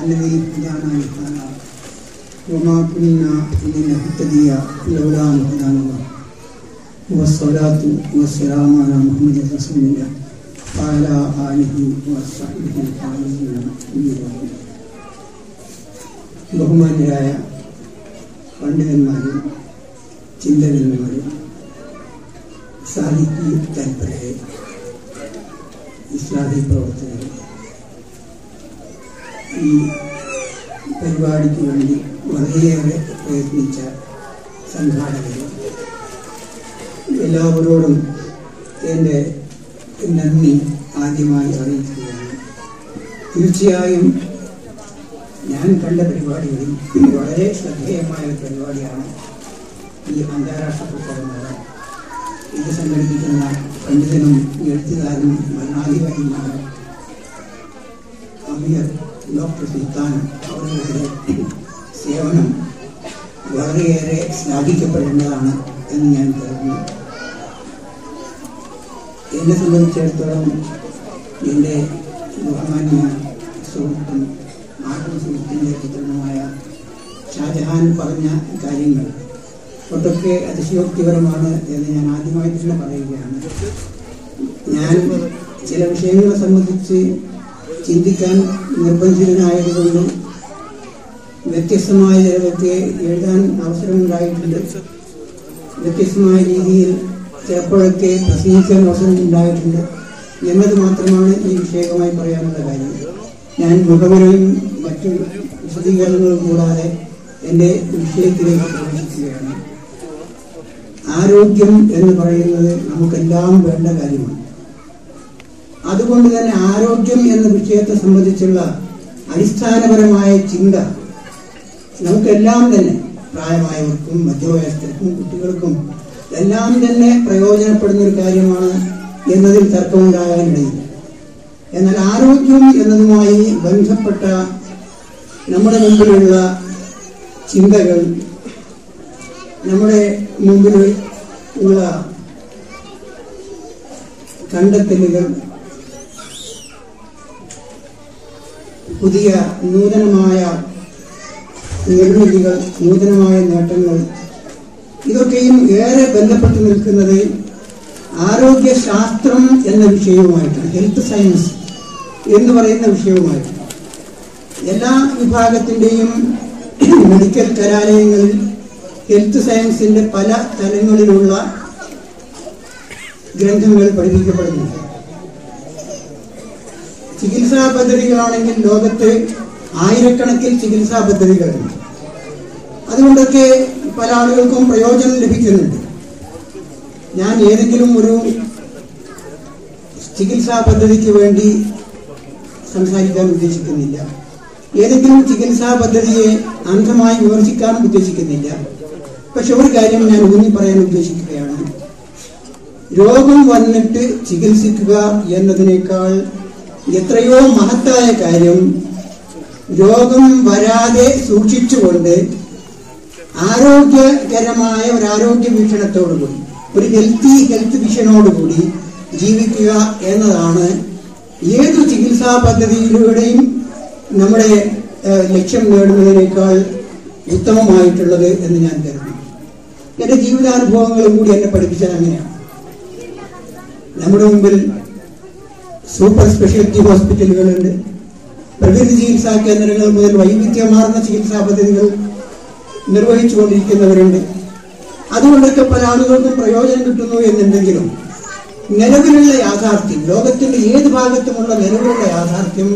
الذي هدانا لهذا وما كنا لنهتدي لولا أن هدانا الله والصلاة والسلام على محمد رسول الله وعلى آله وصحبه أجمعين. ബഹുമാന്യരായ പണ്ഡിതന്മാരും ചിന്തകന്മാരും സാഹിത്യ താൽപര്യരെ ഇസ്ലാഹി പ്രവർത്തകർ, ഈ പരിപാടിക്ക് വേണ്ടി വളരെയേറെ പ്രയത്നിച്ച സംഘാടകർ, എല്ലാവരോടും എൻ്റെ നന്ദി ആദ്യമായി അറിയിക്കുകയാണ്. തീർച്ചയായും ഞാൻ കണ്ട പരിപാടികളിൽ വളരെ ശ്രദ്ധേയമായ ഒരു പരിപാടിയാണ് ഈ അന്താരാഷ്ട്ര പുസ്തകമേള. ഇത് സംഘടിപ്പിക്കുന്ന പണ്ഡിതനും എഴുത്തുകാരനും ഭരണാധികാരിയുമായ അമീർ ഡോക്ടർ സുൽത്താൻ അവരുടെ സേവനം വളരെയേറെ ശ്ലാഘിക്കപ്പെടേണ്ടതാണ് എന്ന് ഞാൻ കരുതുന്നു. എന്നെ സംബന്ധിച്ചിടത്തോളം എൻ്റെ ബഹുമാന്യ സുഹൃത്തും സുഹൃത്തിൻ്റെ പുത്രനുമായ ഷാജഹാൻ പറഞ്ഞ കാര്യങ്ങൾ ഒട്ടൊക്കെ അതിശയോക്തിപരമാണ് എന്ന് ഞാൻ ആദ്യമായി തന്നെ പറയുകയാണ്. ഞാൻ ചില വിഷയങ്ങളെ സംബന്ധിച്ച് ചിന്തിക്കാൻ നിർബന്ധിതനായതുകൊണ്ട് വ്യത്യസ്തമായ ചിലതൊക്കെ എഴുതാൻ അവസരമുണ്ടായിട്ടുണ്ട്. വ്യത്യസ്തമായ രീതിയിൽ ചിലപ്പോഴൊക്കെ പ്രസംഗിക്കാൻ അവസരമുണ്ടായിട്ടുണ്ട് എന്നത് മാത്രമാണ് ഈ വിഷയവുമായി പറയാനുള്ള കാര്യം. ഞാൻ മുഖവരയും മറ്റു വിശദീകരണങ്ങളും കൂടാതെ എൻ്റെ വിഷയത്തിലേക്ക് പ്രവേശിക്കുകയാണ്. ആരോഗ്യം എന്ന് പറയുന്നത് നമുക്കെല്ലാം വേണ്ട കാര്യമാണ്. അതുകൊണ്ട് തന്നെ ആരോഗ്യം എന്ന വിഷയത്തെ സംബന്ധിച്ചുള്ള അടിസ്ഥാനപരമായ ചിന്ത നമുക്കെല്ലാം തന്നെ, പ്രായമായവർക്കും മധ്യവയസ്കർക്കും കുട്ടികൾക്കും എല്ലാം തന്നെ പ്രയോജനപ്പെടുന്ന ഒരു കാര്യമാണ് എന്നതിൽ തർക്കമുണ്ടാകാനിടയില്ല. എന്നാൽ ആരോഗ്യം എന്നതുമായി ബന്ധപ്പെട്ട നമ്മുടെ മുമ്പിലുള്ള ചിന്തകൾ, നമ്മുടെ മുമ്പിൽ ഉള്ള കണ്ടെത്തലുകൾ, പുതിയ നൂതനമായ നിർമ്മിതികൾ, നൂതനമായ നേട്ടങ്ങൾ, ഇതൊക്കെയും ഏറെ ബന്ധപ്പെട്ട് നിൽക്കുന്നത് ആരോഗ്യശാസ്ത്രം എന്ന വിഷയവുമായിട്ടാണ്. ഹെൽത്ത് സയൻസ് എന്ന് പറയുന്ന വിഷയവുമായിട്ടാണ്. എല്ലാ വിഭാഗത്തിൻ്റെയും മെഡിക്കൽ കലാലയങ്ങളിൽ ഹെൽത്ത് സയൻസിന്റെ പല തലങ്ങളിലുള്ള ഗ്രന്ഥങ്ങൾ പഠിപ്പിക്കപ്പെടുന്നുണ്ട്. ചികിത്സാ പദ്ധതികളാണെങ്കിൽ ലോകത്ത് ആയിരക്കണക്കിൽ ചികിത്സാ പദ്ധതികളുണ്ട്. അതുകൊണ്ടൊക്കെ പല ആളുകൾക്കും പ്രയോജനം ലഭിക്കുന്നുണ്ട്. ഞാൻ ഏതെങ്കിലും ഒരു ചികിത്സാ പദ്ധതിക്ക് വേണ്ടി സംസാരിക്കാൻ ഉദ്ദേശിക്കുന്നില്ല. ഏതെങ്കിലും ചികിത്സാ പദ്ധതിയെ അന്ധമായി വിമർശിക്കാനും ഉദ്ദേശിക്കുന്നില്ല. പക്ഷെ ഒരു കാര്യം ഞാൻ ഊന്നി പറയാൻ ഉദ്ദേശിക്കുകയാണ്. രോഗം വന്നിട്ട് ചികിത്സിക്കുക എന്നതിനേക്കാൾ എത്രയോ മഹത്തായ കാര്യം രോഗം വരാതെ സൂക്ഷിച്ചുകൊണ്ട് ആരോഗ്യകരമായ ഒരു ആരോഗ്യ വീക്ഷണത്തോടുകൂടി, ഒരു ഹെൽത്ത് വിഷനോടുകൂടി ജീവിക്കുക എന്നതാണ് ഏതു ചികിത്സാ പദ്ധതിയിലൂടെയും നമ്മുടെ ലക്ഷ്യം നേടുന്നതിനേക്കാൾ ഉത്തമമായിട്ടുള്ളത് എന്ന് ഞാൻ കരുതുന്നു. എൻ്റെ ജീവിതാനുഭവങ്ങളും കൂടി എന്നെ പഠിപ്പിച്ചത് അങ്ങനെയാണ്. നമ്മുടെ മുമ്പിൽ സൂപ്പർ സ്പെഷ്യാലിറ്റി ഹോസ്പിറ്റലുകളുണ്ട്. പ്രകൃതി ചികിത്സാ കേന്ദ്രങ്ങൾ മുതൽ വൈവിധ്യമാർന്ന ചികിത്സാ പദ്ധതികൾ നിർവഹിച്ചുകൊണ്ടിരിക്കുന്നവരുണ്ട്. അതുകൊണ്ടൊക്കെ പല ആളുകൾക്കും പ്രയോജനം കിട്ടുന്നു എന്നുണ്ടെങ്കിലും നിലവിലുള്ള യാഥാർത്ഥ്യം, ലോകത്തിന്റെ ഏത് ഭാഗത്തുമുള്ള നിലവിലുള്ള യാഥാർത്ഥ്യം,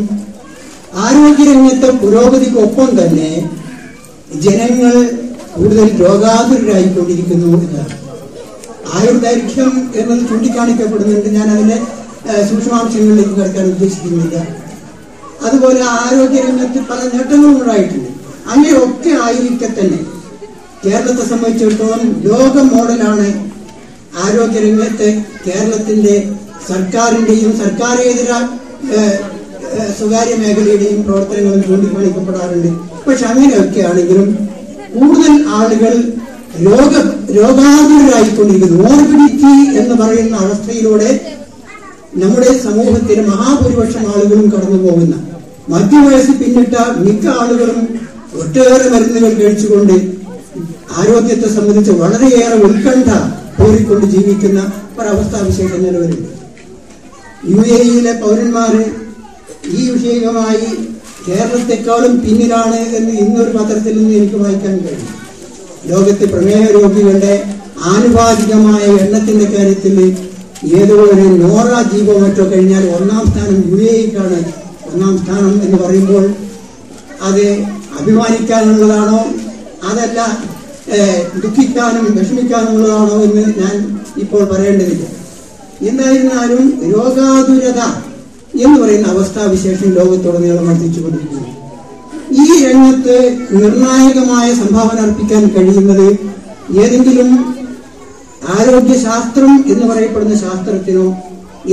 ആരോഗ്യരംഗത്തെ പുരോഗതിക്കൊപ്പം തന്നെ ജനങ്ങൾ കൂടുതൽ രോഗാതുരരായിക്കൊണ്ടിരിക്കുന്നു എന്നതാണ്. ആയുർദൈർഘ്യം എന്നത് ചൂണ്ടിക്കാണിക്കപ്പെടുന്നുണ്ട്. ഞാൻ അതിന്റെ സൂക്ഷ്മാംശങ്ങളിലേക്ക് കടക്കാൻ ഉദ്ദേശിക്കുന്നില്ല. അതുപോലെ ആരോഗ്യരംഗത്ത് പല നേട്ടങ്ങളും ഉണ്ടായിട്ടുണ്ട്. അങ്ങനെയൊക്കെ ആയിരിക്കെ തന്നെ കേരളത്തെ സംബന്ധിച്ചിടത്തോളം ലോക മോഡലാണ് ആരോഗ്യരംഗത്ത് കേരളത്തിന്റെ സർക്കാരിന്റെയും സർക്കാരേതര സ്വകാര്യ മേഖലയുടെയും പ്രവർത്തനങ്ങളും ചൂണ്ടിക്കാണിക്കപ്പെടാറുണ്ട്. പക്ഷെ അങ്ങനെയൊക്കെ ആണെങ്കിലും കൂടുതൽ ആളുകൾ രോഗാതുരായിക്കൊണ്ടിരിക്കുന്നു. മോർബിഡിറ്റി എന്ന് പറയുന്ന അവസ്ഥയിലൂടെ നമ്മുടെ സമൂഹത്തിലെ മഹാഭൂരിപക്ഷം ആളുകളും കടന്നു പോകുന്ന, മധ്യവയസ്സ് പിന്നിട്ട മിക്ക ആളുകളും ഒട്ടേറെ മരുന്നുകൾ കഴിച്ചുകൊണ്ട് ആരോഗ്യത്തെ സംബന്ധിച്ച് വളരെയേറെ ഉത്കണ്ഠ കോരിക്കൊണ്ട് ജീവിക്കുന്ന ഒരവസ്ഥാവിശേഷം നിലവിലുണ്ട്. UAE പൗരന്മാര് ഈ വിഷയവുമായി കേരളത്തെക്കാളും പിന്നിലാണ് എന്ന് ഇന്നൊരു പത്രത്തിൽ നിന്ന് എനിക്ക് വായിക്കാൻ കഴിയും. ലോകത്തെ പ്രമേഹ രോഗികളുടെ ആനുപാതികമായ എണ്ണത്തിന്റെ കാര്യത്തിൽ ഏതോ ഒരു നോറ ജീവോ മറ്റോ കഴിഞ്ഞാൽ ഒന്നാം സ്ഥാനം UAEക്കാണ്. ഒന്നാം സ്ഥാനം എന്ന് പറയുമ്പോൾ അത് അഭിമാനിക്കാനുള്ളതാണോ അതല്ല ദുഃഖിക്കാനും വിഷമിക്കാനുള്ളതാണോ എന്ന് ഞാൻ ഇപ്പോൾ പറയേണ്ടതില്ല. എന്തായിരുന്നാലും രോഗാതുരത എന്ന് പറയുന്ന അവസ്ഥാവിശേഷം ലോകത്തുടനീളം വർദ്ധിച്ചുകൊണ്ടിരിക്കുന്നു. ഈ രംഗത്ത് നിർണായകമായ സംഭാവന അർപ്പിക്കാൻ കഴിയുന്നത് ഏതെങ്കിലും ആരോഗ്യശാസ്ത്രം എന്ന് പറയപ്പെടുന്ന ശാസ്ത്രത്തിനോ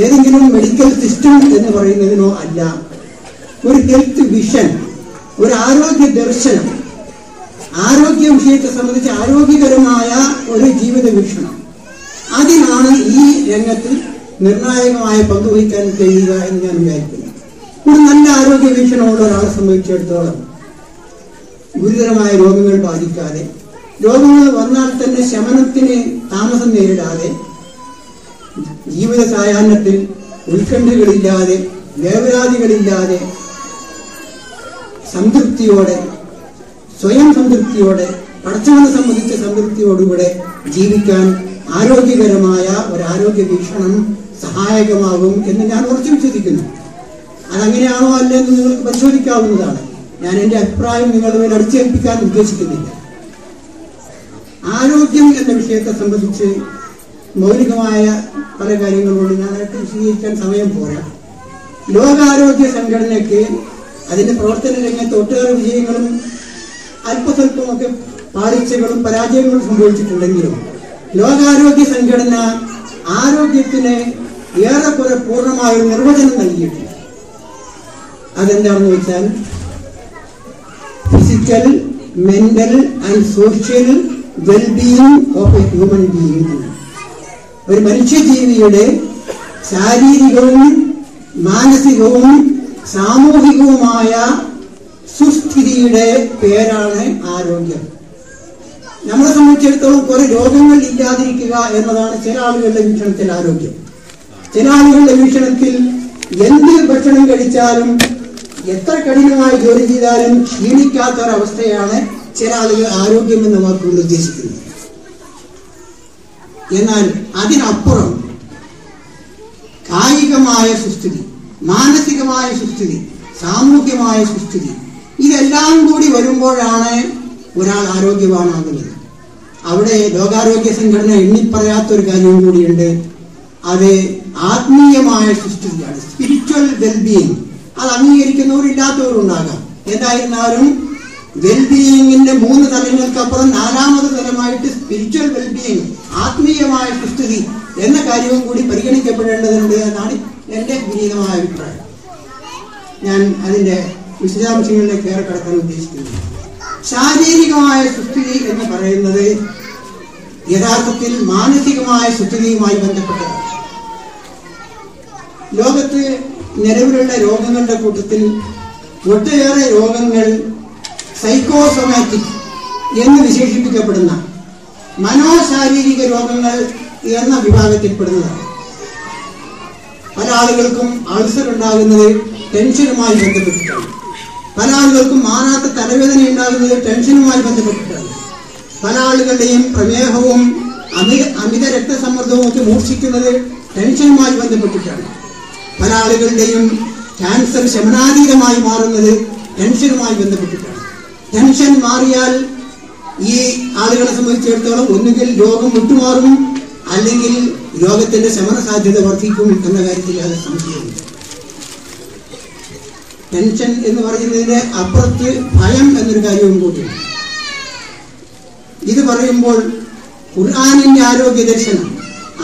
ഏതെങ്കിലും മെഡിക്കൽ സിസ്റ്റം എന്ന് പറയുന്നതിനോ അല്ല. ഒരു ഹെൽത്ത് വിഷൻ, ഒരു ആരോഗ്യ ദർശനം, ആരോഗ്യ വിഷയത്തെ സംബന്ധിച്ച് ആരോഗ്യകരമായ ഒരു ജീവിത വീക്ഷണം, അതിനാണ് ഈ രംഗത്ത് നിർണായകമായ പങ്കുവഹിക്കാൻ കഴിയുക എന്ന് ഞാൻ വിചാരിക്കുന്നു. ഒരു നല്ല ആരോഗ്യ വീക്ഷണമുള്ള ഒരാളെ സംബന്ധിച്ചിടത്തോളം ഗുരുതരമായ രോഗങ്ങൾ ബാധിക്കാതെ, രോഗങ്ങൾ വന്നാൽ തന്നെ ശമനത്തിന് താമസം നേരിടാതെ, ജീവിത സായാഹ്നത്തിൽ ഉത്കണ്ഠകളില്ലാതെ, വേവലാതികളില്ലാതെ, സംതൃപ്തിയോടെ, സ്വയം സംതൃപ്തിയോടെ, പടച്ചവനെ സംബന്ധിച്ച സംതൃപ്തിയോടുകൂടെ ജീവിക്കാൻ ആരോഗ്യകരമായ ഒരു ആരോഗ്യ വീക്ഷണം സഹായകമാകും എന്ന് ഞാൻ ഉറച്ചു വിശ്വസിക്കുന്നു. അതങ്ങനെയാണോ അല്ലെന്ന് നിങ്ങൾക്ക് പരിശോധിക്കാവുന്നതാണ്. ഞാൻ എന്റെ അഭിപ്രായം നിങ്ങളുടെ മേൽ അടിച്ചേൽപ്പിക്കാൻ ഉദ്ദേശിക്കുന്നില്ല. ആരോഗ്യം എന്ന വിഷയത്തെ സംബന്ധിച്ച് മൗലികമായ പല കാര്യങ്ങളോട് ഞാനായിട്ട് വിശദീകരിക്കാൻ സമയം പോരാ. ലോകാരോഗ്യ സംഘടനയ്ക്ക് അതിന്റെ പ്രവർത്തന രംഗത്ത് ഒട്ടേറെ വിജയങ്ങളും അല്പസ്വല്പമൊക്കെ പാളിച്ചകളും പരാജയങ്ങളും സംഭവിച്ചിട്ടുണ്ടെങ്കിലും ലോകാരോഗ്യ സംഘടന ആരോഗ്യത്തിന് ഏറെക്കുറെ പൂർണ്ണമായ ഒരു നിർവചനം നൽകിയിട്ടുണ്ട്. അതെന്താണെന്ന് വെച്ചാൽ physical, mental and social wellbeing of A human being. ഒരു മനുഷ്യജീവിയുടെ ശാരീരികവും മാനസികവും സാമൂഹികവുമായ സുസ്ഥിതിയുടെ പേരാണ് ആരോഗ്യം. നമ്മളെ സംബന്ധിച്ചിടത്തോളം കുറെ രോഗങ്ങൾ ഇല്ലാതിരിക്കുക എന്നതാണ് ചില ആളുകളുടെ വീക്ഷണത്തിൽ ആരോഗ്യം. ചില ആളുകളുടെ വീക്ഷണത്തിൽ എന്ത് ഭക്ഷണം കഴിച്ചാലും എത്ര കഠിനമായി ജോലി ചെയ്താലും ക്ഷീണിക്കാത്ത ഒരവസ്ഥയാണ് ചില ആളുകൾ ആരോഗ്യം എന്ന വാക്കുകൊണ്ട് ഉദ്ദേശിക്കുന്നത്. എന്നാൽ അതിനപ്പുറം കായികമായ സുസ്ഥിതി, മാനസികമായ സുസ്ഥിതി, സാമൂഹ്യമായ സുസ്ഥിതി, ഇതെല്ലാം കൂടി വരുമ്പോഴാണ് ഒരാൾ ആരോഗ്യവാനാകുന്നത്. അവിടെ ലോകാരോഗ്യ സംഘടന എണ്ണിപ്പറയാത്തൊരു കാര്യവും കൂടിയുണ്ട്. അത് ആത്മീയമായ സുസ്ഥിതിയാണ്, സ്പിരിച്വൽ വെൽബീയിങ്. അത് അംഗീകരിക്കുന്നവരില്ലാത്തവരുണ്ടാകാം. എന്തായിരുന്നാലും വെൽബീയിങ്ങിന്റെ 3 തലങ്ങൾക്കപ്പുറം 4ാമത് തലമായിട്ട് സ്പിരിച്വൽ വെൽബീയിങ്, ആത്മീയമായ സുസ്ഥിതി എന്ന കാര്യവും കൂടി പരിഗണിക്കപ്പെടേണ്ടതുണ്ട് എന്നാണ് എന്റെ വിനീതമായ അഭിപ്രായം. ഞാൻ അതിന്റെ വിശദാംശങ്ങളിലേക്ക് ഏറെ കടക്കാൻ ഉദ്ദേശിക്കുന്നു. ശാരീരികമായ സുസ്ഥിതി എന്ന് പറയുന്നത് യഥാർത്ഥത്തിൽ മാനസികമായ സുസ്ഥിതിയുമായി ബന്ധപ്പെട്ടതാണ്. ലോകത്ത് നിലവിലുള്ള രോഗങ്ങളുടെ കൂട്ടത്തിൽ ഒട്ടേറെ രോഗങ്ങൾ സൈക്കോസൊമാറ്റിക് എന്ന് വിശേഷിപ്പിക്കപ്പെടുന്ന മനോശാരീരിക രോഗങ്ങൾ എന്ന വിഭാഗത്തിൽപ്പെടുന്നതാണ്. പല ആളുകൾക്കും അൾസർ ഉണ്ടാകുന്നത് ടെൻഷനുമായി ബന്ധപ്പെട്ടിട്ടാണ്. പല ആളുകൾക്കും മാറാത്ത തലവേദന ഉണ്ടാകുന്നത് ടെൻഷനുമായി ബന്ധപ്പെട്ടിട്ടാണ്. പല ആളുകളുടെയും പ്രമേഹവും അമിത രക്തസമ്മർദ്ദവും ഒക്കെ മൂർച്ഛിക്കുന്നത് ടെൻഷനുമായി ബന്ധപ്പെട്ടിട്ടാണ്. പല ആളുകളുടെയും ക്യാൻസർ ശമനാതീതമായി മാറുന്നത് ടെൻഷനുമായി ബന്ധപ്പെട്ടിട്ടാണ്. ടെൻഷൻ മാറിയാൽ ഈ ആളുകളെ സംബന്ധിച്ചിടത്തോളം ഒന്നുകിൽ രോഗം വിട്ടുമാറും, അല്ലെങ്കിൽ രോഗത്തിന്റെ ശമന സാധ്യത വർദ്ധിക്കും എന്ന കാര്യത്തിൽ അത് സംശയമില്ല. ടെൻഷൻ എന്ന് പറയുന്നതിന് അപ്പുറത്ത് ഭയം എന്നൊരു കാര്യവും കൂടിയാണ്. ഇത് പറയുമ്പോൾ ഖുർആനിന്റെ ആരോഗ്യ ദർശനം,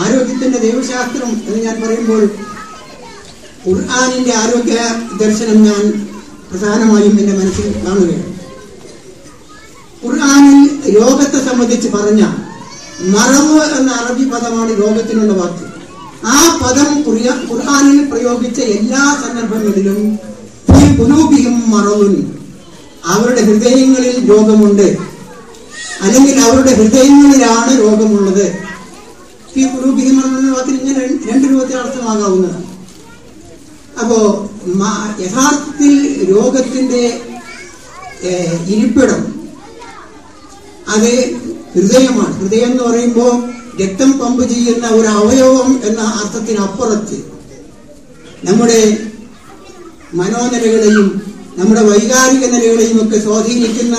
ആരോഗ്യത്തിന്റെ ദൈവശാസ്ത്രം എന്ന് ഞാൻ പറയുമ്പോൾ ഖുർആനിന്റെ ആരോഗ്യ ദർശനം ഞാൻ പ്രധാനമായും എന്റെ മനസ്സിൽ കാണുകയാണ്. ഖുർആനിൽ രോഗത്തെ സംബന്ധിച്ച് പറഞ്ഞ മറവ് എന്ന അറബി പദമാണ് രോഗത്തിനുള്ള വാക്ക്. ആ പദം ഖുർആനിൽ പ്രയോഗിച്ച എല്ലാ സന്ദർഭങ്ങളിലും ഫീ ഖുലൂബിഹിം മറവുൻ, അവരുടെ ഹൃദയങ്ങളിൽ രോഗമുണ്ട്, അല്ലെങ്കിൽ അവരുടെ ഹൃദയങ്ങളിലാണ് രോഗമുള്ളത്. ഫീ ഖുലൂബിഹിം എന്ന വാക്കിൽ ഇങ്ങനെ രണ്ട് രൂപത്തിൽ അർത്ഥമാകാവുന്നതാണ്. അപ്പോ യഥാർത്ഥത്തിൽ രോഗത്തിന്റെ ഇരിപ്പിടം അത് ഹൃദയമാണ്. ഹൃദയം എന്ന് പറയുമ്പോൾ രക്തം പമ്പ് ചെയ്യുന്ന ഒരു അവയവം എന്ന അർത്ഥത്തിനപ്പുറത്ത് നമ്മുടെ മനോനിലകളെയും നമ്മുടെ വൈകാരിക നിലകളെയും ഒക്കെ സ്വാധീനിക്കുന്ന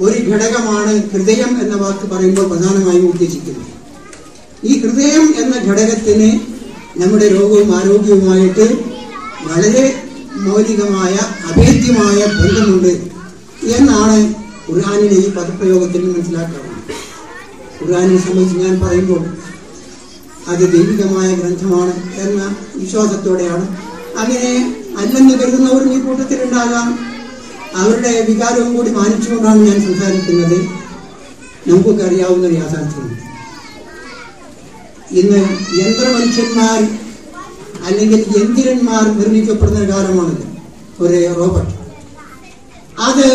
ഒരു ഘടകമാണ് ഹൃദയം എന്ന വാക്ക് പറയുമ്പോൾ പ്രധാനമായും ഉദ്ദേശിക്കുന്നത്. ഈ ഹൃദയം എന്ന ഘടകത്തിന് നമ്മുടെ രോഗവും ആരോഗ്യവുമായിട്ട് വളരെ മൗലികമായ അഭേദ്യമായ ബന്ധമുണ്ട് എന്നാണ് ഖുർആനിലെ ഈ പദപ്രയോഗത്തിൽ മനസ്സിലാക്കാറുള്ളത്. ഖുർആനിനെ സംബന്ധിച്ച് ഞാൻ പറയുമ്പോൾ അത് ദൈവികമായ ഗ്രന്ഥമാണ് എന്ന വിശ്വാസത്തോടെയാണ്. അങ്ങനെ അല്ലെന്ന് കരുതുന്നവരും ഈ കൂട്ടത്തിലുണ്ടാകാം. അവരുടെ വികാരവും കൂടി മാനിച്ചുകൊണ്ടാണ് ഞാൻ സംസാരിക്കുന്നത്. നമുക്കൊക്കെ അറിയാവുന്ന ഒരു യാഥാർത്ഥ്യമുണ്ട്. ഇന്ന് യന്ത്രമനുഷ്യന്മാർ അല്ലെങ്കിൽ യന്ത്രന്മാർ നിർമ്മിക്കപ്പെടുന്ന കാലമാണത്. ഒരു റോബോട്ട് അത്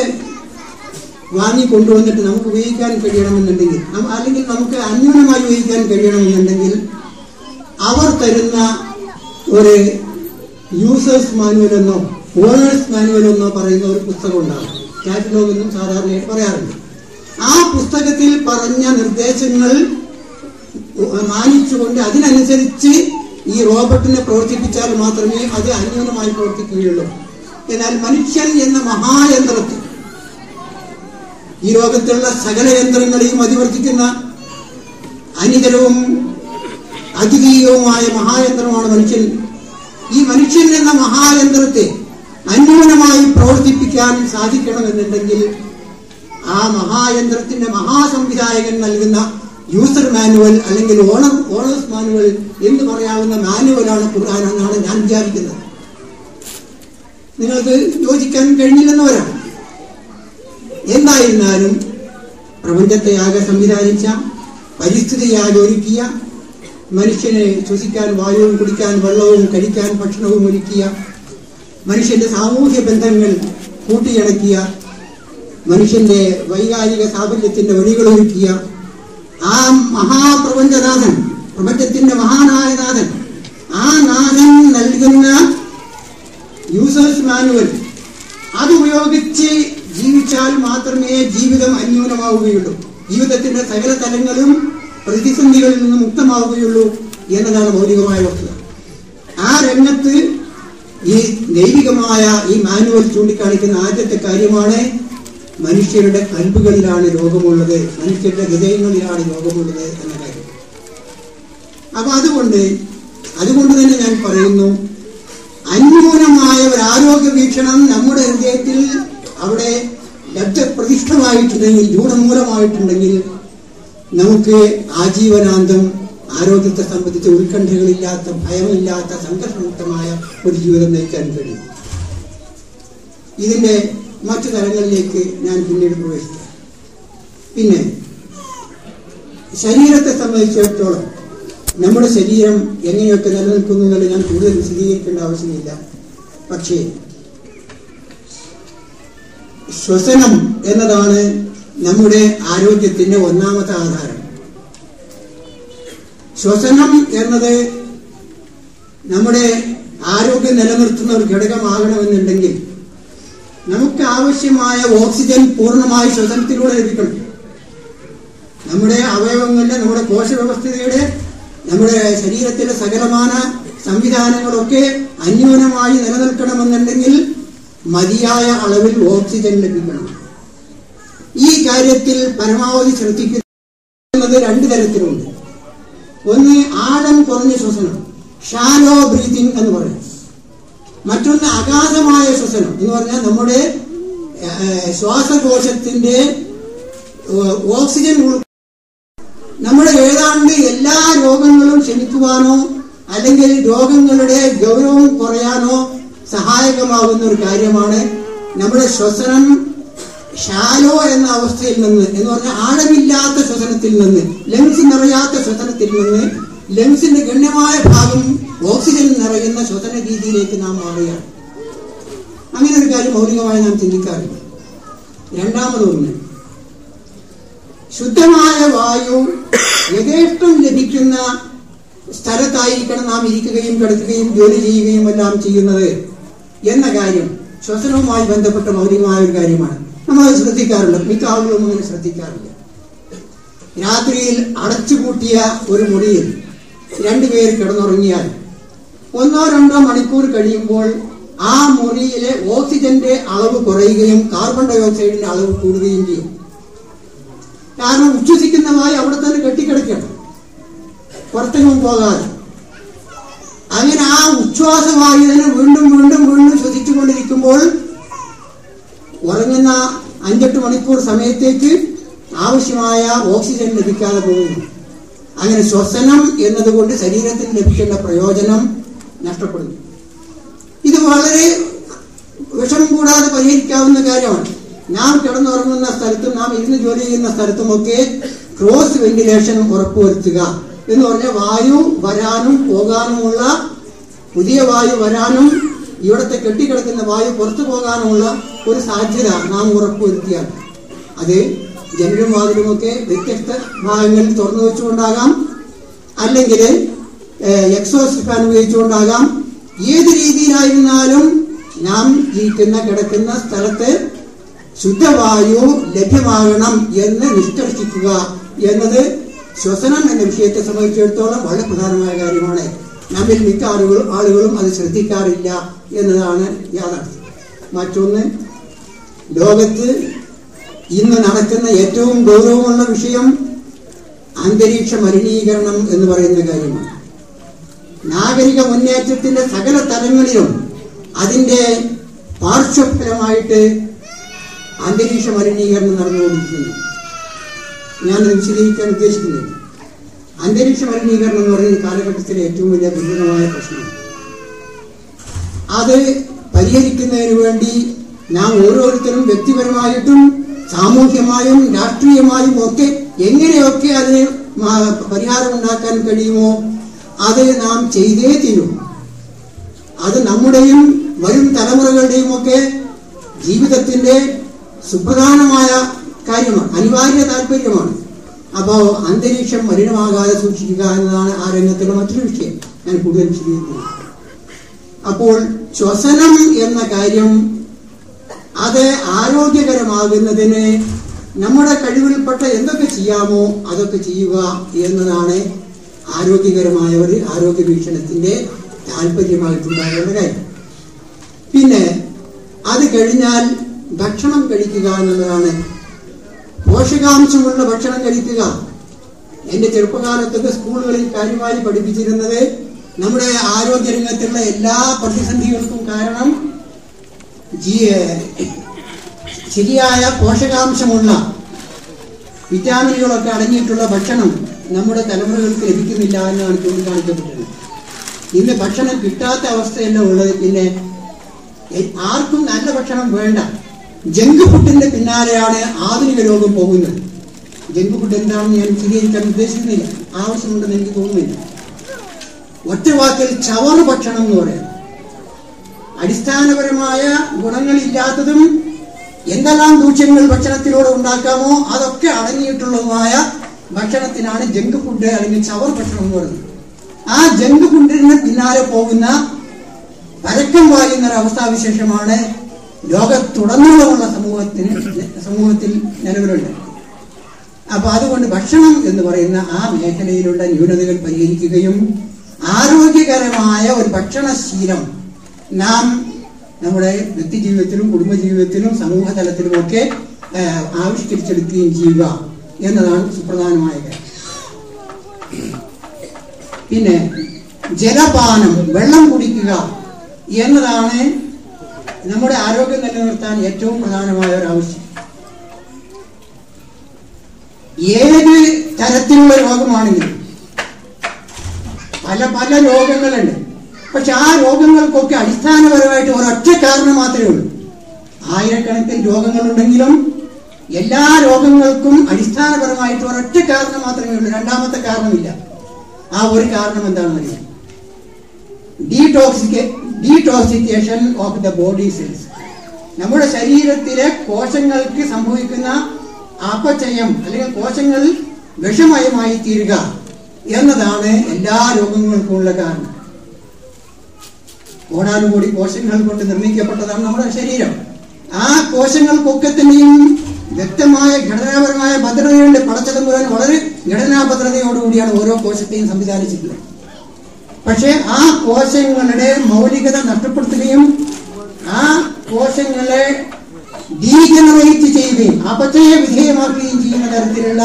വാങ്ങിക്കൊണ്ടുവന്നിട്ട് നമുക്ക് ഉപയോഗിക്കാൻ കഴിയണമെന്നുണ്ടെങ്കിൽ, അല്ലെങ്കിൽ നമുക്ക് അന്യൂനമായി ഉപയോഗിക്കാൻ കഴിയണമെന്നുണ്ടെങ്കിൽ അവർ തരുന്ന ഒരു യൂസേഴ്സ് മാനുവൽ എന്നോ ഓണേഴ്സ് മാനുവൽ എന്നോ പറയുന്ന ഒരു പുസ്തകം ഉണ്ടാകും. കാറ്റലോഗ് എന്നും സാധാരണയായിട്ട് പറയാറുണ്ട്. ആ പുസ്തകത്തിൽ പറഞ്ഞ നിർദ്ദേശങ്ങൾ മാനിച്ചുകൊണ്ട് അതിനനുസരിച്ച് ഈ റോബോട്ടിനെ പ്രവർത്തിപ്പിച്ചാൽ മാത്രമേ അത് അന്യൂനമായി പ്രവർത്തിക്കുകയുള്ളൂ. എന്നാൽ മനുഷ്യൻ എന്ന മഹായന്ത്രത്തിൽ, ഈ ലോകത്തുള്ള സകല യന്ത്രങ്ങളെയും അതിവർത്തിക്കുന്ന അനിതരവും അദ്വിതീയവുമായ മഹായന്ത്രമാണ് മനുഷ്യൻ. ഈ മനുഷ്യൻ എന്ന മഹായന്ത്രത്തെ അന്യൂനമായി പ്രവർത്തിപ്പിക്കാൻ സാധിക്കണമെന്നുണ്ടെങ്കിൽ ആ മഹായന്ത്രത്തിന്റെ മഹാസംവിധായകൻ നൽകുന്ന യൂസർ മാനുവൽ അല്ലെങ്കിൽ ഓണേഴ്സ് മാനുവൽ എന്ന് പറയാവുന്ന മാനുവലാണ് ഖുർആൻ എന്നാണ് ഞാൻ വിചാരിക്കുന്നത്. നിങ്ങൾക്ക് യോജിക്കാൻ കഴിഞ്ഞില്ലെന്ന് വരാം. എന്തായിരുന്നാലും പ്രപഞ്ചത്തെ ആകെ സംവിധാനിച്ച, പരിസ്ഥിതിയാകെ ഒരുക്കിയ, മനുഷ്യനെ ശ്വസിക്കാൻ വായുവും കുടിക്കാൻ വെള്ളവും കഴിക്കാൻ ഭക്ഷണവും ഒരുക്കിയ, മനുഷ്യന്റെ സാമൂഹ്യ ബന്ധങ്ങൾ കൂട്ടിയിണക്കിയ, മനുഷ്യന്റെ വൈകാരിക സാഫല്യത്തിന്റെ വഴികളൊരുക്കിയ ആ മഹാപ്രപഞ്ചനാഥൻ, പ്രപഞ്ചത്തിന്റെ മഹാനായ നാഥൻ, ആ നാഥൻ നൽകുന്ന യൂസേഴ്സ് മാനുവൽ അതുപയോഗിച്ച് ജീവിച്ചാൽ മാത്രമേ ജീവിതം അന്യൂനമാവുകയുള്ളൂ, ജീവിതത്തിന്റെ സകല തലങ്ങളും പ്രതിസന്ധികളിൽ നിന്ന് മുക്തമാവുകയുള്ളൂ എന്നതാണ് മൗലികമായ വസ്തുത. ആ രംഗത്ത് ഈ ദൈവികമായ ഈ മാനുവൽ ചൂണ്ടിക്കാണിക്കുന്ന ആദ്യത്തെ കാര്യമാണ് മനുഷ്യരുടെ കൽബുകളിലാണ് രോഗമുള്ളത്, മനുഷ്യരുടെ ഹൃദയങ്ങളിലാണ് രോഗമുള്ളത് എന്ന കാര്യം. അപ്പൊ അതുകൊണ്ട് തന്നെ ഞാൻ പറയുന്നു, അന്യൂനമായ ഒരു ആരോഗ്യ വീക്ഷണം നമ്മുടെ ഹൃദയത്തിൽ അവിടെ ലബ്ധപ്രതിഷ്ഠമായിട്ടുണ്ടെങ്കിൽ, രൂഢമൂലമായിട്ടുണ്ടെങ്കിൽ നമുക്ക് ആജീവനാന്തം ആരോഗ്യത്തെ സംബന്ധിച്ച ഉത്കണ്ഠകളില്ലാത്ത, ഭയമില്ലാത്ത, സംഘർഷമുക്തമായ ഒരു ജീവിതം നയിക്കാൻ കഴിയും. ഇതിന്റെ മറ്റു തലങ്ങളിലേക്ക് ഞാൻ പിന്നീട് പ്രവേശിക്കാം. പിന്നെ ശരീരത്തെ സംബന്ധിച്ചിടത്തോളം നമ്മുടെ ശരീരം എങ്ങനെയൊക്കെ നിലനിൽക്കുന്നു എന്നുള്ളത് ഞാൻ കൂടുതൽ വിശദീകരിക്കേണ്ട ആവശ്യമില്ല. പക്ഷേ ശ്വസനം എന്നതാണ് നമ്മുടെ ആരോഗ്യത്തിന്റെ ഒന്നാമത്തെ ആധാരം. ശ്വസനം എന്നത് നമ്മുടെ ആരോഗ്യം നിലനിർത്തുന്ന ഒരു ഘടകമാകണമെന്നുണ്ടെങ്കിൽ നമുക്ക് ആവശ്യമായ ഓക്സിജൻ പൂർണ്ണമായി ശ്വസനത്തിലൂടെ ലഭിക്കണം. നമ്മുടെ അവയവങ്ങളുടെ, നമ്മുടെ കോശവ്യവസ്ഥയുടെ, നമ്മുടെ ശരീരത്തിലെ സകലമാന സംവിധാനങ്ങളൊക്കെ അന്യൂനമായി നിലനിൽക്കണമെന്നുണ്ടെങ്കിൽ മതിയായ അളവിൽ ഓക്സിജൻ ലഭിക്കണം. ഈ കാര്യത്തിൽ പരമാവധി ശ്രദ്ധിക്കുന്നത് രണ്ട് തരത്തിലുണ്ട്. ഒന്ന് ആഴം കുറഞ്ഞ ശ്വസനം, ഷാലോ ബ്രീതിങ് എന്ന് പറയും. മറ്റൊന്ന് അഗാധമായ ശ്വസനം എന്ന് പറഞ്ഞാൽ നമ്മുടെ ശ്വാസകോശത്തിന്റെ ഓക്സിജൻ നമ്മുടെ ഏതാണ്ട് എല്ലാ രോഗങ്ങളും ശമിക്കുവാനോ അല്ലെങ്കിൽ രോഗങ്ങളുടെ ഗൗരവം കുറയാനോ സഹായകമാകുന്ന ഒരു കാര്യമാണ് നമ്മുടെ ശ്വസനം ഷാലോ എന്ന അവസ്ഥയിൽ നിന്ന് എന്ന് പറഞ്ഞാൽ ആഴമില്ലാത്ത ശ്വസനത്തിൽ നിന്ന്, ലങ്സ് നിറയാത്ത ശ്വസനത്തിൽ നിന്ന് ലങ്സിന്റെ ഗണ്യമായ ഭാഗം ഓക്സിജൻ നിറയുന്ന ശ്വസന രീതിയിലേക്ക് നാം മാറുകയാണ്. അങ്ങനെ ഒരു കാര്യം മൗലികമായി നാം ചിന്തിക്കാറില്ല. രണ്ടാമതൊന്ന്, ശുദ്ധമായ വായു യഥേഷ്ടം ലഭിക്കുന്ന സ്ഥലത്തായിരിക്കണം നാം ഇരിക്കുകയും കിടക്കുകയും ജോലി ചെയ്യുകയും എല്ലാം ചെയ്യുന്നത് എന്ന കാര്യം ശ്വസനവുമായി ബന്ധപ്പെട്ട മൗലികമായ ഒരു കാര്യമാണ്. നമ്മളത് ശ്രദ്ധിക്കാറില്ല, മിക്ക ആളുകളും അങ്ങനെ ശ്രദ്ധിക്കാറില്ല. രാത്രിയിൽ അടച്ചുപൂട്ടിയ ഒരു മുറിയിൽ രണ്ടുപേർ കിടന്നുറങ്ങിയാൽ 1-2 മണിക്കൂർ കഴിയുമ്പോൾ ആ മുറിയിലെ ഓക്സിജന്റെ അളവ് കുറയുകയും കാർബൺ ഡൈ ഓക്സൈഡിന്റെ അളവ് കൂടുകയും ചെയ്യും. കാരണം ഉച്ഛ്വസിക്കുന്ന വായു അവിടെ തന്നെ കെട്ടിക്കിടക്കണം, പുറത്തെങ്ങും പോകാതെ. അങ്ങനെ ആ ഉച്ഛ്വാസവായു തന്നെ വീണ്ടും വീണ്ടും വീണ്ടും ശ്വസിച്ചുകൊണ്ടിരിക്കുമ്പോൾ ഉറങ്ങുന്ന 5-8 മണിക്കൂർ സമയത്തേക്ക് ആവശ്യമായ ഓക്സിജൻ ലഭിക്കാതെ പോകുന്നു. അങ്ങനെ ശ്വസനം എന്നതുകൊണ്ട് ശരീരത്തിന് ലഭിക്കേണ്ട പ്രയോജനം നഷ്ടപ്പെടുന്നു. ഇത് വളരെ വിഷം കൂടാതെ പരിഹരിക്കാവുന്ന കാര്യമാണ്. നാം കിടന്നുറങ്ങുന്ന സ്ഥലത്തും നാം ഇരുന്ന് ജോലി ചെയ്യുന്ന സ്ഥലത്തുമൊക്കെ ക്രോസ് വെന്റിലേഷൻ ഉറപ്പുവരുത്തുക എന്ന് പറഞ്ഞാൽ വായു വരാനും പോകാനുമുള്ള, പുതിയ വായു വരാനും ഇവിടത്തെ കെട്ടിക്കിടക്കുന്ന വായു പുറത്തു പോകാനുമുള്ള ഒരു സാധ്യത നാം ഉറപ്പുവരുത്തിയാൽ അത് ജനലും വാതിലുമൊക്കെ വ്യത്യസ്ത ഭാഗങ്ങളിൽ തുറന്നു വെച്ചുകൊണ്ടാകാം, അല്ലെങ്കിൽ എക്സോസ്റ്റ് ഫാൻ ഉപയോഗിച്ചുകൊണ്ടാകാം. ഏത് രീതിയിലായിരുന്നാലും നാം ഇരിക്കുന്ന കിടക്കുന്ന സ്ഥലത്ത് ശുദ്ധവായു ലഭ്യമാകണം എന്ന് നിഷ്കർഷിക്കുക എന്നത് ശ്വസനം എന്ന വിഷയത്തെ സംബന്ധിച്ചിടത്തോളം വളരെ പ്രധാനമായ കാര്യമാണ്. നമ്മിൽ മിക്ക ആളുകളും അത് ശ്രദ്ധിക്കാറില്ല എന്നതാണ് യാഥാർത്ഥ്യം. മറ്റൊന്ന്, ലോകത്ത് ഇന്ന് നടക്കുന്ന ഏറ്റവും ഗൗരവമുള്ള വിഷയം അന്തരീക്ഷ മലിനീകരണം എന്ന് പറയുന്ന കാര്യമാണ്. നാഗരിക മുന്നേറ്റത്തിന്റെ സകല തലങ്ങളിലും അതിന്റെ പാർശ്വഫലമായിട്ട് അന്തരീക്ഷ മലിനീകരണം നടന്നുകൊണ്ടിരിക്കുന്നു. ഞാനത് വിശദീകരിക്കാൻ ഉദ്ദേശിക്കുന്നില്ല. അന്തരീക്ഷ മലിനീകരണം എന്ന് പറയുന്ന കാലഘട്ടത്തിലെ ഏറ്റവും വലിയ ഗുരുതരമായ പ്രശ്നമാണ്. അത് പരിഹരിക്കുന്നതിന് വേണ്ടി നാം ഓരോരുത്തരും വ്യക്തിപരമായിട്ടും സാമൂഹ്യമായും രാഷ്ട്രീയമായും ഒക്കെ എങ്ങനെയൊക്കെ അതിന് പരിഹാരം ഉണ്ടാക്കാൻ കഴിയുമോ അത് നാം ചെയ്തേ തീരും. അത് നമ്മുടെയും വരും തലമുറകളുടെയും ഒക്കെ ജീവിതത്തിന്റെ സുപ്രധാനമായ കാര്യമാണ്, അനിവാര്യ താല്പര്യമാണ്. അപ്പോ അന്തരീക്ഷം മലിനമാകാതെ സൂക്ഷിക്കുക എന്നതാണ് ആ രംഗത്തുള്ള മറ്റൊരു വിഷയം. ഞാൻ കൂടുതൽ വിശദീകരിക്കുന്നു. അപ്പോൾ ശ്വസനം എന്ന കാര്യം അത് ആരോഗ്യകരമാകുന്നതിന് നമ്മുടെ കഴിവിൽപ്പെട്ട എന്തൊക്കെ ചെയ്യാമോ അതൊക്കെ ചെയ്യുക എന്നതാണ് ആരോഗ്യകരമായ ഒരു ആരോഗ്യ വീക്ഷണത്തിന്റെ താല്പര്യമായിട്ടുണ്ടാകേണ്ട കാര്യം. പിന്നെ അത് കഴിഞ്ഞാൽ ഭക്ഷണം കഴിക്കുക എന്നുള്ളതാണ്. പോഷകാംശമുള്ള ഭക്ഷണം കഴിക്കുക. എന്റെ ചെറുപ്പകാലത്തൊക്കെ സ്കൂളുകളിൽ കാര്യമായി പഠിപ്പിച്ചിരുന്നത് നമ്മുടെ ആരോഗ്യരംഗത്തുള്ള എല്ലാ പ്രതിസന്ധികൾക്കും കാരണം ശരിയായ പോഷകാംശമുള്ള വിറ്റാമിനുകളൊക്കെ അടങ്ങിയിട്ടുള്ള ഭക്ഷണം നമ്മുടെ തലമുറകൾക്ക് ലഭിക്കുന്നില്ല എന്നാണ് ചൂണ്ടിക്കാണിക്കപ്പെട്ടത്. ഇന്ന് ഭക്ഷണം കിട്ടാത്ത അവസ്ഥയല്ല ഉള്ളത്. പിന്നെ ആർക്കും നല്ല ഭക്ഷണം വേണ്ട. ജങ്ക് ഫുഡിന്റെ പിന്നാലെയാണ് ആധുനിക ലോകം പോകുന്നത്. ജങ്ക് ഫുഡ് എന്താണെന്ന് ഞാൻ വിശദീകരിക്കാൻ ഉദ്ദേശിക്കുന്നില്ല, ആവശ്യമുണ്ടെന്ന് എനിക്ക് തോന്നുന്നില്ല. ഒറ്റ വാക്കിൽ ചവറ് ഭക്ഷണം എന്ന് പറയാം. അടിസ്ഥാനപരമായ ഗുണങ്ങളില്ലാത്തതും എന്തെല്ലാം ദൂഷ്യങ്ങൾ ഭക്ഷണത്തിലൂടെ ഉണ്ടാക്കാമോ അതൊക്കെ അടങ്ങിയിട്ടുള്ളതുമായ ഭക്ഷണത്തിനാണ് ജങ്ക് ഫുഡ് അല്ലെങ്കിൽ ചവർ ഭക്ഷണം എന്ന് പറയുന്നത്. ആ ജങ്ക് ഫുഡിന് പിന്നാലെ പോകുന്ന പരക്കം പായുന്ന ഒരു അവസ്ഥാവിശേഷമാണ് ലോകത്തുടനീളമുള്ള സമൂഹത്തിൽ നിലവിലുണ്ട്. അപ്പൊ അതുകൊണ്ട് ഭക്ഷണം എന്ന് പറയുന്ന ആ മേഖലയിലുള്ള ന്യൂനതകൾ പരിഹരിക്കുകയും ആരോഗ്യകരമായ ഒരു ഭക്ഷണശീലം നാം നമ്മുടെ വ്യക്തിജീവിതത്തിലും കുടുംബജീവിതത്തിലും സമൂഹ തലത്തിലുമൊക്കെ ആവിഷ്കരിച്ചെടുക്കുകയും ചെയ്യുക എന്നതാണ് സുപ്രധാനമായ കാര്യം. പിന്നെ ജലപാനം, വെള്ളം കുടിക്കുക എന്നതാണ് നമ്മുടെ ആരോഗ്യം നിലനിർത്താൻ ഏറ്റവും പ്രധാനമായ ഒരു ആവശ്യം. ഏത് തരത്തിലുള്ള രോഗമാണെങ്കിലും പല പല രോഗങ്ങളുണ്ട്. പക്ഷെ ആ രോഗങ്ങൾക്കൊക്കെ അടിസ്ഥാനപരമായിട്ട് ഒരൊറ്റ കാരണം മാത്രമേ ഉള്ളൂ. ആയിരക്കണക്കിന് രോഗങ്ങളുണ്ടെങ്കിലും എല്ലാ രോഗങ്ങൾക്കും അടിസ്ഥാനപരമായിട്ട് ഒരൊറ്റ കാരണം മാത്രമേ ഉള്ളൂ, രണ്ടാമത്തെ കാരണമില്ല. ആ ഒരു കാരണം എന്താണെന്നറിയാം, ഡീടോക്സിക്കേഷൻ ഓഫ് ദ ബോഡി സെൽസ്. നമ്മുടെ ശരീരത്തിലെ കോശങ്ങൾക്ക് സംഭവിക്കുന്ന അപചയം അല്ലെങ്കിൽ കോശങ്ങൾ വിഷമയമായി തീരുക എന്നതാണ് എല്ലാ രോഗങ്ങൾക്കുമുള്ള കാരണം. കോടാനുകൂടി കോശങ്ങൾ കൊണ്ട് നിർമ്മിക്കപ്പെട്ടതാണ് നമ്മുടെ ശരീരം. ആ കോശങ്ങൾക്കൊക്കെ തന്നെയും വ്യക്തമായ ഘടനാപരമായ ഭദ്രതയുണ്ട്. പടച്ചതമ്പുരാൻ വളരെ ഘടനാ ഭദ്രതയോടുകൂടിയാണ് ഓരോ കോശത്തെയും സംവിധാനിച്ചിട്ടുള്ളത്. പക്ഷെ ആ കോശങ്ങളുടെ മൗലികത നഷ്ടപ്പെടുത്തുകയും ആ കോശങ്ങളെ ഡീജനറേറ്റ് ചെയ്യുകയും അപചയ വിധേയമാക്കുകയും ചെയ്യുന്ന തരത്തിലുള്ള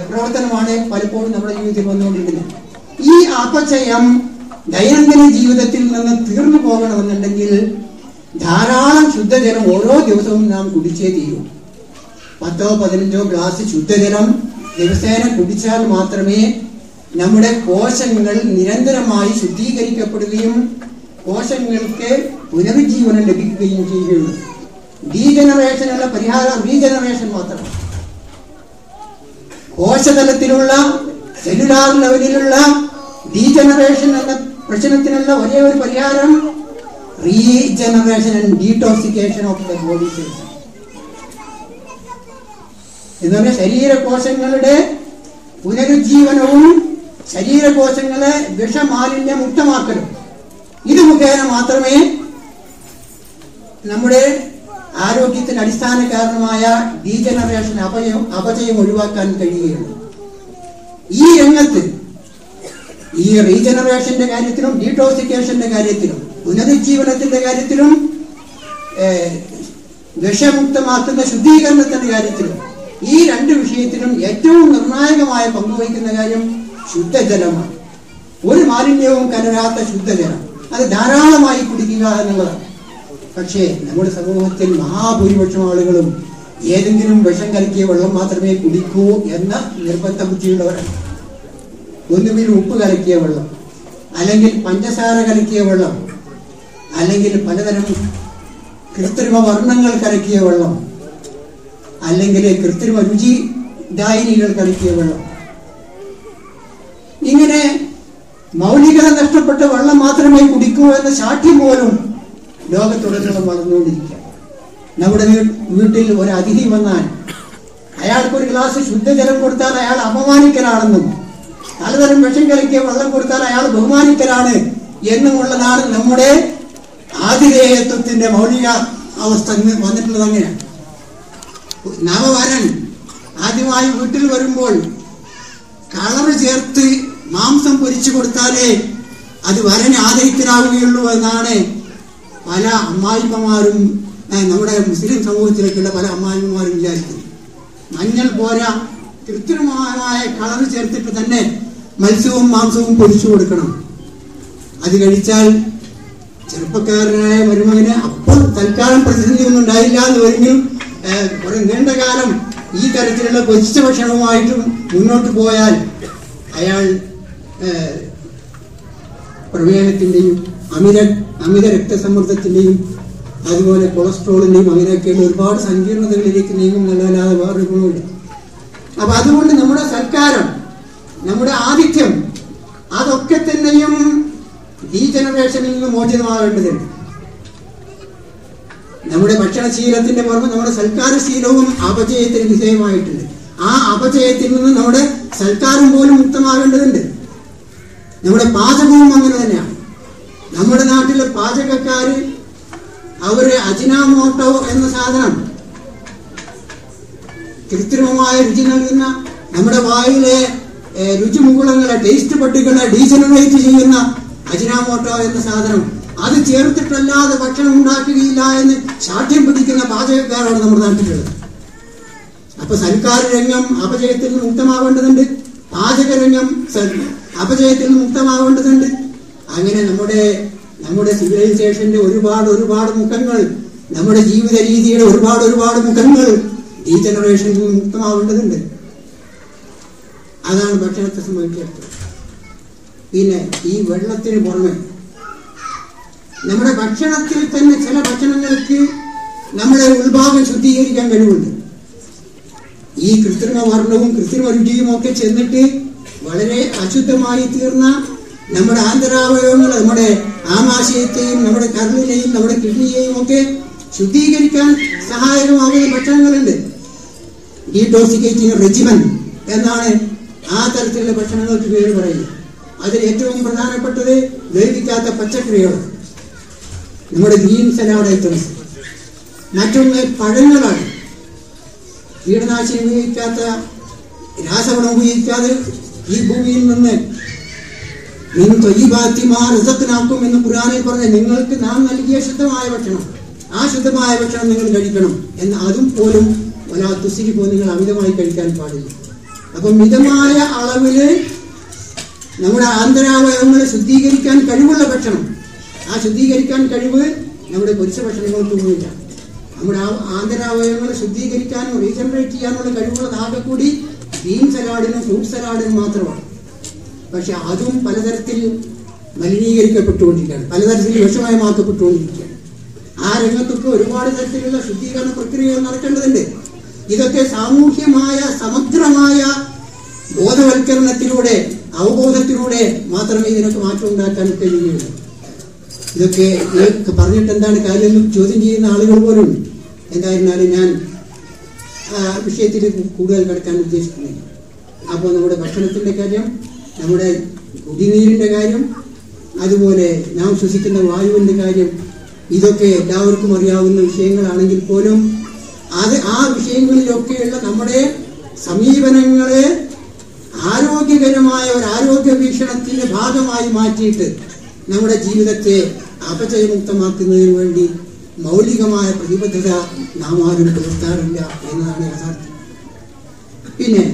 പ്രവർത്തനമാണ് പലപ്പോഴും നമ്മുടെ ജീവിതത്തിൽ വന്നുകൊണ്ടിരിക്കുന്നത്. ഈ അപചയം ദൈനംദിന ജീവിതത്തിൽ നിന്ന് തീർന്നു പോകണമെന്നുണ്ടെങ്കിൽ ധാരാളം ശുദ്ധജലം ഓരോ ദിവസവും നാം കുടിച്ചേ തീരും. 10-15 ഗ്ലാസ് ശുദ്ധജലം ദിവസേന കുടിച്ചാൽ മാത്രമേ നമ്മുടെ കോശങ്ങൾ നിരന്തരമായി ശുദ്ധീകരിക്കപ്പെടുകയും കോശങ്ങൾക്ക് പുനരുജ്ജീവനം ലഭിക്കുകയും ചെയ്യുകയുള്ളൂ. ഡീജനറേഷൻ അല്ല പരിഹാരം, റീജനറേഷൻ മാത്രമാണ്. കോശതലത്തിലുള്ള സെല്ലുലാർ ലെവലിലുള്ള ഡീജനറേഷൻ എന്ന പ്രശ്നത്തിനുള്ള ഒരേ ഒരു പരിഹാരം regeneration and detoxication of the body cells എന്ന് പറഞ്ഞാൽ ശരീരകോശങ്ങളുടെ പുനരുജ്ജീവനവും ശരീരകോശങ്ങളെ വിഷമാലിന്യ മുക്തമാക്കലും. ഇത് മുഖേന മാത്രമേ നമ്മുടെ ആരോഗ്യത്തിന് അടിസ്ഥാന കാരണമായ ഡീജനറേഷൻ അപചയം ഒഴിവാക്കാൻ കഴിയുകയുള്ളൂ. ഈ രംഗത്ത് ഈ റീജനറേഷന്റെ കാര്യത്തിലും ഡീടോക്സിക്കേഷന്റെ കാര്യത്തിലും പുനരുജ്ജീവനത്തിന്റെ കാര്യത്തിലും വിഷമുക്തമാക്കുന്ന ശുദ്ധീകരണത്തിന്റെ കാര്യത്തിലും ഈ രണ്ട് വിഷയത്തിലും ഏറ്റവും നിർണായകമായ പങ്കുവഹിക്കുന്ന കാര്യം ശുദ്ധജലമാണ്. ഒരു മാലിന്യവും കലരാത്ത ശുദ്ധജലം, അത് ധാരാളമായി കുടിക്കുക എന്നുള്ളതാണ്. പക്ഷേ നമ്മുടെ സമൂഹത്തിൽ മഹാഭൂരിപക്ഷം ആളുകളും ഏതെങ്കിലും വിഷം കലക്കിയ വെള്ളം മാത്രമേ കുടിക്കൂ എന്ന നിർബന്ധ ബുദ്ധിയുള്ളവരാണ്. ഒന്നുകിൽ ഉപ്പ് കലക്കിയ വെള്ളം, അല്ലെങ്കിൽ പഞ്ചസാര കലക്കിയ വെള്ളം, അല്ലെങ്കിൽ പലതരം കൃത്രിമ വർണ്ണങ്ങൾ കലക്കിയ വെള്ളം, അല്ലെങ്കിൽ കൃത്രിമ രുചി ദായിനികൾ കലക്കിയ വെള്ളം. ഇങ്ങനെ മൗലികത നഷ്ടപ്പെട്ട വെള്ളം മാത്രമേ കുടിക്കൂ എന്ന ശാഠ്യം പോലും ലോകത്തുടനീളം വളർന്നുകൊണ്ടിരിക്കുക. നമ്മുടെ വീട്ടിൽ ഒരു അതിഥി വന്നാൽ അയാൾക്ക് ഒരു ഗ്ലാസ് ശുദ്ധജലം കൊടുത്താൽ അയാൾ അപമാനിക്കലാണെന്നും പലതരം വിഷം കലക്കിയ വെള്ളം കൊടുത്താൽ അയാൾ ബഹുമാനിക്കലാണ് എന്നുമുള്ളതാണ് നമ്മുടെ ആതിഥേയത്വത്തിന്റെ മൗലിക അവസ്ഥ വന്നിട്ടുള്ളത്. അങ്ങനെയാണ് നവവരൻ ആദ്യമായി വീട്ടിൽ വരുമ്പോൾ കളറ് ചേർത്ത് മാംസം പൊരിച്ചു കൊടുത്താലേ അത് വരന് ആദരിക്കലാവുകയുള്ളൂ എന്നാണ് പല അമ്മായിമ്മമാരും നമ്മുടെ മുസ്ലിം സമൂഹത്തിലേക്കുള്ള പല അമ്മായിമ്മമാരും വിചാരിക്കുന്നത്. മഞ്ഞൾ പോരാ, കൃത്രിമമായ കളർ ചേർത്തിട്ട് തന്നെ മത്സ്യവും മാംസവും പൊരിച്ചു കൊടുക്കണം. അത് കഴിച്ചാൽ ചെറുപ്പക്കാരനായ മരുമകന് അപ്പോൾ തൽക്കാലം പ്രതിസന്ധി ഒന്നും ഉണ്ടായില്ല എന്ന് വരെങ്കിലും കുറെ നീണ്ടകാലം ഈ തരത്തിലുള്ള പൊരിച്ച ഭക്ഷണവുമായിട്ട് മുന്നോട്ട് പോയാൽ അയാൾ പ്രമേഹത്തിന്റെയും അമിത രക്തസമ്മർദ്ദത്തിന്റെയും അതുപോലെ കൊളസ്ട്രോളിന്റെയും അങ്ങനെയൊക്കെയുള്ള ഒരുപാട് സങ്കീർണതകളിലേക്ക് നീങ്ങും എന്നല്ലാതെ വേറൊരു ഗുണമില്ല. അപ്പൊ അതുകൊണ്ട് നമ്മുടെ സൽക്കാരം, നമ്മുടെ ആതിഥ്യം, അതൊക്കെ തന്നെയും ഡീജനറേഷനിൽ നിന്ന് മോചിതമാകേണ്ടതുണ്ട്. നമ്മുടെ ഭക്ഷണശീലത്തിന്റെ പുറമെ നമ്മുടെ സൽക്കാരശീലവും അപചയത്തിന് വിധേയമായിട്ടുണ്ട്. ആ അപചയത്തിൽ നിന്ന് നമ്മുടെ സൽക്കാരം പോലും മുക്തമാകേണ്ടതുണ്ട്. നമ്മുടെ പാചകവും അങ്ങനെ തന്നെയാണ്. നമ്മുടെ നാട്ടിലെ പാചകക്കാര് അവര് അജിനാമോട്ടോ എന്ന സാധനം, കൃത്രിമമായ രുചി നൽകുന്ന നമ്മുടെ വായിലെ രുചിമുകുളങ്ങളെ, ടേസ്റ്റ് പട്ടികളെ ഡീജനറേറ്റ് ചെയ്യുന്ന അജിനാമോട്ടോ എന്ന സാധനം, അത് ചേർത്തിട്ടല്ലാതെ ഭക്ഷണം ഉണ്ടാക്കുകയില്ല എന്ന് ശാഠ്യം പിടിക്കുന്ന പാചകക്കാരാണ് നമ്മുടെ നാട്ടിലുള്ളത്. അപ്പൊ സൽക്കാര രംഗം അപചയത്തിൽ നിന്ന് മുക്തമാവേണ്ടതുണ്ട്, പാചകരംഗം അപചയത്തിൽ നിന്ന് മുക്തമാവേണ്ടതുണ്ട്. അങ്ങനെ നമ്മുടെ സിവിലൈസേഷന്റെ ഒരുപാട് മുഖങ്ങൾ, നമ്മുടെ ജീവിത രീതിയുടെ ഒരുപാട് മുഖങ്ങൾ ഡീജനറേഷനിൽ നിന്ന് മുക്തമാവേണ്ടതുണ്ട്. അതാണ് ഭക്ഷണത്തെ സംബന്ധിച്ചിടത്തോളം. പിന്നെ ഈ വെള്ളത്തിന് പുറമെ നമ്മുടെ ഭക്ഷണത്തിൽ തന്നെ ചില ഭക്ഷണങ്ങൾക്ക് നമ്മുടെ ഉൾഭാഗം ശുദ്ധീകരിക്കാൻ കഴിവുണ്ട്. ഈ കൃത്രിമ വർണ്ണവും കൃത്രിമ രുചിയും ഒക്കെ ചെന്നിട്ട് വളരെ അശുദ്ധമായി തീർന്ന നമ്മുടെ ആന്തരാവയവങ്ങൾ, നമ്മുടെ ആമാശയത്തെയും നമ്മുടെ കരളിനെയും നമ്മുടെ കിഡ്നിയെയും ഒക്കെ ശുദ്ധീകരിക്കാൻ സഹായകമാകുന്ന ഭക്ഷണങ്ങളുണ്ട്. ഡീടോക്സിക്കേറ്റിംഗ് റെജിമൻ എന്നാണ് ആ തരത്തിലുള്ള ഭക്ഷണങ്ങൾക്ക് പേര് പറയുന്നത്. അതിൽ ഏറ്റവും പ്രധാനപ്പെട്ടത് വേവിക്കാത്ത പച്ചക്കറികൾ, നമ്മുടെ ഗ്രീൻ സലാഡ് ഐറ്റംസ്. മറ്റൊന്ന് പഴങ്ങളാണ്. കീടനാശിനി ഉപയോഗിക്കാത്ത, രാസവളം ഉപയോഗിക്കാതെ ഈ ഭൂമിയിൽ നിന്ന് ഋസഖ്നാക്കും എന്ന് ഖുർആനിൽ പറഞ്ഞ നിങ്ങൾക്ക് നാം നൽകിയ ശുദ്ധമായ ഭക്ഷണം, ആ ശുദ്ധമായ ഭക്ഷണം നിങ്ങൾ കഴിക്കണം എന്ന്. അതും പോലും വലാ തുസ്രിഫു, നിങ്ങൾ അമിതമായി കഴിക്കാൻ പാടില്ല. അപ്പം മിതമായ അളവില് നമ്മുടെ ആന്തരാവയവങ്ങളെ ശുദ്ധീകരിക്കാൻ കഴിവുള്ള ഭക്ഷണം, ആ ശുദ്ധീകരിക്കാൻ കഴിവ് നമ്മുടെ പുരുഷ ഭക്ഷണങ്ങൾക്കൊന്നുമില്ല. നമ്മുടെ ആന്തരാവയവങ്ങളെ ശുദ്ധീകരിക്കാനും റീജനറേറ്റ് ചെയ്യാനുള്ള കഴിവുള്ളത് ആകെ കൂടി ഗ്രീൻ സലാഡിനും ഫ്രൂട്ട് സലാഡിനും മാത്രമാണ്. പക്ഷെ അതും പലതരത്തിൽ മലിനീകരിക്കപ്പെട്ടുകൊണ്ടിരിക്കുകയാണ്, പലതരത്തിൽ വിഷമയമാക്കപ്പെട്ടുകൊണ്ടിരിക്കുകയാണ്. ആ രംഗത്തൊക്കെ ഒരുപാട് തരത്തിലുള്ള ശുദ്ധീകരണ പ്രക്രിയകൾ നടക്കേണ്ടതുണ്ട്. ഇതൊക്കെ സാമൂഹ്യമായ സമഗ്രമായ ബോധവൽക്കരണത്തിലൂടെ, അവബോധത്തിലൂടെ മാത്രമേ ഇതിനൊക്കെ മാറ്റം ഉണ്ടാക്കാൻ കഴിയുകയുള്ളൂ. ഇതൊക്കെ പറഞ്ഞിട്ട് എന്താണ് കാര്യം എന്ന് ചോദ്യം ചെയ്യുന്ന ആളുകൾ പോലും. എന്തായിരുന്നാലും ഞാൻ വിഷയത്തിൽ കൂടുതൽ കിടക്കാൻ ഉദ്ദേശിക്കുന്നില്ല. അപ്പോൾ നമ്മുടെ ഭക്ഷണത്തിൻ്റെ കാര്യം, നമ്മുടെ കുടിനീരിൻ്റെ കാര്യം, അതുപോലെ നാം ശ്വസിക്കുന്ന വായുവിൻ്റെ കാര്യം, ഇതൊക്കെ എല്ലാവർക്കും അറിയാവുന്ന വിഷയങ്ങളാണെങ്കിൽ പോലും ആ വിഷയങ്ങളിലൊക്കെയുള്ള നമ്മുടെ സമീപനങ്ങളെ ആരോഗ്യകരമായ ഒരു ആരോഗ്യ വീക്ഷണത്തിന്റെ ഭാഗമായി മാറ്റിയിട്ട് നമ്മുടെ ജീവിതത്തെ അപചയമുക്തമാക്കുന്നതിന് വേണ്ടി മൗലികമായ പ്രതിബദ്ധത നാം ആരും പുലർത്താറില്ല എന്നതാണ് യാഥാർത്ഥ്യം. പിന്നെ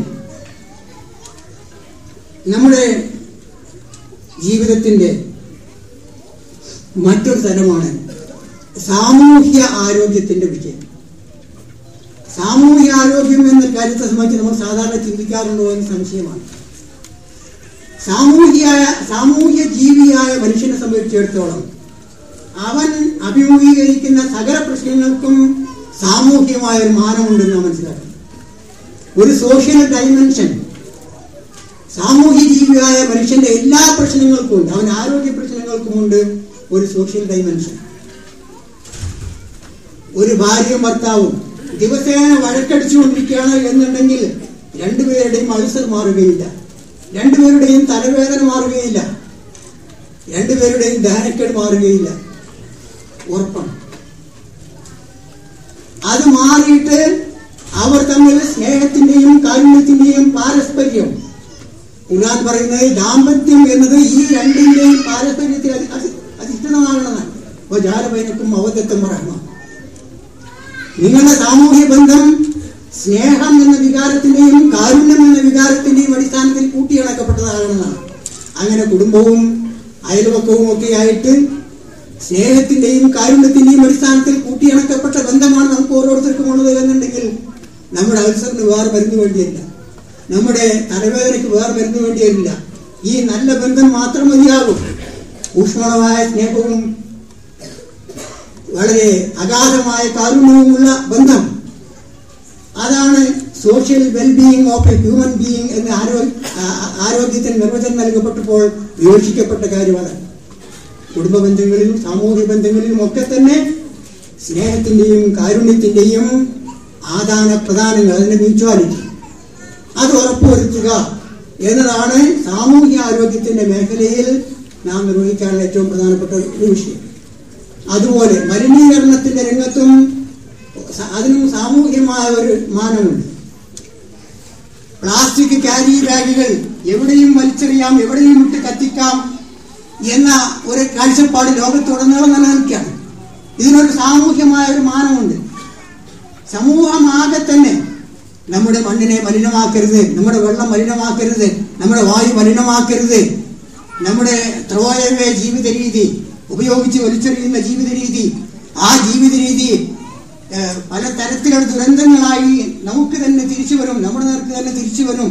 നമ്മുടെ ജീവിതത്തിന്റെ മറ്റൊരു തലമാണ് സാമൂഹ്യ ആരോഗ്യത്തിന്റെ വിഷയം. സാമൂഹ്യ ആരോഗ്യം എന്ന കാര്യത്തെ സംബന്ധിച്ച് നമ്മൾ സാധാരണ ചിന്തിക്കാറുണ്ടോ എന്ന് സംശയമാണ്. സാമൂഹ്യ ജീവിയായ മനുഷ്യനെ സംബന്ധിച്ചിടത്തോളം അവൻ അഭിമുഖീകരിക്കുന്ന സകല പ്രശ്നങ്ങൾക്കും സാമൂഹ്യമായ ഒരു മാനമുണ്ടെന്ന് മനസ്സിലാക്കണം. ഒരു സോഷ്യൽ ഡൈമെൻഷൻ സാമൂഹ്യ ജീവിയായ മനുഷ്യന്റെ എല്ലാ പ്രശ്നങ്ങൾക്കും ഉണ്ട്. അവൻ ആരോഗ്യ പ്രശ്നങ്ങൾക്കുമുണ്ട് ഒരു സോഷ്യൽ ഡൈമെൻഷൻ. ഒരു ഭാര്യയും ഭർത്താവും ദിവസേന വഴക്കടിച്ചുകൊണ്ടിരിക്കുകയാണ് എന്നുണ്ടെങ്കിൽ രണ്ടുപേരുടെയും അൾസർ മാറുകയില്ല, രണ്ടുപേരുടെയും തലവേദന മാറുകയില്ല, രണ്ടുപേരുടെയും ദഹനക്കേട് മാറുകയില്ല, ഉറപ്പാണ്. അത് മാറിയിട്ട് അവർ തമ്മിൽ സ്നേഹത്തിന്റെയും കാരുണ്യത്തിന്റെയും പാരസ്പര്യം, ഖുർആൻ പറയുന്നത് ദാമ്പത്യം എന്നത് ഈ രണ്ടിന്റെയും പാരസ്പര്യത്തിൽ അധിഷ്ഠിതമാകണമെന്നാണ്. അപ്പോൾ ജാലബൈനക്കും അവധത്തും റഹ്മ, നിങ്ങളുടെ സാമൂഹ്യ ബന്ധം സ്നേഹം എന്ന വികാരത്തിന്റെയും കാരുണ്യം എന്ന വികാരത്തിന്റെയും അടിസ്ഥാനത്തിൽ കൂട്ടിയിണക്കപ്പെട്ടതാകണമെന്നാണ്. അങ്ങനെ കുടുംബവും അയൽവക്കവും ഒക്കെ ആയിട്ട് സ്നേഹത്തിന്റെയും കാരുണ്യത്തിന്റെയും അടിസ്ഥാനത്തിൽ കൂട്ടിയിണക്കപ്പെട്ട ബന്ധമാണ് നമുക്ക് ഓരോരുത്തർക്കും ഉള്ളത് എന്നുണ്ടെങ്കിൽ നമ്മുടെ അൾസറിന് വേറെ മരുന്ന് വേണ്ടിയല്ല, നമ്മുടെ തലവേദനയ്ക്ക് വേറെ മരുന്ന് വേണ്ടിയല്ല. ഈ നല്ല ബന്ധം മാത്രം മതിയാകും. ഊഷ്മളമായ സ്നേഹവും വളരെ അഗാധമായ കാരുണ്യവുമുള്ള ബന്ധം, അതാണ് social wellbeing of A human being എന്ന് ആരോഗ്യത്തിന് നിർവചനം നൽകപ്പെട്ടപ്പോൾ വിവക്ഷിക്കപ്പെട്ട കാര്യമാണ്. കുടുംബ ബന്ധങ്ങളിലും സാമൂഹിക ബന്ധങ്ങളിലും ഒക്കെ തന്നെ സ്നേഹത്തിന്റെയും കാരുണ്യത്തിന്റെയും ആദാന പ്രദാനങ്ങൾ, അതിന്റെ മ്യൂച്വാലിറ്റി, അത് ഉറപ്പുവരുത്തുക എന്നതാണ് സാമൂഹ്യ ആരോഗ്യത്തിന്റെ മേഖലയിൽ നാം നിർവഹിക്കാനുള്ള ഏറ്റവും പ്രധാനപ്പെട്ട ഒരു വിഷയം. അതുപോലെ മലിനീകരണത്തിന്റെ രംഗത്തും അതിനും സാമൂഹ്യമായ ഒരു മാനമുണ്ട്. പ്ലാസ്റ്റിക് ക്യാരി ബാഗുകൾ എവിടെയും വലിച്ചെറിയാം, എവിടെയും ഇട്ട് കത്തിക്കാം എന്ന ഒരു കാഴ്ചപ്പാട് ലോകത്തുടനീളം നിലനിൽക്കുകയാണ്. ഇതിനൊരു സാമൂഹ്യമായ ഒരു മാനമുണ്ട്. സമൂഹമാകെ തന്നെ നമ്മുടെ മണ്ണിനെ മലിനമാക്കരുത്, നമ്മുടെ വെള്ളം മലിനമാക്കരുത്, നമ്മുടെ വായു മലിനമാക്കരുത്, നമ്മുടെ ത്രോയവേ ജീവിത രീതി, ഉപയോഗിച്ച് വലിച്ചെറിയുന്ന ജീവിത രീതി, ആ ജീവിത രീതി പല തരത്തിലുള്ള ദുരന്തങ്ങളായി നമുക്ക് തന്നെ തിരിച്ചു വരും, നമ്മുടെ നേർക്ക് തന്നെ തിരിച്ചു വരും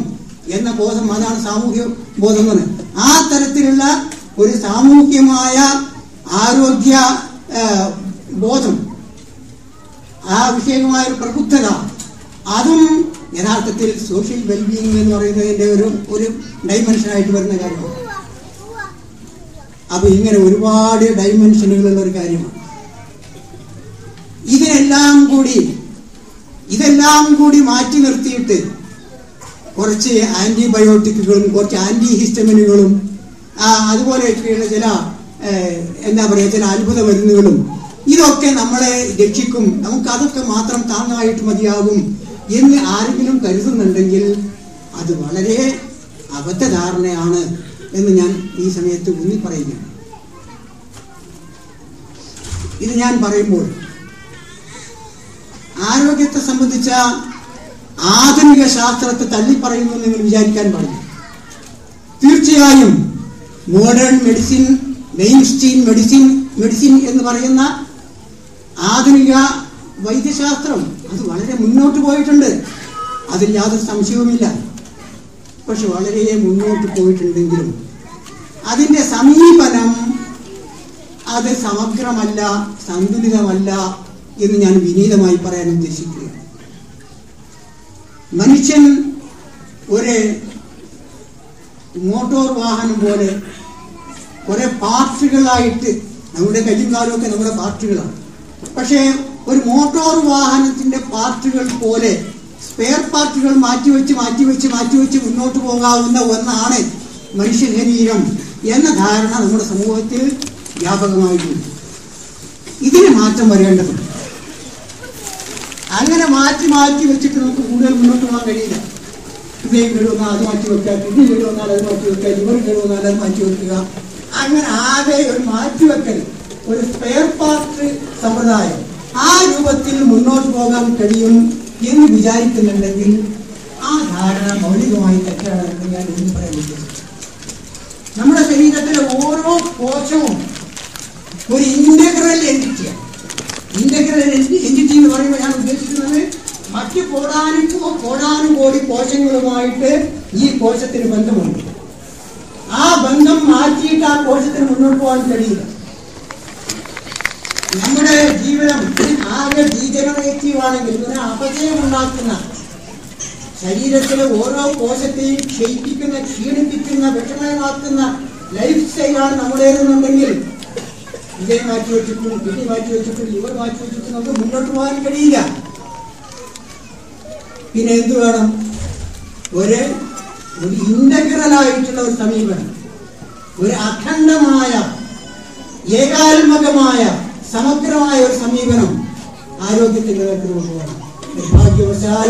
എന്ന ബോധം, അതാണ് സാമൂഹ്യ ബോധം എന്ന്. ആ തരത്തിലുള്ള ഒരു സാമൂഹ്യമായ ആരോഗ്യ ബോധം, ആ വിഷയമായ ഒരു പ്രബുദ്ധത, അതും യഥാർത്ഥത്തിൽ സോഷ്യൽ വെൽബീയിങ് എന്ന് പറയുന്നതിൻ്റെ ഒരു ഡൈമെൻഷനായിട്ട് വരുന്ന കാര്യമാണ്. അപ്പൊ ഇങ്ങനെ ഒരുപാട് ഡൈമെൻഷനുകളുള്ള ഒരു കാര്യമാണ്. ഇതെല്ലാം കൂടി മാറ്റി നിർത്തിയിട്ട് കുറച്ച് ആന്റിബയോട്ടിക്കുകളും കുറച്ച് ആന്റി ഹിസ്റ്റമിനുകളും അതുപോലെയൊക്കെയുള്ള ചില ചില അത്ഭുത മരുന്നുകളും ഇതൊക്കെ നമ്മളെ രക്ഷിക്കും, നമുക്ക് അതൊക്കെ മാത്രം താങ്ങായിട്ട് മതിയാകും എന്ന് ആരെങ്കിലും കരുതുന്നുണ്ടെങ്കിൽ അത് വളരെ അബദ്ധധാരണയാണ് എന്ന് ഞാൻ ഈ സമയത്ത് ഊന്നി പറയുകയാണ്. ഇത് ഞാൻ പറയുമ്പോൾ ആരോഗ്യത്തെ സംബന്ധിച്ച ആധുനിക ശാസ്ത്രത്തെ തള്ളിപ്പറയുന്നു നിങ്ങൾ വിചാരിക്കാൻ പാടില്ല. തീർച്ചയായും മോഡേൺ മെഡിസിൻ, മെയിൻസ്ട്രീം മെഡിസിൻ എന്ന് പറയുന്ന ആധുനിക വൈദ്യശാസ്ത്രം അത് വളരെ മുന്നോട്ട് പോയിട്ടുണ്ട്, അതിൽ യാതൊരു സംശയവുമില്ല. പക്ഷെ വളരെ മുന്നോട്ട് പോയിട്ടുണ്ടെങ്കിലും അതിൻ്റെ സമീപനം അത് സമഗ്രമല്ല, സന്തുലിതമല്ല എന്ന് ഞാൻ വിനീതമായി പറയാൻ ഉദ്ദേശിക്കുകയാണ്. മനുഷ്യൻ ഒരു മോട്ടോർ വാഹനം പോലെ കുറെ പാർട്ടുകളായിട്ട്, നമ്മുടെ കയ്യും കാലും ഒക്കെ നമ്മുടെ പാർട്ടുകളാണ്. പക്ഷേ ഒരു മോട്ടോർ വാഹനത്തിന്റെ പാർട്ടുകൾ പോലെ സ്പെയർ പാർട്ടുകൾ മാറ്റിവെച്ച് മുന്നോട്ട് പോകാവുന്ന ഒന്നാണ് മനുഷ്യ ശരീരം എന്ന ധാരണ നമ്മുടെ സമൂഹത്തിൽ വ്യാപകമായിട്ടുണ്ട്. ഇതിന് മാറ്റം വരേണ്ടതുണ്ട്. അങ്ങനെ മാറ്റി വെച്ചിട്ട് നമുക്ക് കൂടുതൽ മുന്നോട്ട് പോകാൻ കഴിയില്ല. ഹൃദയം കേടുവന്നാൽ അത് മാറ്റി വെക്കുക, കിഡ്നി കേടുവന്നാൽ അത് മാറ്റി വെക്കുക, ലിവർ കേടുവന്നാൽ അത് മാറ്റി വെക്കുക, അങ്ങനെ ആകെ ഒരു മാറ്റിവെക്കൽ, ഒരു സ്പെയർ പാർട്ട് സമ്പ്രദായം ആ രൂപത്തിൽ മുന്നോട്ട് പോകാൻ കഴിയും എന്ന് വിചാരിക്കുന്നുണ്ടെങ്കിൽ ആ ധാരണ മൗലികമായി തെറ്റാണ് എന്ന് ഞാൻ ഇന്ന് പറയാൻ ഉദ്ദേശിച്ചു. നമ്മുടെ ശരീരത്തിലെ ഓരോ കോശവും ഒരു ഇന്റഗ്രൽ എൻറ്റിറ്റിയാണ്. ഇന്റഗ്രൽ എൻറ്റിറ്റി എന്ന് പറയുമ്പോൾ ഞാൻ ഉദ്ദേശിക്കുന്നത് മറ്റ് കോടാനുകോടി കോശങ്ങളുമായിട്ട് ഈ കോശത്തിന് ബന്ധമുണ്ട്. ആ ബന്ധം മാറ്റിയിട്ട് ആ കോശത്തിന് മുന്നോട്ട് പോകാൻ കഴിയില്ല. നമ്മുടെ ജീവിതം ആകെ ഡീജനറേറ്റീവ് ആണെങ്കിൽ, അപജയമുണ്ടാക്കുന്ന, ശരീരത്തിലെ ഓരോ കോശത്തെയും ക്ഷയിപ്പിക്കുന്ന, ക്ഷീണിപ്പിക്കുന്ന, വിഷമയമാക്കുന്ന ലൈഫ് സ്റ്റൈലാണ് നമ്മുടേതെന്നുണ്ടെങ്കിൽ ഹൃദയം മാറ്റി വെച്ചിട്ടും കിഡ്നി മാറ്റി വെച്ചിട്ടും ലിവർ മാറ്റി വെച്ചിട്ടും നമുക്ക് മുന്നോട്ട് പോകാൻ കഴിയില്ല. പിന്നെ എന്ത് വേണം? ഒരു ഇന്റഗ്രലായിട്ടുള്ള ഒരു സമീപനം, ഒരു അഖണ്ഡമായ, ഏകാത്മകമായ, സമഗ്രമായ ഒരു സമീപനം ആരോഗ്യത്തിന്റെ കാര്യത്തിൽ കൊണ്ടുപോകണം. നിർഭാഗ്യവശാൽ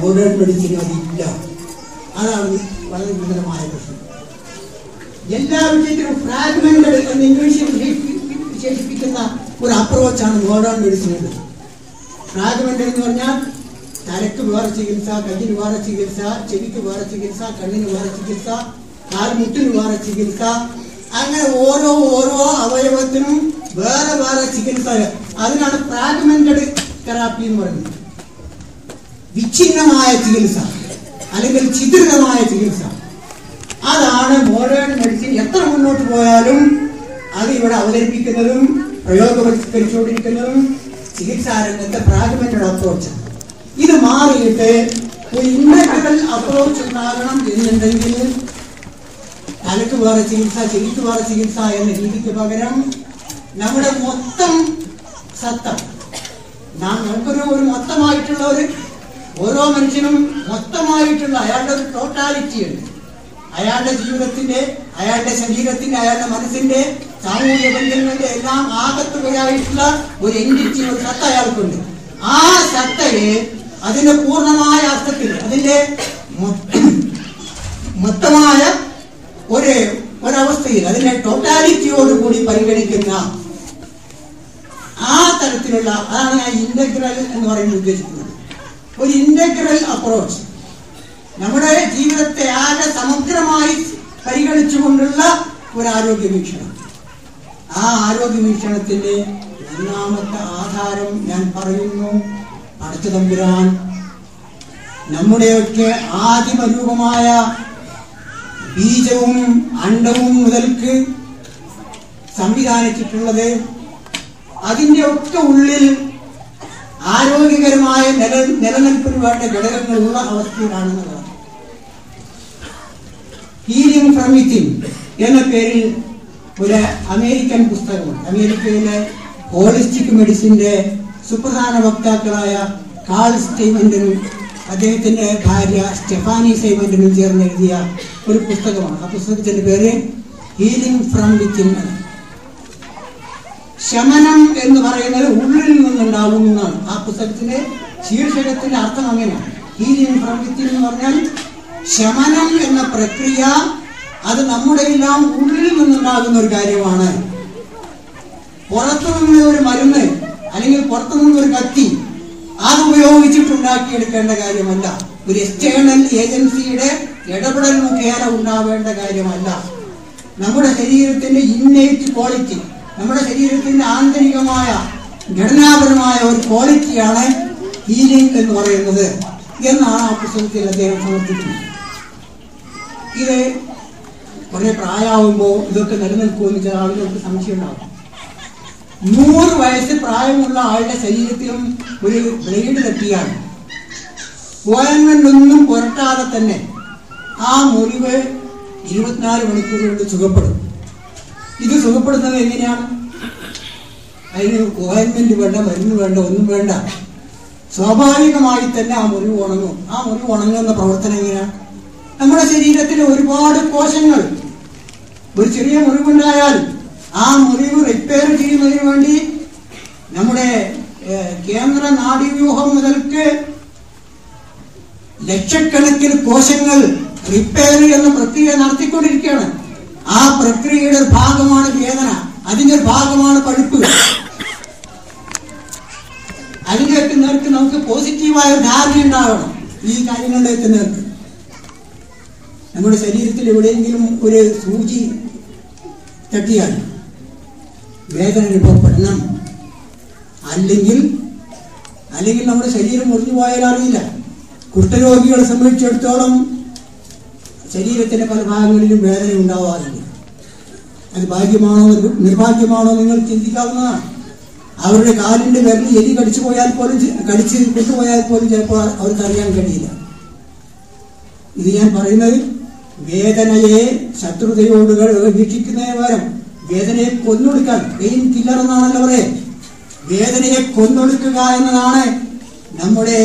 മോഡേൺ മെഡിസിൻ അതില്ല. അതാണ് വളരെ ഗുരുതരമായ പ്രശ്നം. എല്ലാ വിഷയത്തിലും ഫ്രാഗ്മെന്റഡ് എന്ന് ഇംഗ്ലീഷിൽ വിശേഷിപ്പിക്കുന്ന ഒരു അപ്രോച്ചാണ് മോഡേൺ മെഡിസിനുള്ളത്. ഫ്രാഗ്മെന്റഡ് എന്ന് പറഞ്ഞാൽ തലക്ക് വേറെ ചികിത്സ, കയ്യിന് വേറെ ചികിത്സ, ചെവിക്ക് വേറെ ചികിത്സ, കണ്ണിന് വേറെ ചികിത്സ, കാൽമുട്ടിന് വേറെ ചികിത്സ, അങ്ങനെ ഓരോ അവയവത്തിനും വേറെ ചികിത്സ. അതിനാണ് ഫ്രാഗ്മെന്റഡ് തെറാപ്പി എന്ന് പറയുന്നത്. വിച്ഛിന്നമായ ചികിത്സ അല്ലെങ്കിൽ ചിത്രിതമായ ചികിത്സ, അതാണ് മോഡേൺ മെഡിസിൻ എത്ര മുന്നോട്ട് പോയാലും അത് ഇവിടെ അവതരിപ്പിക്കുന്നതും പ്രയോഗവൽക്കരിച്ചുകൊണ്ടിരിക്കുന്നതും ചികിത്സാ രംഗത്തെ ഫ്രാഗ്മെന്റഡ് അപ്രോച്ച്. ഇത് മാറിയിട്ട് ഒരു ഇന്റഗ്രൽ അപ്രോച്ച് ഉണ്ടാകണം എന്നുണ്ടെങ്കിൽ തലക്ക് വേറെ ചികിത്സ, ചെവിക്ക് വേറെ ചികിത്സ എന്ന രീതിക്ക് പകരം നമ്മുടെ മൊത്തം സത്ത, നമുക്കൊരു മൊത്തമായിട്ടുള്ള ഓരോ മനുഷ്യനും മൊത്തമായിട്ടുള്ള അയാളുടെ ഒരു ടോട്ടാലിറ്റി ഉണ്ട്. അയാളുടെ ജീവിതത്തിന്റെ, അയാളുടെ ശരീരത്തിന്റെ, അയാളുടെ മനസ്സിന്റെ, സാമൂഹിക ബന്ധങ്ങളുടെ എല്ലാം ആകത്തുകയായിട്ടുള്ള ഒരു എൻറ്റിറ്റി, ഒരു സത്ത അയാൾക്കുണ്ട്. ആ സത്തയെ അതിന്റെ പൂർണ്ണമായ അർത്ഥത്തിൽ, അതിന്റെ മൊത്തമായ ഒരവസ്ഥയിൽ, അതിന്റെ ടോട്ടാലിറ്റിയോടുകൂടി പരിഗണിക്കുന്ന ആ തരത്തിലുള്ള, അതാണ് ഞാൻ ഇന്റഗ്രൽ എന്ന് പറയുന്നത് ഉദ്ദേശിക്കുന്നത്. ഒരു ഇന്റഗ്രൽ അപ്രോച്ച് നമ്മുടെ ജീവിതത്തെ ആകെ സമഗ്രമായി പരിഗണിച്ചുകൊണ്ടുള്ള ഒരു ആരോഗ്യ വീക്ഷണം. ആ ആരോഗ്യ വീക്ഷണത്തിന്റെ ഒന്നാമത്തെ ആധാരം ഞാൻ പറയുന്നു, പടച്ച തമ്പുരാൻ നമ്മുടെയൊക്കെ ആദിമരൂപമായ ബീജവും അണ്ഡവും മുതൽക്ക് സംവിധാനിച്ചിട്ടുള്ളത്, അതിന്റെ ഒക്കെ ഉള്ളിൽ ആരോഗ്യകരമായ നിലനിൽപ്പിന് വേണ്ട ഘടകങ്ങളുള്ള അവസ്ഥയിലാണെന്നുള്ളതാണ്. ഹീലിംഗ് ഫ്രം വിത്തിൻ എന്ന പേരിൽ ഒരു അമേരിക്കൻ പുസ്തകമുണ്ട്. അമേരിക്കയിലെ ഹോളിസ്റ്റിക് മെഡിസിന്റെ സുപ്രധാന വക്താക്കളായ കാൾ സ്റ്റൈമൻഡനും അദ്ദേഹത്തിന്റെ ഭാര്യ സ്റ്റെഫാനി സ്റ്റൈമൻഡനും ചേർന്ന് എഴുതിയ ഒരു പുസ്തകമാണ്. ആ പുസ്തകത്തിന്റെ പേര് ഹീലിംഗ് ഫ്രം വിത്തിൻ. ശമനം എന്ന് പറയുന്നത് ഉള്ളിൽ നിന്നുണ്ടാകുന്നതാണ്. ആ പുസ്തകത്തിന്റെ ശീർഷകത്തിന്റെ അർത്ഥം അങ്ങനെയാണ്. ഹീലിംഗ് ഫ്രം വിത്തിൻ എന്ന് പറഞ്ഞാൽ ശമനം എന്ന പ്രക്രിയ അത് നമ്മുടെ എല്ലാം ഉള്ളിൽ നിന്നുണ്ടാകുന്ന ഒരു കാര്യമാണ്. പുറത്തു നിന്ന് ഒരു മരുന്ന് അല്ലെങ്കിൽ പുറത്തു നിന്നൊരു കത്തി അത് ഉപയോഗിച്ചിട്ടുണ്ടാക്കിയെടുക്കേണ്ട കാര്യമല്ല. ഒരു എക്സ്റ്റേണൽ ഏജൻസിയുടെ ഇടപെടൽ മുഖേന ഉണ്ടാവേണ്ട കാര്യമല്ല. നമ്മുടെ ശരീരത്തിന്റെ ഇന്നേറ്റ് ക്വാളിറ്റി, നമ്മുടെ ശരീരത്തിന്റെ ആന്തരികമായ ഘടനാപരമായ ഒരു ക്വാളിറ്റിയാണ് ഹീലിംഗ് എന്ന് പറയുന്നത് എന്നാണ് ആ പുസ്തകത്തിൽ അദ്ദേഹം സമർപ്പിക്കുന്നത്. ഇത് കുറെ പ്രായമാകുമ്പോൾ ഇതൊക്കെ നിലനിൽക്കുമെന്ന് ചില ആളുകൾക്ക് സംശയം ഉണ്ടാകും. 100 വയസ്സ് പ്രായമുള്ള ആളുടെ ശരീരത്തിലും ഒരു ബ്ലേഡ് തട്ടിയാൽ ഓയിന്റ്മെന്റ് ഒന്നും പുരട്ടാതെ തന്നെ ആ മുറിവ് 24 മണിക്കൂർ കൊണ്ട് സുഖപ്പെടും. ഇത് സുഖപ്പെടുന്നത് എങ്ങനെയാണ്? അതിന് ഓയിന്റ്മെന്റ് വേണ്ട, മരുന്ന് വേണ്ട, ഒന്നും വേണ്ട. സ്വാഭാവികമായി തന്നെ ആ മുറിവ് ഉണങ്ങും. ആ മുറിവ് ഉണങ്ങുന്ന പ്രവർത്തനം എങ്ങനെയാണ്? നമ്മുടെ ശരീരത്തിലെ ഒരുപാട് കോശങ്ങൾ ഒരു ചെറിയ മുറിവുണ്ടായാൽ ആ മുറിവ് റിപ്പയർ ചെയ്യുന്നതിന് വേണ്ടി നമ്മുടെ കേന്ദ്ര നാഡീവ്യൂഹം മുതൽക്ക് ലക്ഷക്കണക്കിന് കോശങ്ങൾ റിപ്പയർ എന്ന പ്രക്രിയ നടത്തിക്കൊണ്ടിരിക്കുകയാണ്. ആ പ്രക്രിയയുടെ ഒരു ഭാഗമാണ് വേദന, അതിന്റെ ഒരു ഭാഗമാണ് പഴുപ്പ്. അതിലേക്ക് നേർക്ക് നമുക്ക് പോസിറ്റീവായ ധാരണ ഉണ്ടാവണം. ഈ കാര്യങ്ങളിലേക്ക് നേർക്ക് നമ്മുടെ ശരീരത്തിൽ എവിടെയെങ്കിലും ഒരു സൂചി തട്ടിയാൽ വേദന അനുഭവപ്പെടണം. അല്ലെങ്കിൽ നമ്മുടെ ശരീരം മുറിഞ്ഞു പോയാൽ അറിയില്ല. കുഷ്ഠരോഗികളെ സംബന്ധിച്ചിടത്തോളം ശരീരത്തിന്റെ പല ഭാഗങ്ങളിലും വേദന ഉണ്ടാവാറില്ല. അത് ഭാഗ്യമാണോ നിർഭാഗ്യമാണോ നിങ്ങൾ ചിന്തിക്കാവുന്നതാണ്. അവരുടെ കാലിന്റെ വിരൽ എലി കടിച്ചു കൊണ്ടുപോയാൽ പോലും ചിലപ്പോൾ അവർക്ക് അറിയാൻ കഴിയില്ല. ഇത് ഞാൻ പറയുന്നത് വേദനയെ ശത്രുതയോട് വീക്ഷിക്കുന്നതിന് പകരം വേദനയെ കൊന്നൊടുക്കാൻ, പെയിൻ കില്ലർ എന്നാണല്ലോ പറയുക, വേദനയെ കൊന്നൊടുക്കുക എന്നതാണ് നമ്മുടെ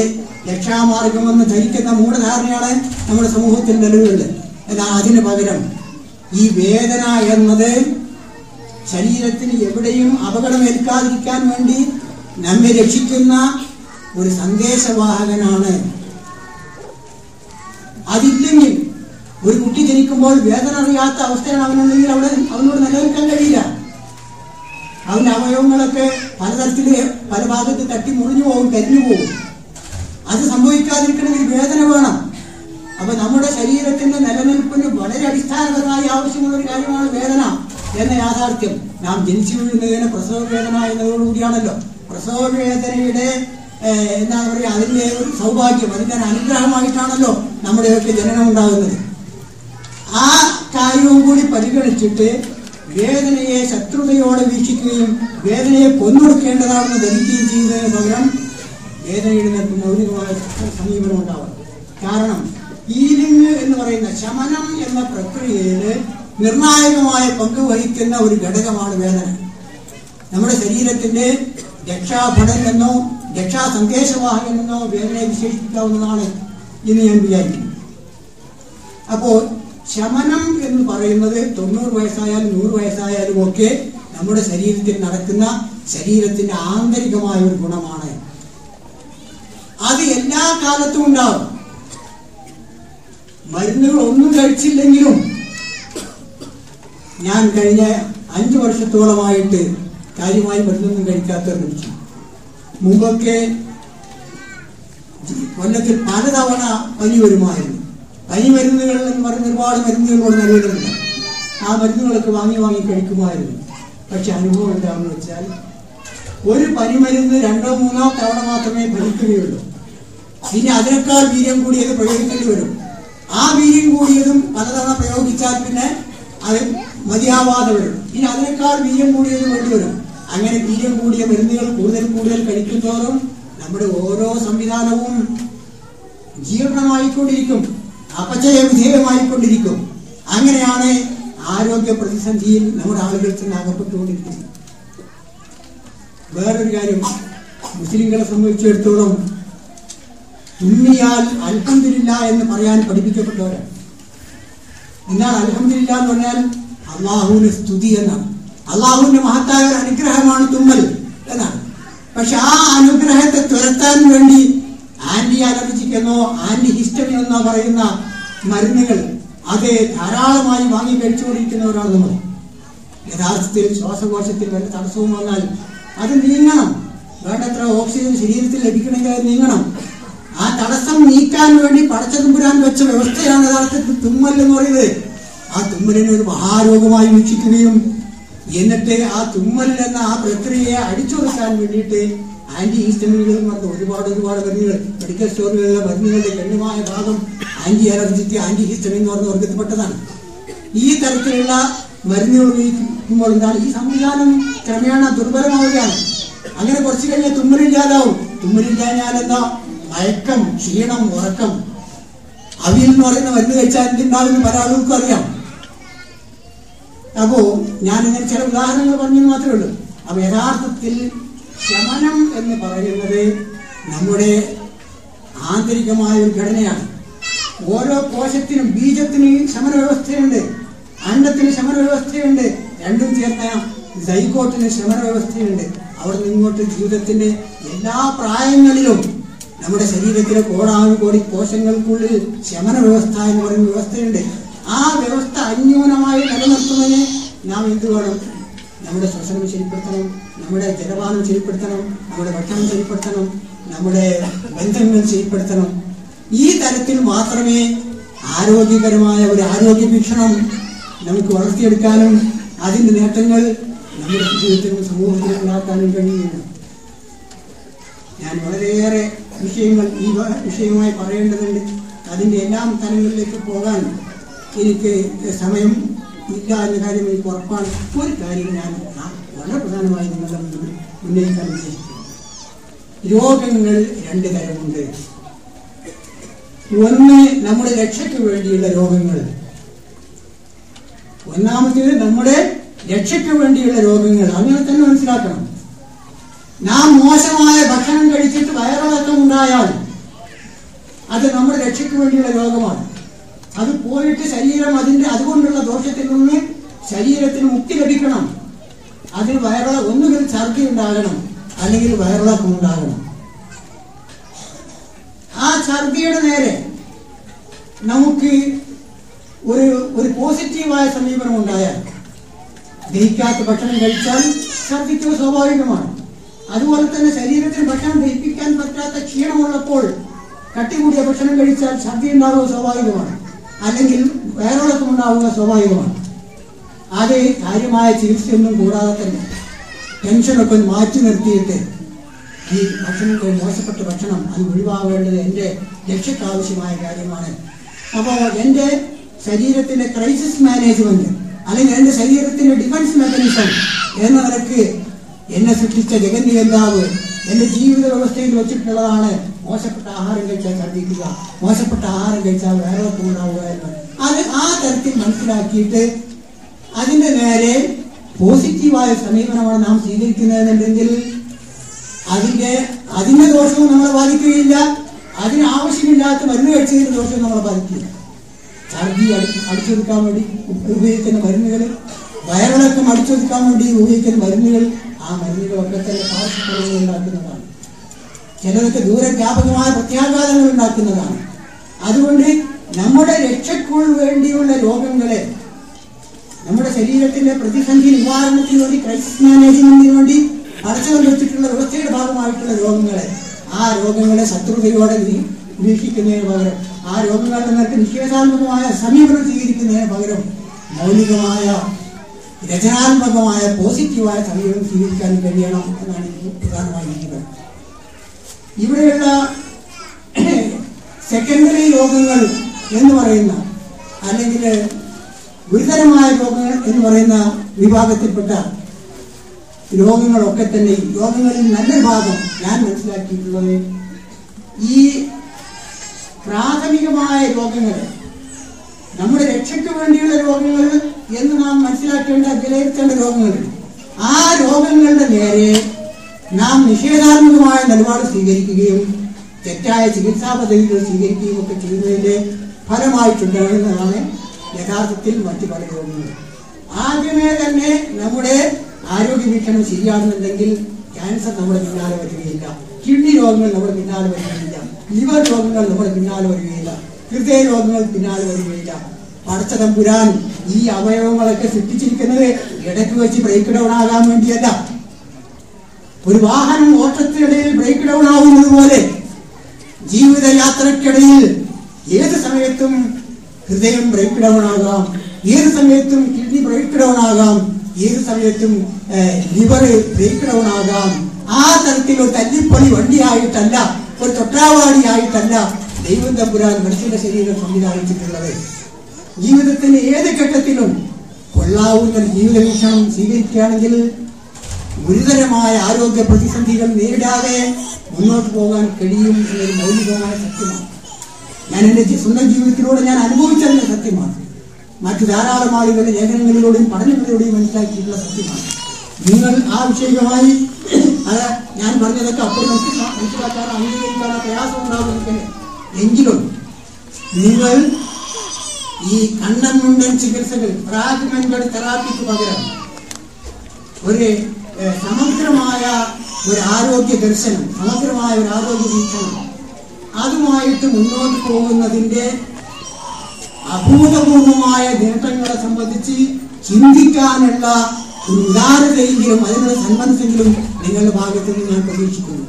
രക്ഷാമാർഗമെന്ന് ധരിക്കുന്ന മൂഢധാരണയാണ് നമ്മുടെ സമൂഹത്തിൽ നിലവിലുള്ളത്. എന്നാൽ അതിന് പകരം ഈ വേദന എന്നത് ശരീരത്തിന് എവിടെയും അപകടമേൽക്കാതിരിക്കാൻ വേണ്ടി നമ്മെ രക്ഷിക്കുന്ന ഒരു സന്ദേശവാഹകനാണ്. അതില്ലെങ്കിൽ ഒരു കുട്ടി ജനിക്കുമ്പോൾ വേദന അറിയാത്ത അവസ്ഥയാണ് അവനുണ്ടെങ്കിൽ അവനോട് നിലനിൽക്കാൻ കഴിയില്ല. അവന്റെ അവയവങ്ങളൊക്കെ പലതരത്തില് പല ഭാഗത്ത് തട്ടി മുറിഞ്ഞു പോകും, കരിഞ്ഞു പോകും. അത് സംഭവിക്കാതിരിക്കണമെങ്കിൽ വേദന വേണം. അപ്പൊ നമ്മുടെ ശരീരത്തിന്റെ നിലനിൽപ്പിന് വളരെ അടിസ്ഥാനപരമായി ആവശ്യമുള്ള ഒരു കാര്യമാണ് വേദന എന്ന യാഥാർത്ഥ്യം നാം ജനിച്ചു വീഴുന്നതിന് പ്രസവ വേദന എന്നതോടുകൂടിയാണല്ലോ. പ്രസവ വേദനയുടെ എന്താ പറയുക, അതിന്റെ ഒരു സൗഭാഗ്യം, അതിന്റെ അനുഗ്രഹമായിട്ടാണല്ലോ നമ്മുടെയൊക്കെ ജനനം ഉണ്ടാകുന്നത്. ആ കാര്യവും കൂടി പരിഗണിച്ചിട്ട് വേദനയെ ശത്രുതയോടെ വീക്ഷിക്കുകയും വേദനയെ കൊന്നൊടുക്കേണ്ടതാണെന്ന് ധരിക്കുകയും ചെയ്യുന്നതിന് പകരം വേദനയുടെ നേർക്ക് മൗലികമായ സമീപനം ഉണ്ടാവും. കാരണം ഹീലിംഗ് എന്ന് പറയുന്ന ശമനം എന്ന പ്രക്രിയയിൽ നിർണായകമായ പങ്ക് വഹിക്കുന്ന ഒരു ഘടകമാണ് വേദന. നമ്മുടെ ശരീരത്തിന്റെ രക്ഷാഭടൻ എന്നോ രക്ഷാസന്ദേശവാഹകൻ എന്നോ വേദനയെ വിശേഷിപ്പിക്കാവുന്നതാണ് എന്ന് ഞാൻ വിചാരിക്കുന്നു. അപ്പോൾ ശമനം എന്ന് പറയുന്നത് 90 വയസ്സായാലും 100 വയസ്സായാലും ഒക്കെ നമ്മുടെ ശരീരത്തിൽ നടക്കുന്ന ശരീരത്തിന്റെ ആന്തരികമായ ഒരു ഗുണമാണ്. അത് എല്ലാ കാലത്തും ഉണ്ടാവും. മരുന്നുകൾ ഒന്നും കഴിച്ചില്ലെങ്കിലും ഞാൻ കഴിഞ്ഞ 5 വർഷത്തോളമായിട്ട് കാര്യമായി മരുന്നൊന്നും കഴിക്കാത്തവർ മരിച്ചു. മുമ്പൊക്കെ കൊല്ലത്തിൽ പലതവണ പനി വരുമായിരുന്നു. പനി മരുന്നുകൾ എന്ന് പറഞ്ഞ ഒരുപാട് മരുന്നുകളോട് നിലവിലുണ്ട്. ആ മരുന്നുകളൊക്കെ വാങ്ങി കഴിക്കുമായിരുന്നു. പക്ഷെ അനുഭവം എന്താണെന്ന് വെച്ചാൽ ഒരു പനിമരുന്ന് 2-3 തവണ മാത്രമേ ഫലിക്കുകയുള്ളൂ. പിന്നെ അതിനേക്കാൾ വീര്യം കൂടിയത് പ്രയോഗിക്കേണ്ടി വരും. ആ വീര്യം കൂടിയതും പലതവണ പ്രയോഗിച്ചാൽ പിന്നെ അത് മതിയാവാതെ വരും. ഇനി അതിനേക്കാൾ വീര്യം കൂടിയതും വേണ്ടി വരും. അങ്ങനെ വീര്യം കൂടിയ മരുന്നുകൾ കൂടുതൽ കഴിക്കുന്തോറും നമ്മുടെ ഓരോ സംവിധാനവും ജീർണമായിക്കൊണ്ടിരിക്കും, അപചയ വിധേയമായിക്കൊണ്ടിരിക്കും. അങ്ങനെയാണ് ആരോഗ്യ പ്രതിസന്ധിയിൽ നമ്മുടെ ആളുകൾ തന്നെ അകപ്പെട്ടുകൊണ്ടിരിക്കുന്നത്. വേറൊരു കാര്യം, മുസ്ലിങ്ങളെ സംബന്ധിച്ചിടത്തോളം തുമ്മിയാൽ അൽഹംദുലില്ലാഹ് എന്ന് പറയാൻ പഠിപ്പിക്കപ്പെട്ടവരാണ്. എന്നാൽ അൽഹംദുലില്ലാഹ് എന്ന് പറഞ്ഞാൽ അള്ളാഹുവിന്റെ സ്തുതി എന്നാണ്. അള്ളാഹുവിന്റെ മഹത്തായ ഒരു അനുഗ്രഹമാണ് തുമ്മൽ എന്നാണ്. പക്ഷെ ആ അനുഗ്രഹത്തെ തുരത്താൻ വേണ്ടി ആന്റി അലർജിക് എന്നോ ആന്റി ഹിസ്റ്റമിൻ എന്നോ പറയുന്ന മരുന്നുകൾ അത് ധാരാളമായി വാങ്ങി കഴിച്ചുകൊണ്ടിരിക്കുന്നവരാണ് നമ്മൾ. യഥാർത്ഥത്തിൽ ശ്വാസകോശത്തിൽ വല്ല തടസ്സവും വന്നാൽ അത് നീങ്ങണം. വേണ്ടത്ര ഓക്സിജൻ ശരീരത്തിൽ ലഭിക്കണമെങ്കിൽ അത് നീങ്ങണം. ആ തടസ്സം നീക്കാൻ വേണ്ടി പടച്ചതമ്പുരാൻ വെച്ച വ്യവസ്ഥയാണ് യഥാർത്ഥത്തിൽ തുമ്മൽ എന്ന് പറയുന്നത്. ആ തുമ്മലിനെ ഒരു മഹാരോഗമായി വീക്ഷിക്കുകയും എന്നിട്ട് ആ തുമ്മൽ എന്ന ആ പ്രക്രിയയെ അടിച്ചൊതുക്കാൻ വേണ്ടിയിട്ട് ആന്റി ഹിസ്റ്റമിനുകളും മറ്റ് ഒരുപാട് മരുന്നുകൾ, മെഡിക്കൽ സ്റ്റോറുകളിലെ മരുന്നുകളുടെ ഗണ്യമായ ഭാഗം ആന്റി അലർജിക്ക്, ആന്റി ഹിസ്റ്റമിൻ എന്ന് പറഞ്ഞ വർഗത്തിൽപ്പെട്ടതാണ്. ഈ തരത്തിലുള്ള മരുന്നുകൾ ഉപയോഗിക്കുമ്പോൾ എന്താണ്, ഈ സംവിധാനം ക്രമേണ ദുർബലമാവുകയാണ്. അങ്ങനെ കുറച്ചു കഴിഞ്ഞാൽ തുമ്മലില്ലാതാവും. തുമ്മലില്ലാഞ്ഞാൽ എന്താ, മയക്കം, ക്ഷീണം, ഉറക്കം. അവിയൽ എന്ന് പറയുന്ന മരുന്ന് കഴിച്ചാൽ എന്തുണ്ടാകുമെന്ന് പല ആളുകൾക്കും അറിയാം. അപ്പോ ഞാനിങ്ങനെ ചില ഉദാഹരണങ്ങൾ പറഞ്ഞെന്ന് മാത്രമേ ഉള്ളൂ. അപ്പൊ യഥാർത്ഥത്തിൽ ശമനം എന്ന് പറയുന്നത് നമ്മുടെ ആന്തരികമായ ഒരു ഘടനയാണ്. ഓരോ കോശത്തിനും, ബീജത്തിന് ശമന വ്യവസ്ഥയുണ്ട്, അണ്ടത്തിന് ശമന വ്യവസ്ഥയുണ്ട്, രണ്ടും ചേർന്ന സൈക്കോട്ടിന് ശമന വ്യവസ്ഥയുണ്ട്. അവിടെ നിന്നിങ്ങോട്ട് ജീവിതത്തിന്റെ എല്ലാ പ്രായങ്ങളിലും നമ്മുടെ ശരീരത്തിലെ കോടാനുകോടി കോശങ്ങൾക്കുള്ളിൽ ശമന വ്യവസ്ഥ എന്ന് പറയുന്ന വ്യവസ്ഥയുണ്ട്. ആ വ്യവസ്ഥ അന്യൂനമായി നിലനിർത്തുന്നതിന് നാം എന്ത് വേണം? നമ്മുടെ ശ്വസനം ശരിപ്പെടുത്തണം, നമ്മുടെ ജലപാനം ശരിപ്പെടുത്തണം, നമ്മുടെ ഭക്ഷണം ശരിപ്പെടുത്തണം, നമ്മുടെ ബന്ധങ്ങൾ ശരിപ്പെടുത്തണം. ഈ തരത്തിൽ മാത്രമേ ആരോഗ്യകരമായ ഒരു ആരോഗ്യ വീക്ഷണം നമുക്ക് വളർത്തിയെടുക്കാനും അതിന്റെ നേട്ടങ്ങൾ നമ്മുടെ ജീവിതത്തിലും സമൂഹത്തിലും ഉണ്ടാക്കാനും കഴിയുകയുള്ളൂ. ഞാൻ വളരെയേറെ വിഷയങ്ങൾ ഈ വിഷയമായി പറയേണ്ടതുണ്ട്. അതിൻ്റെ എല്ലാം തലങ്ങളിലേക്ക് പോകാൻ എനിക്ക് സമയം ഇല്ല എന്ന കാര്യം എനിക്ക് ഉറപ്പാണ്. ഒരു കാര്യം ഞാൻ വളരെ പ്രധാനമായി നിങ്ങളുടെ മുന്നിൽ ഉന്നയിക്കാൻ ഉദ്ദേശിക്കുന്നു. രോഗങ്ങൾ രണ്ട് തരമുണ്ട്. ഒന്ന് നമ്മുടെ രക്ഷയ്ക്ക് വേണ്ടിയുള്ള രോഗങ്ങൾ. ഒന്നാമത്തേത് നമ്മുടെ രക്ഷയ്ക്ക് വേണ്ടിയുള്ള രോഗങ്ങൾ. അങ്ങനെ തന്നെ മനസ്സിലാക്കണം. നാം മോശമായ ഭക്ഷണം കഴിച്ചിട്ട് വയറിളക്കം ഉണ്ടായാൽ അത് നമ്മുടെ രക്ഷയ്ക്ക് വേണ്ടിയുള്ള രോഗമാണ്. അത് പോയിട്ട് ശരീരം അതുകൊണ്ടുള്ള ദോഷത്തിൽ നിന്ന് ശരീരത്തിന് മുക്തി ലഭിക്കണം. അതിന് ഒന്നുകിൽ ഛർദി ഉണ്ടാകണം, അല്ലെങ്കിൽ വയറിളക്കം ഉണ്ടാകണം. ആ ഛർദിയുടെ നേരെ നമുക്ക് ഒരു പോസിറ്റീവായ സമീപനം ഉണ്ടായാൽ, ദഹിക്കാത്ത ഭക്ഷണം കഴിച്ചാൽ ഛർദിക്കുക സ്വാഭാവികമാണ്. അതുപോലെ തന്നെ ശരീരത്തിന് ഭക്ഷണം ദഹിപ്പിക്കാൻ പറ്റാത്ത ക്ഷീണമുള്ളപ്പോൾ കട്ടികൂടിയ ഭക്ഷണം കഴിച്ചാൽ ഛർദി ഉണ്ടാവുക സ്വാഭാവികമാണ്, അല്ലെങ്കിൽ വയറിളക്കം ഉണ്ടാവുക സ്വാഭാവികമാണ്. അത് കാര്യമായ ചികിത്സയൊന്നും കൂടാതെ തന്നെ ടെൻഷനൊക്കെ മാറ്റി നിർത്തിയിട്ട് ഈ ഭക്ഷണം, മോശപ്പെട്ട ഭക്ഷണം അത് ഒഴിവാകേണ്ടത് എൻ്റെ രക്ഷയ്ക്കാവശ്യമായ കാര്യമാണ്. അപ്പോൾ എൻ്റെ ശരീരത്തിൻ്റെ ക്രൈസിസ് മാനേജ്മെന്റ്, അല്ലെങ്കിൽ എൻ്റെ ശരീരത്തിൻ്റെ ഡിഫൻസ് മെക്കാനിസം എന്ന നിലക്ക് എന്നെ സൃഷ്ടിച്ച ജഗന്നികന്താവ് എൻ്റെ ജീവിത വ്യവസ്ഥയിൽ വെച്ചിട്ടുള്ളതാണ് മോശപ്പെട്ട ആഹാരം കഴിച്ചാൽ ഛർദ്ദിക്കുക, മോശപ്പെട്ട ആഹാരം കഴിച്ചാൽ വയറിളക്കം ഉണ്ടാവുക എന്ന്. അത് ആ തരത്തിൽ മനസ്സിലാക്കിയിട്ട് അതിൻ്റെ നേരെ പോസിറ്റീവായ സമീപനമാണ് നാം സ്വീകരിക്കുന്നതെന്നുണ്ടെങ്കിൽ അതിന്റെ ദോഷവും നമ്മളെ ബാധിക്കുകയില്ല, അതിന് ആവശ്യമില്ലാത്ത മരുന്ന് കഴിച്ചതിന്റെ ദോഷവും നമ്മളെ ബാധിക്കില്ല. ഛർദി അടിച്ചൊതുക്കാൻ വേണ്ടി ഉപയോഗിക്കുന്ന മരുന്നുകൾ, വയറിളക്കം അടിച്ചൊതുക്കാൻ വേണ്ടി ഉപയോഗിക്കുന്ന മരുന്നുകൾ, ആ മരുന്നുകളൊക്കെ തന്നെ പാർശ്വഫലങ്ങൾ ഉണ്ടാക്കുന്നതാണ്. ചിലതൊക്കെ ദൂരവ്യാപകമായ പ്രത്യാഘാതങ്ങൾ ഉണ്ടാക്കുന്നതാണ്. അതുകൊണ്ട് നമ്മുടെ രക്ഷയ്ക്കു വേണ്ടിയുള്ള രോഗങ്ങളെ, നമ്മുടെ ശരീരത്തിന്റെ പ്രതിസന്ധി നിവാരണത്തിന് വേണ്ടി, ക്രൈസിസ് മാനേജ്മെന്റിന് വേണ്ടി അടച്ചുകൾ വെച്ചിട്ടുള്ള വ്യവസ്ഥയുടെ ഭാഗമായിട്ടുള്ള രോഗങ്ങളെ, ആ രോഗങ്ങളെ ശത്രുതയോടെ വീക്ഷിക്കുന്നതിന് പകരം, ആ രോഗങ്ങളുടെ നേർക്ക് നിഷേധാത്മകമായ സമീപനം സ്വീകരിക്കുന്നതിന് പകരം മൗലികമായ, രചനാത്മകമായ, പോസിറ്റീവായ സമീപനം സ്വീകരിക്കാൻ കഴിയണം എന്നാണ് എനിക്ക് പ്രധാനമായി ഇരിക്കുന്നത്. ഇവിടെയുള്ള സെക്കൻഡറി രോഗങ്ങൾ എന്ന് പറയുന്ന, അല്ലെങ്കിൽ ഗുരുതരമായ രോഗങ്ങൾ എന്ന് പറയുന്ന വിഭാഗത്തിൽപ്പെട്ട രോഗങ്ങളൊക്കെ തന്നെ, രോഗങ്ങളിൽ നല്ലൊരു ഭാഗം ഞാൻ മനസ്സിലാക്കിയിട്ടുള്ളത് ഈ പ്രാഥമികമായ രോഗങ്ങൾ, നമ്മുടെ രക്ഷയ്ക്ക് വേണ്ടിയുള്ള രോഗങ്ങൾ എന്ന് നാം മനസ്സിലാക്കേണ്ട, വിലയിരുത്തേണ്ട രോഗങ്ങൾ, ആ രോഗങ്ങളുടെ നേരെ നാം നിഷേധാത്മകമായ നിലപാട് സ്വീകരിക്കുകയും തെറ്റായ ചികിത്സാ പദ്ധതികൾ സ്വീകരിക്കുകയും ഒക്കെ ചെയ്യുന്നതിന്റെ ഫലമായിട്ടുണ്ടാകുന്നതാണ് യഥാർത്ഥത്തിൽ മറ്റു പല രോഗങ്ങൾ. ആദ്യമേ തന്നെ നമ്മുടെ ആരോഗ്യ വീക്ഷണം ശരിയാണെന്നുണ്ടെങ്കിൽ ക്യാൻസർ നമ്മുടെ പിന്നാലെ വരികയില്ല, കിഡ്നി രോഗങ്ങൾ നമ്മുടെ പിന്നാലെ വരികയില്ല, ലിവർ രോഗങ്ങൾ നമ്മുടെ പിന്നാലെ വരികയില്ല, ഹൃദയ രോഗങ്ങൾ പിന്നാലെ വരികയില്ല. പടച്ച തമ്പുരാൻ ഈ അവയവങ്ങളൊക്കെ സൃഷ്ടിച്ചിരിക്കുന്നത് ഇടയ്ക്ക് വെച്ച് ബ്രേക്ക് ഡൗൺ ആകാൻ വേണ്ടിയല്ല. ഒരു വാഹനം ഓട്ടത്തിനിടയിൽ ബ്രേക്ക് ഡൗൺ ആവുന്നത് പോലെ ജീവിതയാത്രക്കിടയിൽ ഏത് സമയത്തും ഹൃദയം ബ്രേക്ക് ഡൗൺ ആകാം, ഏത് സമയത്തും കിഡ്നി ബ്രേക്ക് ഡൗൺ ആകാം, ഏത് സമയത്തും ലിവർ ബ്രേക്ക് ഡൗൺ ആകാം. ആ തരത്തിൽ ഒരു തല്ലിപ്പൊളി വണ്ടിയായിട്ടല്ല, ഒരു തൊട്ടാവാടിയായിട്ടല്ല ദൈവം തമ്പുരാൻ മനുഷ്യന്റെ ശരീരം സംവിധാനിച്ചിട്ടുള്ളത്. ജീവിതത്തിന്റെ ഏത് ഘട്ടത്തിലും കൊള്ളാവുന്ന ജീവിത വീക്ഷണം സ്വീകരിക്കുകയാണെങ്കിൽ ഗുരുതരമായ ആരോഗ്യ പ്രതിസന്ധികൾ നേരിടാതെ മുന്നോട്ട് പോകാൻ കഴിയും എന്നൊരു മൗലികമായ സത്യമാണ്. ഞാൻ എൻ്റെ സ്വന്തം ജീവിതത്തിലൂടെ ഞാൻ അനുഭവിച്ചതിന്റെ സത്യമാണ്. മറ്റു ധാരാളം ആളുകളുടെ ലേഖനങ്ങളിലൂടെയും പഠനങ്ങളിലൂടെയും മനസ്സിലാക്കിയിട്ടുള്ള സത്യമാണ്. നിങ്ങൾ ആ വിഷയമായി അത് ഞാൻ പറഞ്ഞതൊക്കെ അപ്പോൾ മനസ്സിലാക്കാനോ അംഗീകരിക്കാനോ പ്രയാസം ഉണ്ടാകും. എങ്കിലും നിങ്ങൾ ഈ കണ്ണൻ മുണ്ടൻ ചികിത്സകൾ, ഫ്രാഗ്മെന്റഡ് തെറാപ്പിക്ക് പകരം ഒരു സമഗ്രമായ ഒരു ആരോഗ്യ ദർശനം, സമഗ്രമായ ഒരു ആരോഗ്യ വീക്ഷണം, അതുമായിട്ട് മുന്നോട്ട് പോകുന്നതിന്റെ അഭൂതപൂർവമായ നേട്ടങ്ങളെ സംബന്ധിച്ച് ചിന്തിക്കാനുള്ള ഒരു ഉദാരതയെങ്കിലും അതിനുള്ള സന്മനസ്സെങ്കിലും നിങ്ങളുടെ ഭാഗത്ത് നിന്ന് ഞാൻ പ്രതീക്ഷിക്കുന്നു.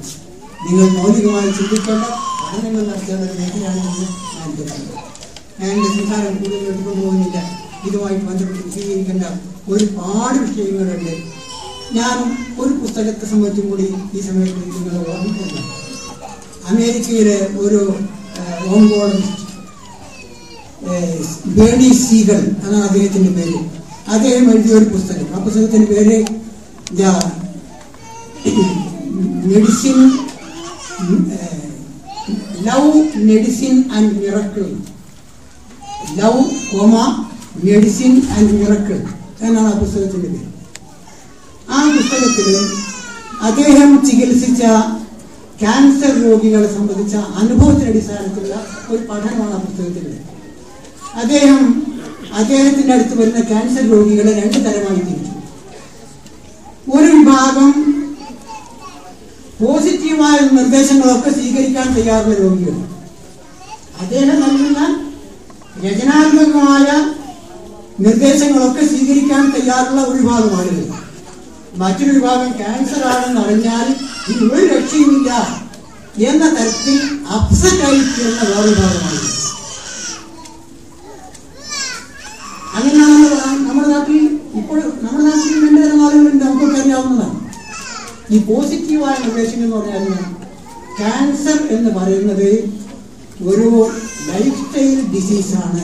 നിങ്ങൾ മൗലികമായി ചിന്തിക്കേണ്ട പഠനങ്ങൾ നടത്തേണ്ട ഒരു മേഖലയാണെന്ന് ഞാൻ കരുതുന്നു. ഞാൻ എൻ്റെ സംസാരം കൂടുതൽ എടുത്തുകൊണ്ട് പോകുന്നില്ല. ഇതുമായിട്ട് ബന്ധപ്പെട്ട് വിശദീകരിക്കേണ്ട ഒരുപാട് വിഷയങ്ങളുണ്ട്. ഞാൻ ഒരു പുസ്തകത്തെ സംബന്ധിച്ചും കൂടി ഈ സമയത്ത് നിങ്ങൾ ഓർമ്മിക്കുന്നു. അമേരിക്കയിലെ ഒരു ഓങ്കോളജിസ്റ്റ് ബേണി സീഗൽ എന്നാണ് അദ്ദേഹത്തിന്റെ പേര്. അദ്ദേഹം എഴുതിയ ഒരു പുസ്തകം, ആ പുസ്തകത്തിന്റെ പേര് medicine, love medicine and miracle, love medicine and miracle എന്നാണ് ആ പുസ്തകത്തിന്റെ പേര്. ആ പുസ്തകത്തിൽ അദ്ദേഹം ചികിത്സിച്ച ക്യാൻസർ രോഗികളെ സംബന്ധിച്ച അനുഭവത്തിന്റെ അടിസ്ഥാനത്തിലുള്ള ഒരു പഠനമാണ് ആ പുസ്തകത്തിലുള്ളത്. അദ്ദേഹത്തിന്റെ അടുത്ത് വരുന്ന ക്യാൻസർ രോഗികളെ രണ്ട് തരമായി തിരിച്ചു. ഒരു വിഭാഗം പോസിറ്റീവായ നിർദ്ദേശങ്ങളൊക്കെ സ്വീകരിക്കാൻ തയ്യാറുള്ള രോഗികൾ, അദ്ദേഹം നൽകുന്ന രചനാത്മകമായ നിർദ്ദേശങ്ങളൊക്കെ സ്വീകരിക്കാൻ തയ്യാറുള്ള ഒരു വിഭാഗം ആളുകൾ. മറ്റൊരു വിഭാഗം ക്യാൻസർ ആണെന്ന് അറിഞ്ഞാൽ ഇത് ഒരു രക്ഷയുമില്ല എന്ന തരത്തിൽ അപ്സെറ്റ് ആയിരിക്കുന്ന വേറെ വിഭാഗമാണ്. അങ്ങനെയാണെന്ന് നമ്മുടെ നാട്ടിൽ രണ്ട് തരം ആളുകളുണ്ട്, നമുക്കൊക്കെ അറിയാവുന്നതാണ്. ഈ പോസിറ്റീവായ നിർദ്ദേശങ്ങൾ എന്ന് പറഞ്ഞാൽ ക്യാൻസർ എന്ന് പറയുന്നത് ഒരു ലൈഫ് സ്റ്റൈൽ ഡിസീസാണ്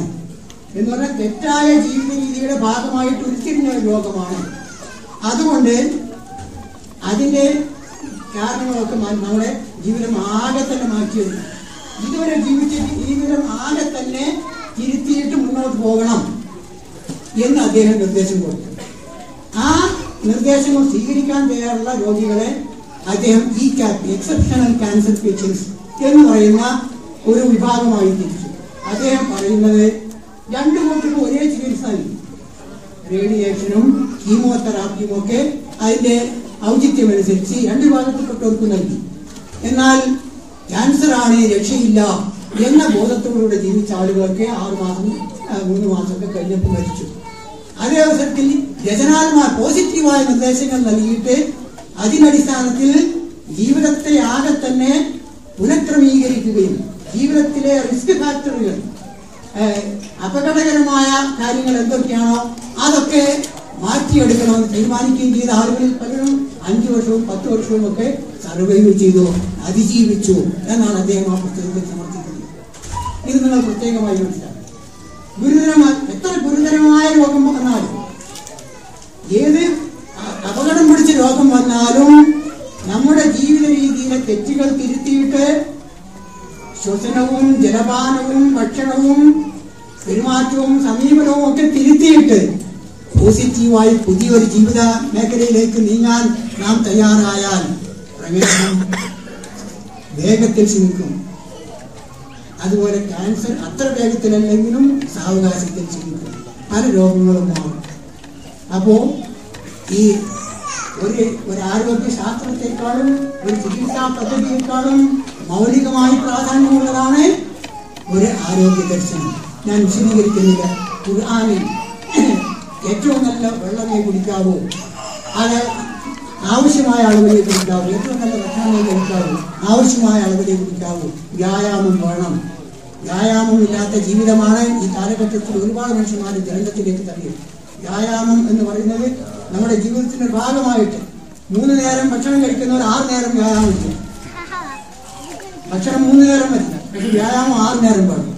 എന്ന് പറഞ്ഞാൽ തെറ്റായ ജീവിത രീതിയുടെ ഭാഗമായിട്ട് ഉരുത്തിരിഞ്ഞ ഒരു രോഗമാണ്. അതുകൊണ്ട് അതിന്റെ കാരണങ്ങളൊക്കെ നമ്മുടെ ജീവിതം ആകെ തന്നെ മാറ്റിയെടുക്കും. ഇതുവരെ ജീവിച്ച ജീവിതം ആകെ തന്നെ തിരുത്തിയിട്ട് മുന്നോട്ട് പോകണം എന്ന് അദ്ദേഹം നിർദ്ദേശം കൊടുത്തു. ആ നിർദ്ദേശങ്ങൾ സ്വീകരിക്കാൻ തയ്യാറുള്ള രോഗികളെ അദ്ദേഹം എക്സെപ്ഷണൽ ക്യാൻസർ പേഷ്യൻസ് എന്ന് പറയുന്ന ഒരു വിഭാഗമായി തിരിച്ചു. അദ്ദേഹം പറയുന്നത് രണ്ടു കൂട്ടർക്കും ഒരേ ചികിത്സ നൽകി. റേഡിയേഷനും കീമോതെറാപ്പിയും ഒക്കെ അതിന്റെ ഔചിത്യമനുസരിച്ച് രണ്ട് വിഭാഗത്തിൽപ്പെട്ടവർക്ക് നൽകി. എന്നാൽ ക്യാൻസർ ആണ്, രക്ഷയില്ല എന്ന ബോധത്തോടുകൂടെ ജീവിച്ച ആളുകളൊക്കെ 6 മാസം 3 മാസമൊക്കെ കഴിഞ്ഞപ്പോൾ മരിച്ചു. അതേ അവസരത്തിൽ പോസിറ്റീവായ നിർദ്ദേശങ്ങൾ നൽകിയിട്ട് അതിനടിസ്ഥാനത്തിൽ ജീവിതത്തെ ആകെ തന്നെ പുനഃക്രമീകരിക്കുകയും ജീവിതത്തിലെ റിസ്ക് ഫാക്ടറുകൾ, അപകടകരമായ കാര്യങ്ങൾ എന്തൊക്കെയാണോ അതൊക്കെ മാറ്റിയെടുക്കണമെന്ന് തീരുമാനിക്കുകയും ചെയ്ത ആളുകളിൽ പലരും 5 വർഷവും 10 വർഷവും ഒക്കെ സർവൈവ് ചെയ്തു, അതിജീവിച്ചു എന്നാണ് അദ്ദേഹം ആ പുസ്തകത്തിൽ സമർത്ഥിക്കുന്നത്. ഇത് നിങ്ങൾ പ്രത്യേകമായി മനസ്സിലാക്കുക. എത്ര ഗുരുതരമായ രോഗം വന്നാലും, ഏത് അപകടം പിടിച്ച രോഗം വന്നാലും നമ്മുടെ ജീവിത രീതിയിലെ തെറ്റുകൾ തിരുത്തിയിട്ട് ശ്വസനവും ജലപാനവും ഭക്ഷണവും പെരുമാറ്റവും സമീപനവും ഒക്കെ തിരുത്തിയിട്ട് പോസിറ്റീവായി പുതിയൊരു ജീവിത മേഖലയിലേക്ക് നീങ്ങാൻ നാം തയ്യാറായാൽ പ്രമേഹം വേഗത്തിൽ ക്ഷമിക്കും. അതുപോലെ ക്യാൻസർ അത്ര വേഗത്തിലല്ലെങ്കിലും സാവകാശത്തിൽ ക്ഷമിക്കും. പല രോഗങ്ങളും മാറും. അപ്പോ ഈ ഒരു ആരോഗ്യ ശാസ്ത്രത്തെക്കാളും ഒരു ചികിത്സാ പദ്ധതിയെക്കാളും മൗലികമായി പ്രാധാന്യമുള്ളതാണ് ഒരു ആരോഗ്യ ദർശനം. ഞാൻ വിശദീകരിക്കുന്നില്ല. ഖുർആനിൽ ഏറ്റവും നല്ല വെള്ളമേ കുടിക്കാവൂ, അത് ആവശ്യമായ അളവിലേ കുടിക്കാവൂ, ഏറ്റവും നല്ല ഭക്ഷണമേ കഴിക്കാവൂ, ആവശ്യമായ അളവിലേ കുടിക്കാവൂ, വ്യായാമം വേണം. വ്യായാമമില്ലാത്ത ജീവിതമാണ് ഈ കാലഘട്ടത്തിൽ ഒരുപാട് മനുഷ്യന്മാർ ദുരന്തത്തിലേക്ക് തള്ളിയത്. വ്യായാമം എന്ന് പറയുന്നത് നമ്മുടെ ജീവിതത്തിന്റെ ഭാഗമായിട്ട് 3 നേരം ഭക്ഷണം കഴിക്കുന്നവർ 6 നേരം വ്യായാമം ചെയ്യും. ഭക്ഷണം 3 നേരം പറ്റില്ല, പക്ഷെ വ്യായാമം 6 നേരം പാടും.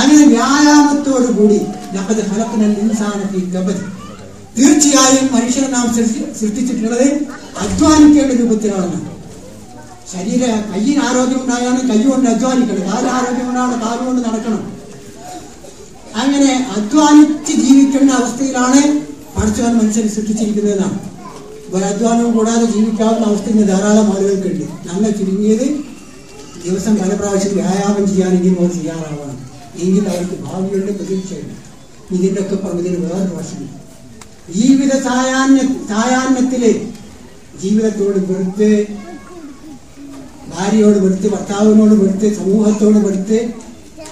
അങ്ങനെ വ്യായാമത്തോടു കൂടി തീർച്ചയായും മനുഷ്യനെ നാം സൃഷ്ടിച്ചിട്ടുള്ളത് അധ്വാനിക്കേണ്ട രൂപത്തിലാണ്. കയ്യിന് ആരോഗ്യം ഉണ്ടായാണ് കൈകൊണ്ട് അധ്വാനിക്കണം, കാലിന് ആരോഗ്യം ഉണ്ടാണ് കാലുകൊണ്ട് നടക്കണം. അങ്ങനെ അധ്വാനിച്ച് ജീവിക്കേണ്ട അവസ്ഥയിലാണ് പടച്ചവൻ മനുഷ്യനെ സൃഷ്ടിച്ചിരിക്കുന്നതെന്നാണ്. ഒരു അധ്വാനവും കൂടാതെ ജീവിക്കാവുന്ന അവസ്ഥ ഇന്ന് ധാരാളം ആളുകൾക്കുണ്ട്. നമ്മൾ ചുരുങ്ങിയത് ദിവസം പല പ്രാവശ്യം വ്യായാമം ചെയ്യാനെങ്കിലും അവർ തയ്യാറാവണം. എങ്കിൽ അവർക്ക് ഭാവിയുടെ പ്രതീക്ഷയുണ്ട്. ഇതിൻ്റെ ഒക്കെ പറഞ്ഞതിന് വേറൊരു വശമുണ്ട്. ജീവിത സായാഹ്നത്തില് ജീവിതത്തോട് വെറുത്ത്, ഭാര്യയോട് വെറുത്ത്, ഭർത്താവിനോട് വെറുത്ത്, സമൂഹത്തോട് വെറുത്ത്,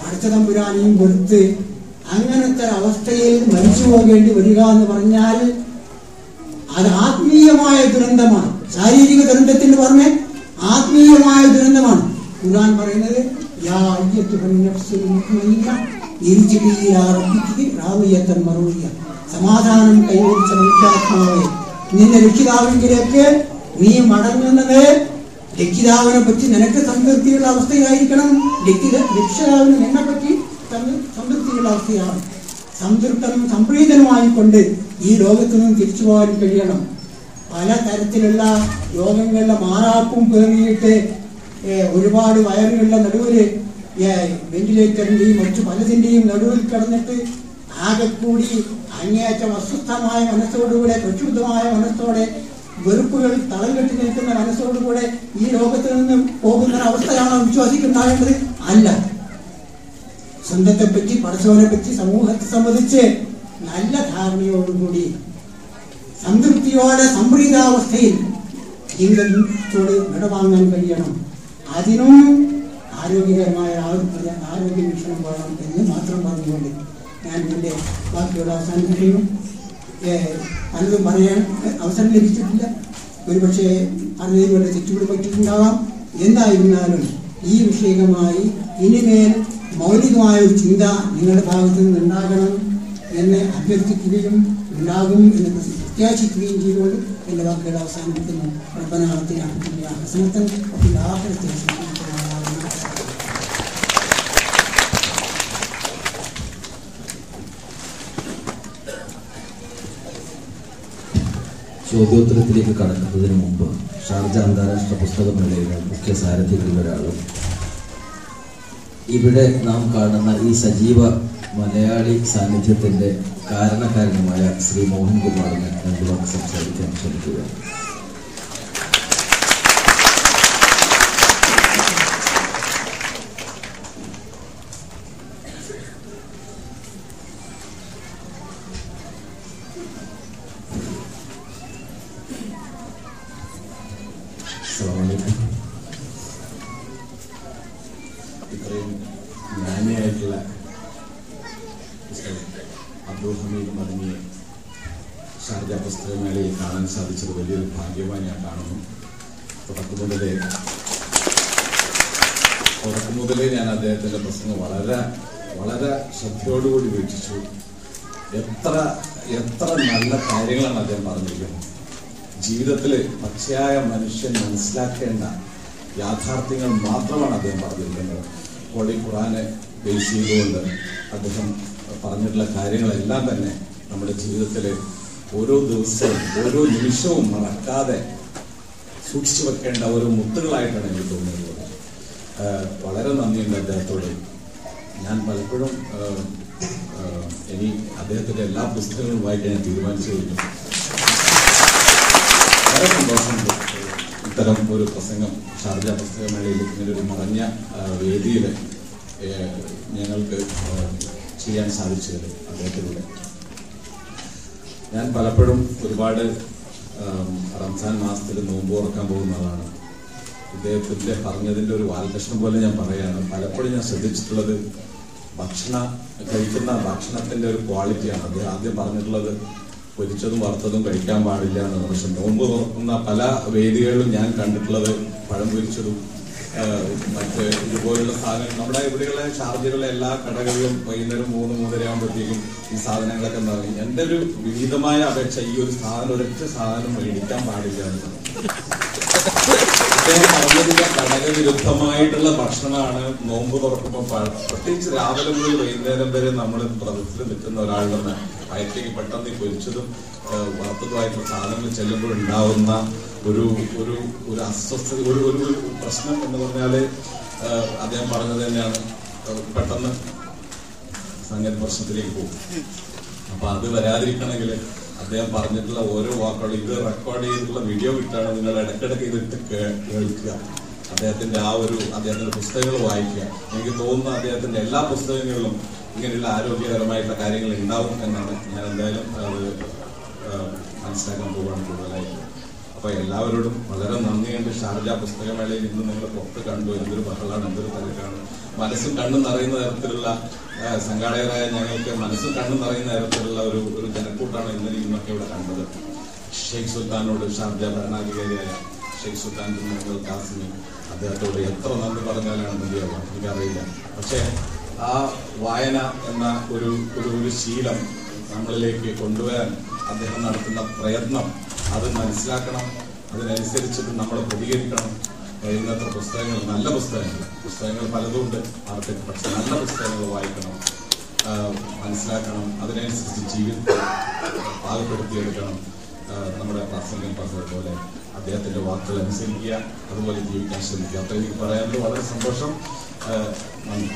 അടച്ചതമ്പുരാനെയും വെറുത്ത് അങ്ങനത്തെ അവസ്ഥയിൽ മരിച്ചു പോകേണ്ടി വരിക എന്ന് പറഞ്ഞാൽ അത് ആത്മീയമായ ദുരന്തമാണ്. ശാരീരിക ദുരന്തത്തിന് പുറമെ ആത്മീയമായ ദുരന്തമാണ്. ഖുർആൻ പറയുന്നത് സമാധാനം കൈവരിച്ച മനുഷ്യാത്മാവേ, നിന്റെ രക്ഷിതാവിലേക്ക് നീ മടങ്ങുന്നത് രക്ഷിതാവിനെ പറ്റി നിനക്ക് സംതൃപ്തിയുള്ള അവസ്ഥയായിരിക്കണം. രക്ഷിതാവിന് നിന്നെ പറ്റി സംതൃപ്തിയുള്ള അവസ്ഥയാണ്. സംതൃപ്തനും സംപ്രീതനുമായിക്കൊണ്ട് ഈ ലോകത്തു നിന്നും തിരിച്ചു പോകാൻ കഴിയണം. പല തരത്തിലുള്ള രോഗങ്ങളുടെ മാറാപ്പും പേറിയിട്ട് ഒരുപാട് വയറുകളുടെ നടുവില് വെന്റിലേറ്ററിന്റെയും മറ്റു പലതിന്റെയും നടുവിൽ കിടന്നിട്ട് ആകെക്കൂടി അങ്ങേയറ്റം അസ്വസ്ഥമായ മനസ്സോടുകൂടെ, പ്രക്ഷുബ്ധമായ മനസ്സോടെ, വെറുപ്പുകൾ തളം കെട്ടി നിൽക്കുന്ന മനസ്സോടുകൂടെ ഈ ലോകത്ത് നിന്ന് പോകുന്ന അവസ്ഥയാണോ വിശ്വാസിക്കുണ്ടാകേണ്ടത്? അല്ല. സ്വന്തത്തെ പറ്റി, പടച്ചവനെ പറ്റി, സമൂഹത്തെ സംബന്ധിച്ച് നല്ല ധാരണയോടുകൂടി സംതൃപ്തിയോടെ സംപ്രീതാവസ്ഥയിൽ ജീവിതത്തോട് വിടവാങ്ങാൻ കഴിയണം. അതിനും ആരോഗ്യകരമായ ആരോഗ്യ വീക്ഷണം വേണം എന്ന് മാത്രം പറഞ്ഞുകൊണ്ട് ഞാൻ എൻ്റെ വാക്കുകൾ അവസാനിപ്പിക്കുകയും പലതും പറയാൻ അവസരം ലഭിച്ചിട്ടില്ല. ഒരുപക്ഷെ പലതിലൂടെ തെറ്റുകൾ പറ്റിയിട്ടുണ്ടാവാം. എന്തായിരുന്നാലും ഈ വിഷയമായി ഇനിമേൽ മൗലികമായ ഒരു ചിന്ത നിങ്ങളുടെ ഭാഗത്തു നിന്ന് ഉണ്ടാകണം എന്ന് അഭ്യർത്ഥിക്കുകയും ഉണ്ടാകും എന്ന് പ്രത്യാശിക്കുകയും ചെയ്തുകൊണ്ട് എൻ്റെ വാക്കുകൾ അവസാനിപ്പിക്കുന്നു. ചോദ്യോത്തരത്തിലേക്ക് കടക്കുന്നതിന് മുമ്പ് ഷാർജ അന്താരാഷ്ട്ര പുസ്തകമേളയിലെ മുഖ്യ സാരഥികളിൽ ഒരാളും ഇവിടെ നാം കാണുന്ന ഈ സജീവ മലയാളി സാന്നിധ്യത്തിന്റെ കാരണക്കാരനുമായ ശ്രീ മോഹൻകുമാറിനെ 2 വാക്ക് സംസാരിക്കാൻ ശ്രമിക്കുക. ഇത്രയും ജ്ഞാനിയായിട്ടുള്ള അബ്ദുൽ ഹമീദ് മദനിയെ ഷാർജ പുസ്തകമേളയിൽ കാണാൻ സാധിച്ചത് വലിയൊരു ഭാഗ്യമായി ഞാൻ കാണുന്നു. തുടക്കം മുതലേ ഞാൻ അദ്ദേഹത്തിൻ്റെ പ്രസംഗം വളരെ വളരെ ശ്രദ്ധയോടുകൂടി വീക്ഷിച്ചു. എത്ര നല്ല കാര്യങ്ങളാണ് അദ്ദേഹം പറഞ്ഞിരിക്കുന്നത്. ജീവിതത്തിൽ പച്ചയായ മനുഷ്യൻ മനസ്സിലാക്കേണ്ട യാഥാർത്ഥ്യങ്ങൾ മാത്രമാണ് അദ്ദേഹം പറഞ്ഞിരിക്കുന്നത്. അപ്പോൾ ഈ ഖുർആനെ ബേസ് ചെയ്തുകൊണ്ട് അദ്ദേഹം പറഞ്ഞിട്ടുള്ള കാര്യങ്ങളെല്ലാം തന്നെ നമ്മുടെ ജീവിതത്തിൽ ഓരോ ദിവസവും ഓരോ നിമിഷവും മറക്കാതെ സൂക്ഷിച്ചു വെക്കേണ്ട ഓരോ മുത്തുകളായിട്ടാണ് എനിക്ക് തോന്നുന്നത്. വളരെ നന്ദിയുണ്ട് അദ്ദേഹത്തോട്. ഞാൻ പലപ്പോഴും ഇനി അദ്ദേഹത്തിന്റെ എല്ലാ പുസ്തകങ്ങളും വായിക്കാൻ ഞാൻ തീരുമാനിച്ചു കഴിഞ്ഞു. വളരെ സന്തോഷമുണ്ട് ഇത്തരം ഒരു പ്രസംഗം ഷാർജ പുസ്തകമേളയിൽ ഇങ്ങനെ ഒരു മറഞ്ഞ വേദിയിൽ ഞങ്ങൾക്ക് ചെയ്യാൻ സാധിച്ചത് അദ്ദേഹത്തിലൂടെ. ഞാൻ പലപ്പോഴും ഒരുപാട് റംസാൻ മാസത്തിൽ നോമ്പ് തുറക്കാൻ പോകുന്നതാണ്. ഇദ്ദേഹത്തിന്റെ പറഞ്ഞതിന്റെ ഒരു വാൽകഷ്ണം പോലെ ഞാൻ പറയാണ്. പലപ്പോഴും ഞാൻ ശ്രദ്ധിച്ചിട്ടുള്ളത് കഴിക്കുന്ന ഭക്ഷണത്തിന്റെ ഒരു ക്വാളിറ്റിയാണ്. അദ്ദേഹം ആദ്യം പറഞ്ഞിട്ടുള്ളത് പൊരിച്ചതും വറുത്തതും കഴിക്കാൻ പാടില്ല എന്നാണ്. പക്ഷെ നോമ്പ് തുറക്കുന്ന പല വേദികളിലും ഞാൻ കണ്ടിട്ടുള്ളത് പഴം പൊരിച്ചതും മറ്റ് ഇതുപോലുള്ള സാധനങ്ങൾ. നമ്മുടെ ഇവിടെയുള്ള ഷാർജയിലുള്ള എല്ലാ കടകളിലും വൈകുന്നേരം 3-3:30 ആകുമ്പോഴത്തേക്കും ഈ സാധനങ്ങളൊക്കെ ഉണ്ടാകും. എന്റെ ഒരു വിവിധമായ അപേക്ഷ ഈ ഒരു സാധനം ഒരൊറ്റ സാധനം മേടിക്കാൻ പാടില്ല എന്നാണ്. അദ്ദേഹം പറഞ്ഞതിന്റെ ഘടകവിരുദ്ധമായിട്ടുള്ള ഭക്ഷണമാണ് നോമ്പ് തുറക്കുമ്പോൾ. പ്രത്യേകിച്ച് രാവിലെ മുതൽ വൈകുന്നേരം വരെ നമ്മൾ വ്രതത്തിൽ നിൽക്കുന്ന ഒരാളുടെ വയറ്റിലേക്ക് പെട്ടെന്ന് പൊരിച്ചതും വറുത്തതുമായിട്ടുള്ള സാധനങ്ങൾ ചെല്ലുമ്പോൾ ഉണ്ടാവുന്ന ഒരു ഒരു ഒരു അസ്വസ്ഥത, ഒരു പ്രശ്നം എന്ന് പറഞ്ഞാല് അദ്ദേഹം പറഞ്ഞത് തന്നെയാണ്, പെട്ടെന്ന് സംഗതി പ്രശ്നത്തിലേക്ക് പോകും. അപ്പൊ അത് വരാതിരിക്കണമെങ്കിൽ അദ്ദേഹം പറഞ്ഞിട്ടുള്ള ഓരോ വാക്കുകളും ഇത് റെക്കോർഡ് ചെയ്തിട്ടുള്ള വീഡിയോ കിട്ടാണ്. നിങ്ങൾ ഇടയ്ക്കിടയ്ക്ക് ഇതിട്ട് കേൾക്കുക. അദ്ദേഹത്തിന്റെ അദ്ദേഹത്തിന്റെ പുസ്തകങ്ങൾ വായിക്കുക. എനിക്ക് തോന്നുന്നു അദ്ദേഹത്തിന്റെ എല്ലാ പുസ്തകങ്ങളിലും ഇങ്ങനെയുള്ള ആരോഗ്യകരമായിട്ടുള്ള കാര്യങ്ങൾ ഉണ്ടാവും എന്നാണ് ഞാൻ എന്തായാലും അത് മനസ്സിലാക്കാൻ പോവുകയാണ് കൂടുതലായിട്ട്. അപ്പൊ എല്ലാവരോടും വളരെ നന്ദിയുണ്ട്. ഷാർജ പുസ്തകമേളയിൽ ഇന്ന് നിങ്ങൾ പുറത്ത് കണ്ടു. എന്തൊരു ബഹളാണ്, എന്തൊരു തിരക്കാണ്. മനസ്സും കണ്ണും നിറയുന്ന തരത്തിലുള്ള സംഘാടകരായ ഞങ്ങൾക്ക് മനസ്സും കണ്ണും നിറയുന്ന തരത്തിലുള്ള ഒരു ജനക്കൂട്ടാണ് ഇന്നൊക്കെ ഇവിടെ കണ്ടത്. ഷെയ്ഖ് സുൽത്താനോട്, ഷാർജ ഭരണാധികാരിയായ ഷെയ്ഖ് സുൽത്താൻ ബിൻ കാസിമി, അദ്ദേഹത്തോട് എത്ര നന്ദി പറഞ്ഞാലാണ് മതിയാവുക എനിക്കറിയില്ല. പക്ഷെ ആ വായന എന്ന ഒരു ശീലം നമ്മളിലേക്ക് കൊണ്ടുവരാൻ അദ്ദേഹം നടത്തുന്ന പ്രയത്നം അത് മനസ്സിലാക്കണം. അതിനനുസരിച്ചിട്ട് നമ്മൾ പ്രതികരിക്കണം. കഴിയുന്നത്ര പുസ്തകങ്ങൾ, നല്ല പുസ്തകങ്ങൾ പലതുമുണ്ട് മാർക്കറ്റ്. പക്ഷെ നല്ല പുസ്തകങ്ങൾ വായിക്കണം, മനസ്സിലാക്കണം. അതിനനുസരിച്ച് ജീവിതത്തെ പാകപ്പെടുത്തിയെടുക്കണം. നമ്മുടെ പ്രാസംഗം പറഞ്ഞതുപോലെ അദ്ദേഹത്തിന്റെ വാക്കുകൾ അനുസരിക്കുക, അതുപോലെ ജീവിക്കാൻ ശ്രമിക്കുക. അത്ര എനിക്ക് പറയാനുള്ള വളരെ സന്തോഷം. നന്ദി.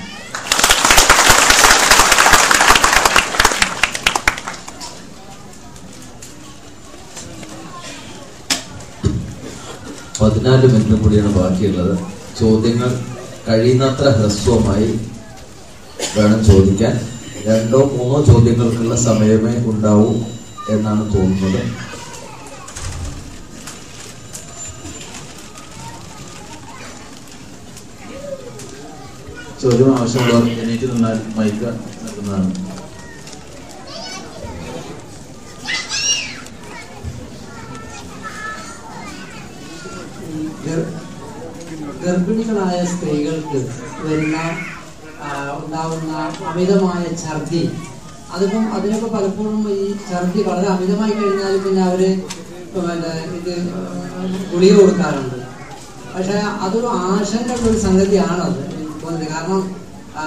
പതിനാല് മിനിറ്റ് കൂടിയാണ് ബാക്കിയുള്ളത്. ചോദ്യങ്ങൾ കഴിയുന്നത്ര ഹ്രസ്വമായി വേണം ചോദിക്കാൻ. 2-3 ചോദ്യങ്ങൾക്കുള്ള സമയമേ ഉണ്ടാവൂ എന്നാണ് തോന്നുന്നത്. ചോദ്യം ആവശ്യമുള്ളവർ എണീറ്റ് നിന്നാൽ മൈക്ക് നൽകുന്നതാണ്. ഗർഭിണികളായ സ്ത്രീകൾക്ക് ഉണ്ടാവുന്ന അമിതമായ ഛർദി, അതിനൊക്കെ പലപ്പോഴും ഈ ഛർദി വളരെ അമിതമായി കഴിഞ്ഞാൽ പിന്നെ അവര് ഇത് ഗുളിക കൊടുക്കാറുണ്ട്. പക്ഷെ അതൊരു ആശങ്കയുള്ള ഒരു സംഗതിയാണത് തോന്നുന്നത്. കാരണം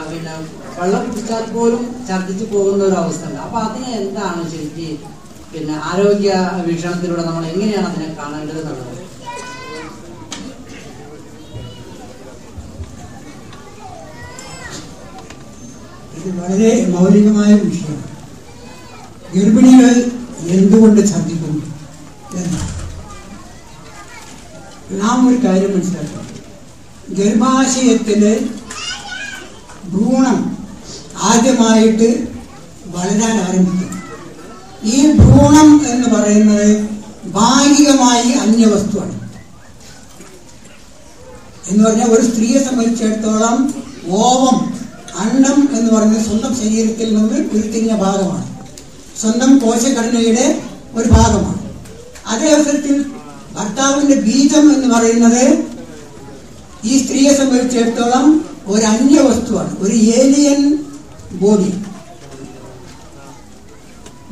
പിന്നെ വെള്ളം കുടിച്ചാൽ പോലും ഛർദിച്ചു പോകുന്ന ഒരു അവസ്ഥ ഉണ്ട്. അപ്പൊ അതിനെ എന്താണ് ശരിക്കും പിന്നെ ആരോഗ്യ വീക്ഷണത്തിലൂടെ നമ്മൾ എങ്ങനെയാണ് അതിനെ കാണേണ്ടത് എന്നുള്ളത്? ഇത് വളരെ മൗലികമായ വിഷയമാണ്. ഗർഭിണികൾ എന്തുകൊണ്ട് ഛർദിക്കുന്നു എന്നാണ് നാം ഒരു കാര്യം മനസ്സിലാക്കണം. ഗർഭാശയത്തില് ഭ്രൂണം ആദ്യമായിട്ട് വളരാൻ ആരംഭിക്കും. ഈ ഭ്രൂണം എന്ന് പറയുന്നത് ഭാഗികമായി അന്യവസ്തുവാണ്. എന്ന് പറഞ്ഞാൽ ഒരു സ്ത്രീയെ സംബന്ധിച്ചിടത്തോളം ഓവം, അണ്ഡം എന്ന് പറയുന്നത് സ്വന്തം ശരീരത്തിൽ നിന്ന് ഉരുത്തിരിഞ്ഞ ഭാഗമാണ്, സ്വന്തം കോശഘടനയുടെ ഒരു ഭാഗമാണ്. അതേ അവസരത്തിൽ ഭർത്താവിന്റെ ബീജം എന്ന് പറയുന്നത് ഈ സ്ത്രീയെ സംബന്ധിച്ചിടത്തോളം ഒരു അന്യവസ്തുവാണ്, ഒരു ഏലിയൻ ബോഡി.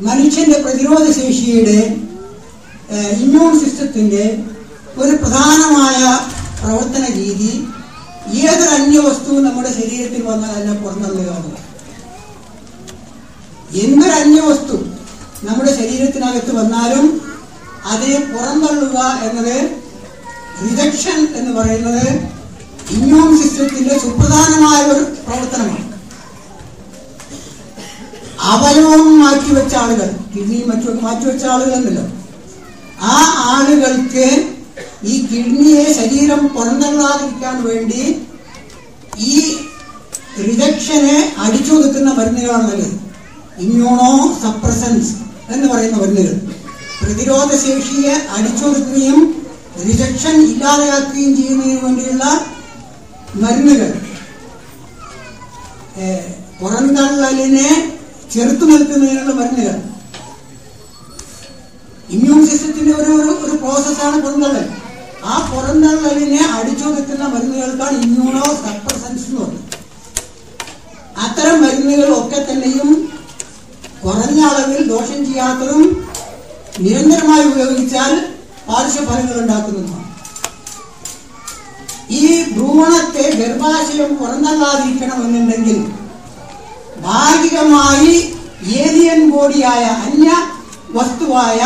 മനുഷ്യന്റെ പ്രതിരോധ ശേഷിയുടെ ഇമ്മ്യൂൺ സിസ്റ്റത്തിന്റെ ഒരു പ്രധാനമായ പ്രവർത്തന രീതി ഏതൊരു അന്യവസ്തുവും നമ്മുടെ ശരീരത്തിൽ വന്നാൽ അതിനെ പുറന്തള്ളുക. എന്തൊരു അന്യവസ്തു നമ്മുടെ ശരീരത്തിനകത്ത് വന്നാലും അതിനെ പുറന്തള്ളുക എന്നത്, റിജക്ഷൻ എന്ന് പറയുന്നത് ഇമ്മ്യൂൺ സിസ്റ്റത്തിന്റെ സുപ്രധാനമായ ഒരു പ്രവർത്തനമാണ്. അവയവം മാറ്റിവെച്ച ആളുകൾ, കിഡ്നിയും മറ്റുമൊക്കെ മാറ്റിവെച്ച ആളുകളുണ്ടല്ലോ, ആ ആളുകൾക്ക് ഈ കിഡ്നിയെ ശരീരം പുറന്തള്ളാതിരിക്കാൻ വേണ്ടി ഈ റിജക്ഷനെ അടിച്ചൊതുക്കുന്ന മരുന്നുകളാണ് നല്ലത്. ഇമ്മ്യൂണോ സപ്രസൻസ് എന്ന് പറയുന്ന മരുന്നുകൾ പ്രതിരോധ ശേഷിയെ അടിച്ചൊതുക്കുകയും റിജക്ഷൻ ഇല്ലാതെയാക്കുകയും ചെയ്യുന്നതിന് വേണ്ടിയുള്ള മരുന്നുകൾ, പുറന്തള്ളലിനെ ചെറുത്തു നിൽക്കുന്നതിനുള്ള മരുന്നുകൾ. ഇമ്മ്യൂൺ സിസ്റ്റത്തിന്റെ ഒരു പ്രോസസ്സാണ് പുറന്തള്ളൽ. ആ പുറന്തള്ളലിനെ അടിച്ചൊതുക്കുന്ന മരുന്നുകൾക്കാണ് ഇമ്മ്യൂണോ സപ്രസൻസ് എന്ന് പറയുന്നത്. അത്തരം മരുന്നുകളൊക്കെ തന്നെയും കുറഞ്ഞ അളവിൽ ദോഷം ചെയ്യാത്തതും നിരന്തരമായി ഉപയോഗിച്ചാൽ പാർശ്വഫലങ്ങൾ ഉണ്ടാക്കുന്നതുമാണ്. ഈ ഭ്രൂണത്തെ ഗർഭാശയം പുറന്തള്ളാതിരിക്കണമെന്നുണ്ടെങ്കിൽ ഭാഗികമായി ഏലിയൻ ബോഡിയായ അന്യ വസ്തുവായ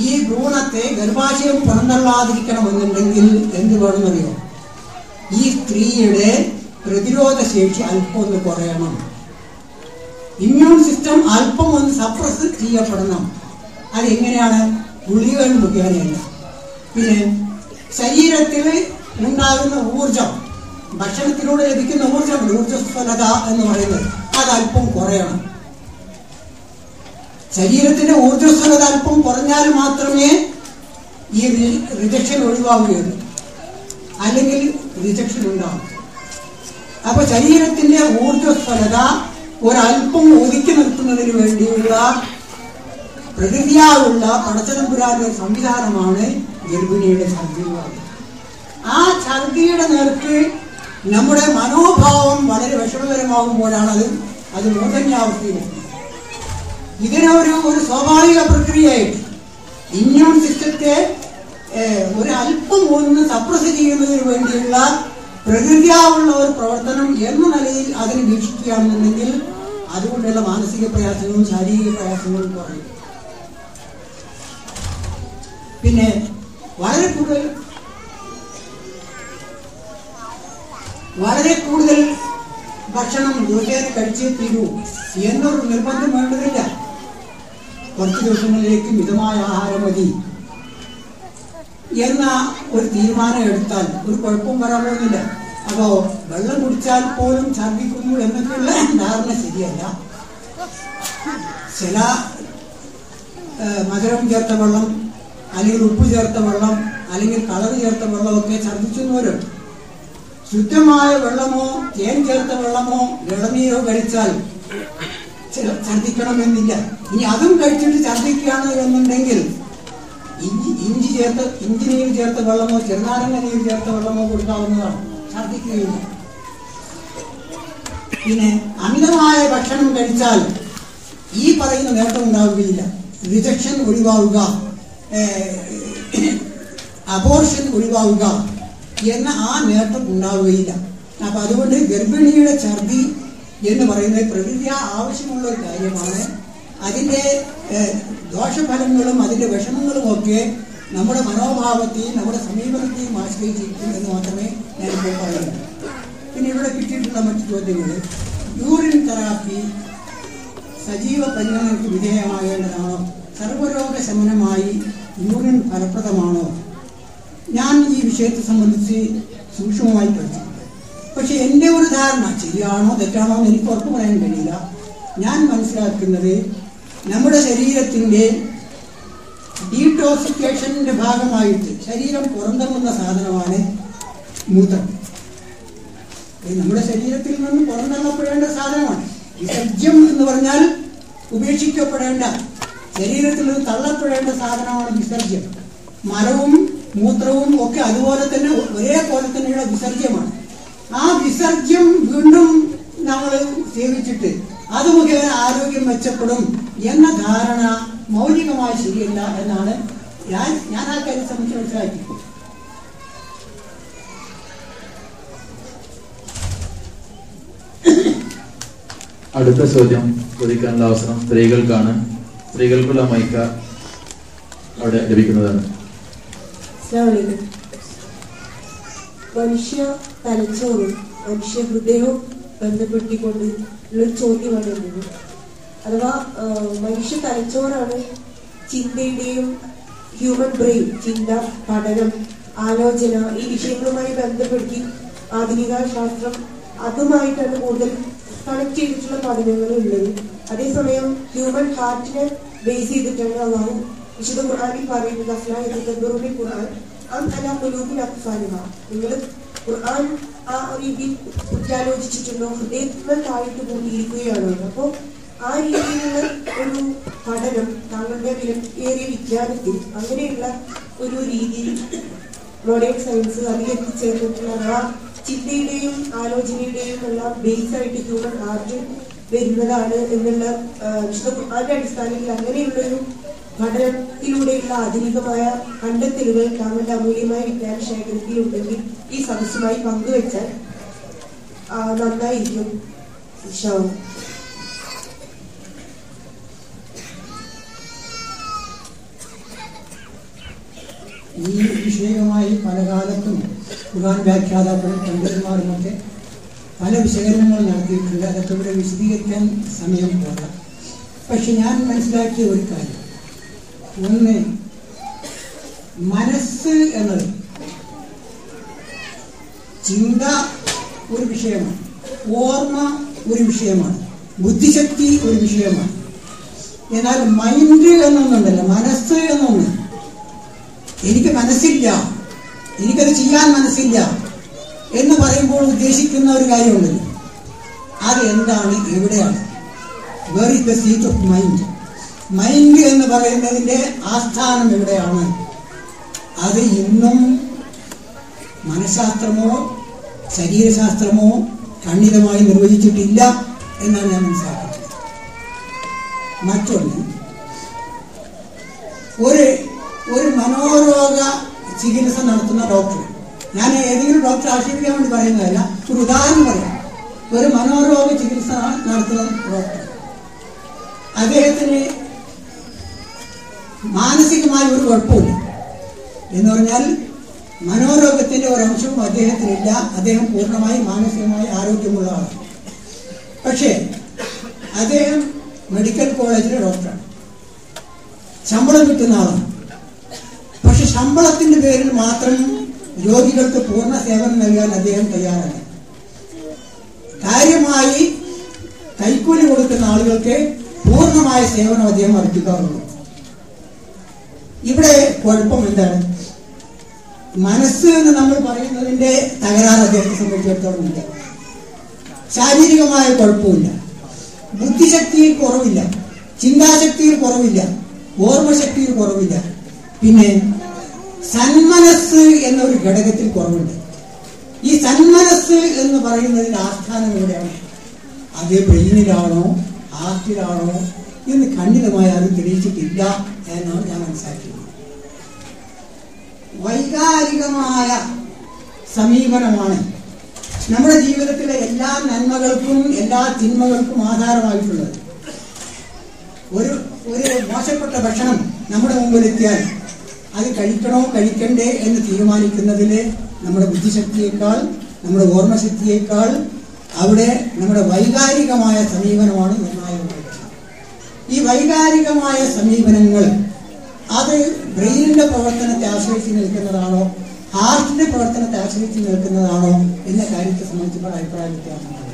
ഈ ഭ്രൂണത്തെ ഗർഭാശയം പുറന്തള്ളാതിരിക്കണമെന്നുണ്ടെങ്കിൽ എന്ത് വേണമെന്നറിയോ? ഈ സ്ത്രീയുടെ പ്രതിരോധ ശേഷി അല്പം ഒന്ന് കുറയണം. ഇമ്മ്യൂൺ സിസ്റ്റം അല്പം ഒന്ന് സപ്രസ് ചെയ്യപ്പെടണം. അതെങ്ങനെയാണ്? ഗുളികകൾ മുഖേനയല്ല. പിന്നെ ശരീരത്തിൽ ഉണ്ടാകുന്ന ഊർജം, ഭക്ഷണത്തിലൂടെ ലഭിക്കുന്ന ഊർജം, ഊർജ്ജസ്വലത എന്ന് പറയുന്നത് അതല്പം കുറയണം. ശരീരത്തിന്റെ ഊർജ്ജസ്വലത അല്പം കുറഞ്ഞാൽ മാത്രമേ ഈ റിജക്ഷൻ ഒഴിവാകുകയുള്ളൂ, അല്ലെങ്കിൽ റിജക്ഷൻ ഉണ്ടാവും. അപ്പൊ ശരീരത്തിന്റെ ഊർജ്ജസ്വലത ഒരല്പം ഒതുക്കി നിർത്തുന്നതിന് വേണ്ടിയുള്ള പ്രകൃതിയായുള്ള പടച്ചതമ്പുരാന്റെ സംവിധാനമാണ് ഗർഭിണിയുടെ ഛർദി. ആ ഛർദിയുടെ നേർക്ക് നമ്മുടെ മനോഭാവം വളരെ വിഷമകരമാകുമ്പോഴാണ് അത് മൂർധന്യാവസ്ഥയിൽ. ഇതിനൊരു സ്വാഭാവിക പ്രക്രിയയായിട്ട് ഇമ്മ്യൂൺ സിസ്റ്റത്തെ ഒരല്പം ഒന്ന് സപ്രസ് ചെയ്യുന്നതിന് വേണ്ടിയുള്ള പ്രകൃതിയാവുള്ള ഒരു പ്രവർത്തനം എന്ന നിലയിൽ അതിനെ വീക്ഷിക്കുകയാണെന്നുണ്ടെങ്കിൽ അതുകൊണ്ടുള്ള മാനസിക പ്രയാസങ്ങളും ശാരീരിക പ്രയാസങ്ങളും കുറയും. പിന്നെ വളരെ കൂടുതൽ ഭക്ഷണം ദിവസേന കഴിച്ചേ തീരൂ എന്നൊരു നിർബന്ധം വേണ്ടതില്ല. കുറച്ച് ദിവസങ്ങളിലേക്ക് മിതമായ ആഹാരം മതി എന്ന ഒരു തീരുമാനം എടുത്താൽ ഒരു കുഴപ്പവും വരാൻ പോകുന്നില്ല. അപ്പോ വെള്ളം കുടിച്ചാൽ പോലും ഛർദിക്കുന്നു എന്നൊക്കെയുള്ള ധാരണ ശരിയല്ല. ചില മധുരം ചേർത്ത വെള്ളം, അല്ലെങ്കിൽ ഉപ്പ് ചേർത്ത വെള്ളം, അല്ലെങ്കിൽ കളർ ചേർത്ത വെള്ളമൊക്കെ ഛർദിക്കുന്നവരും ശുദ്ധമായ വെള്ളമോ തേൻ ചേർത്ത വെള്ളമോ ഇളനീരോ കഴിച്ചാൽ ഛർദിക്കണമെന്നില്ല. ഇനി അതും കഴിച്ചിട്ട് ഛർദിക്കുകയാണ് എന്നുണ്ടെങ്കിൽ ഇഞ്ചി നീര് ചേർത്ത വെള്ളമോ ചെറുനാരങ്ങ നീര് ചേർത്ത വെള്ളമോ കൊടുക്കാവുന്നതാണ്, ഛർദിക്കുകയില്ല. പിന്നെ അമിതമായ ഭക്ഷണം കഴിച്ചാൽ ഈ പറയുന്ന നേട്ടം ഉണ്ടാവുകയില്ല. റിജക്ഷൻ ഒഴിവാവുക, അബോർഷൻ ഒഴിവാവുക എന്ന ആ നേട്ടം ഉണ്ടാവുകയില്ല. അപ്പൊ അതുകൊണ്ട് ഗർഭിണിയുടെ ഛർദി എന്ന് പറയുന്നത് പ്രകൃതി ആവശ്യമുള്ള ഒരു കാര്യമാണ്. അതിന്റെ ദോഷഫലങ്ങളും അതിന്റെ വിഷമങ്ങളും ഒക്കെ നമ്മുടെ മനോഭാവത്തെയും നമ്മുടെ സമീപനത്തെയും ആശ്രയിച്ചിരിക്കും എന്ന് മാത്രമേ ഞാനിപ്പോൾ പറയുന്നു. പിന്നെ ഇവിടെ കിട്ടിയിട്ടുള്ള മറ്റു ചോദ്യങ്ങൾ, യൂറിൻ തെറാപ്പി സജീവ പരിഗണനയ്ക്ക് വിധേയമാകേണ്ടതാണോ? സർവ്വരോഗ ശമനമായി യൂറിൻ ഫലപ്രദമാണോ? ഞാൻ ഈ വിഷയത്തെ സംബന്ധിച്ച് സൂക്ഷ്മമായി പഠിച്ചിട്ടുണ്ട്. പക്ഷെ എൻ്റെ ഒരു ധാരണ ശരിയാണോ തെറ്റാണോ എന്ന് എനിക്ക് ഉറപ്പ് പറയാൻ കഴിയില്ല. ഞാൻ മനസ്സിലാക്കുന്നത് നമ്മുടെ ശരീരത്തിൻ്റെ ഡീടോക്സിഫിക്കേഷൻ്റെ ഭാഗമായിട്ട് ശരീരം പുറന്തള്ളുന്ന സാധനമാണ് മൂത്രം. നമ്മുടെ ശരീരത്തിൽ നിന്ന് പുറന്തള്ളപ്പെടേണ്ട സാധനമാണ്. വിസർജ്യം എന്ന് പറഞ്ഞാൽ ഉപേക്ഷിക്കപ്പെടേണ്ട, ശരീരത്തിൽ നിന്ന് തള്ളപ്പെടേണ്ട സാധനമാണ് വിസർജ്യം. മലവും മൂത്രവും ഒക്കെ അതുപോലെ തന്നെ ഒരേപോലെ തന്നെയുള്ള വിസർജ്യമാണ്. ആ വിസർജ്യം വീണ്ടും നമ്മൾ സേവിച്ചിട്ട് അത് മുഖേന ആരോഗ്യം മെച്ചപ്പെടും എന്ന ധാരണ മൗലികമായി ശരിയല്ല എന്നാണ് ഞാൻ ആ കാര്യം സംബന്ധിച്ച് മനസ്സിലാക്കിയത്. അടുത്ത ചോദ്യം ചോദിക്കാനുള്ള അവസരം സ്ത്രീകൾക്കാണ്. സ്ത്രീകൾക്കുള്ള മൈക്ക അവിടെ ലഭിക്കുന്നതാണ്. മനുഷ്യ തലച്ചോറും മനുഷ്യ ഹൃദയവും ബന്ധപ്പെടുത്തിക്കൊണ്ട് ഉള്ളൊരു ചോദ്യമാണ് എന്നത്. അഥവാ മനുഷ്യ തലച്ചോറാണ് ചിന്തയുടെയും ഹ്യൂമൻ ബ്രെയിൻ, ചിന്ത, പഠനം, ആലോചന ഈ വിഷയങ്ങളുമായി ബന്ധപ്പെടുത്തി ആധുനിക ശാസ്ത്രം അതുമായിട്ടാണ് കൂടുതൽ കണക്ട് ചെയ്തിട്ടുള്ള പഠനങ്ങൾ ഉള്ളത്. അതേസമയം ഹ്യൂമൻ ഹാർട്ടിനെ ബേസ് ചെയ്തിട്ടാണ് അള്ളാഹു വിശുദ്ധ ഖുർആനിൽ പറയുന്നത് ഖുർആൻ നിങ്ങൾ ഖുർആൻ ആ രീതിയിൽ ഉറ്റാലോചിച്ചിട്ടുണ്ടോ, ഹൃദയത്തായിട്ട് കൂടിയിരിക്കുകയാണോ? അപ്പോൾ ആ രീതിയിലുള്ള ഒരു പഠനം താങ്കളുടെ വിലയേറിയ വിജ്ഞാനത്തിൽ അങ്ങനെയുള്ള ഒരു രീതിയിൽ മോഡേൺ സയൻസ് അതിൽ എത്തിച്ചേർന്നിട്ടുള്ള അഥവാ ചിന്തയുടെയും ആലോചനയുടെയും എല്ലാം ബേസ് ആയിട്ട് ഹ്യൂമൻ ഹാർട്ട് വരുന്നതാണ് എന്നുള്ള അതിന്റെ അടിസ്ഥാനത്തിൽ അങ്ങനെയുള്ളൊരു പഠനത്തിലൂടെയുള്ള ആധുനികമായ കണ്ടെത്തലുകൾ താങ്കളുടെ അമൂല്യമായ വിജ്ഞാന ശേഖരത്തിൽ ഉണ്ടെങ്കിൽ ഈ സദസ്സുമായി പങ്കുവെച്ചാൽ നന്നായിരിക്കും. ഈ വിഷയവുമായി പല കാലത്തും ഖുർആൻ വ്യാഖ്യാതാക്കളും പണ്ഡിതന്മാരുമൊക്കെ പല വിശകലനങ്ങൾ നടത്തിയിട്ടുണ്ട്. അതൊക്കെ ഇവിടെ വിശദീകരിക്കാൻ സമയം പോരാ. പക്ഷെ ഞാൻ മനസ്സിലാക്കിയ ഒരു കാര്യം, ഒന്ന്, മനസ്സ് എന്നത് ചിന്ത ഒരു വിഷയമാണ്, ഓർമ്മ ഒരു വിഷയമാണ്, ബുദ്ധിശക്തി ഒരു വിഷയമാണ്. എന്നാൽ മൈൻഡ് എന്നൊന്നുണ്ടല്ലോ, മനസ്സ് എന്നൊന്ന്, എനിക്ക് മനസ്സില്ല, എനിക്കത് ചെയ്യാൻ മനസ്സില്ല എന്ന് പറയുമ്പോൾ ഉദ്ദേശിക്കുന്ന ഒരു കാര്യമുണ്ടല്ലോ, അത് എന്താണ്, എവിടെയാണ്? Where is the seat of mind? Mind എന്ന് പറയുന്നതിന്റെ ആസ്ഥാനം എവിടെയാണ്? അത് ഇന്നും മനഃശാസ്ത്രമോ ശരീരശാസ്ത്രമോ ഖണ്ഡിതമായി നിർവചിച്ചിട്ടില്ല എന്നാണ് ഞാൻ മനസ്സിലാക്കുന്നത്. മറ്റൊന്ന്, ഒരു മനോരോഗ ചികിത്സ നടത്തുന്ന ഡോക്ടർ, ഞാൻ ഏതെങ്കിലും ഡോക്ടറെ ആക്ഷേപിക്കാൻ വേണ്ടി പറയുന്നതല്ല, ഒരു ഉദാഹരണം പറയാം. ഒരു മനോരോഗ ചികിത്സ നടത്തുന്ന ഡോക്ടർ, അദ്ദേഹത്തിന് മാനസികമായ ഒരു കുഴപ്പമില്ല എന്ന് പറഞ്ഞാൽ മനോരോഗത്തിന്റെ ഒരംശവും അദ്ദേഹത്തിനില്ല. അദ്ദേഹം പൂർണ്ണമായി മാനസികമായി ആരോഗ്യമുള്ള ആളാണ്. പക്ഷേ അദ്ദേഹം മെഡിക്കൽ കോളേജിലെ ഡോക്ടറാണ്, ശമ്പളം കിട്ടുന്ന ആളാണ്. പക്ഷെ ശമ്പളത്തിന്റെ പേരിൽ മാത്രം രോഗികൾക്ക് പൂർണ്ണ സേവനം നൽകാൻ അദ്ദേഹം തയ്യാറല്ല. കാര്യമായി കൈക്കൂലി കൊടുക്കുന്ന ആളുകൾക്ക് പൂർണ്ണമായ സേവനം അദ്ദേഹം അർപ്പിക്കാറുള്ളൂ. ഇവിടെ കുഴപ്പം എന്താണ്? മനസ്സ് എന്ന് നമ്മൾ പറയുന്നതിന്റെ തകരാറ് അദ്ദേഹത്തെ സംബന്ധിച്ചിടത്തോളം ഇല്ല. ശാരീരികമായ കുഴപ്പമില്ല, ബുദ്ധിശക്തിയിൽ കുറവില്ല, ചിന്താശക്തിയിൽ കുറവില്ല, ഓർമ്മശക്തിയിൽ കുറവില്ല. പിന്നെ സന്മനസ് എന്നൊരു ഘടകത്തിൽ കുറവുണ്ട്. ഈ സന്മനസ് എന്ന് പറയുന്നതിന്റെ ആസ്ഥാനം എവിടെയാണ്? അത് ബ്രെയിനിലാണോ ഹാർട്ടിലാണോ എന്ന് ഖണ്ഡിതമായി അത് തെളിയിച്ചിട്ടില്ല എന്നാണ് ഞാൻ മനസ്സിലാക്കിയത്. വൈകാരികമായ സമീപനമാണ് നമ്മുടെ ജീവിതത്തിലെ എല്ലാ നന്മകൾക്കും എല്ലാ തിന്മകൾക്കും ആധാരമായിട്ടുള്ളത്. ഒരു മോശപ്പെട്ട ഭക്ഷണം നമ്മുടെ മുമ്പിലെത്തിയാൽ അത് കഴിക്കണോ കഴിക്കണ്ടേ എന്ന് തീരുമാനിക്കുന്നതിൽ നമ്മുടെ ബുദ്ധിശക്തിയേക്കാൾ നമ്മുടെ ഓർമ്മശക്തിയേക്കാൾ അവിടെ നമ്മുടെ വൈകാരികമായ സമീപനമാണ് നിർണായകമായിട്ടുള്ളത്. ഈ വൈകാരികമായ സമീപനങ്ങൾ അത് ബ്രെയിനിന്റെ പ്രവർത്തനത്തെ ആശ്രയിച്ച് നിൽക്കുന്നതാണോ ഹാർട്ടിന്റെ പ്രവർത്തനത്തെ ആശ്രയിച്ച് നിൽക്കുന്നതാണോ എന്ന കാര്യത്തെ സംബന്ധിച്ചുള്ള അഭിപ്രായ വ്യത്യാസമാണ്.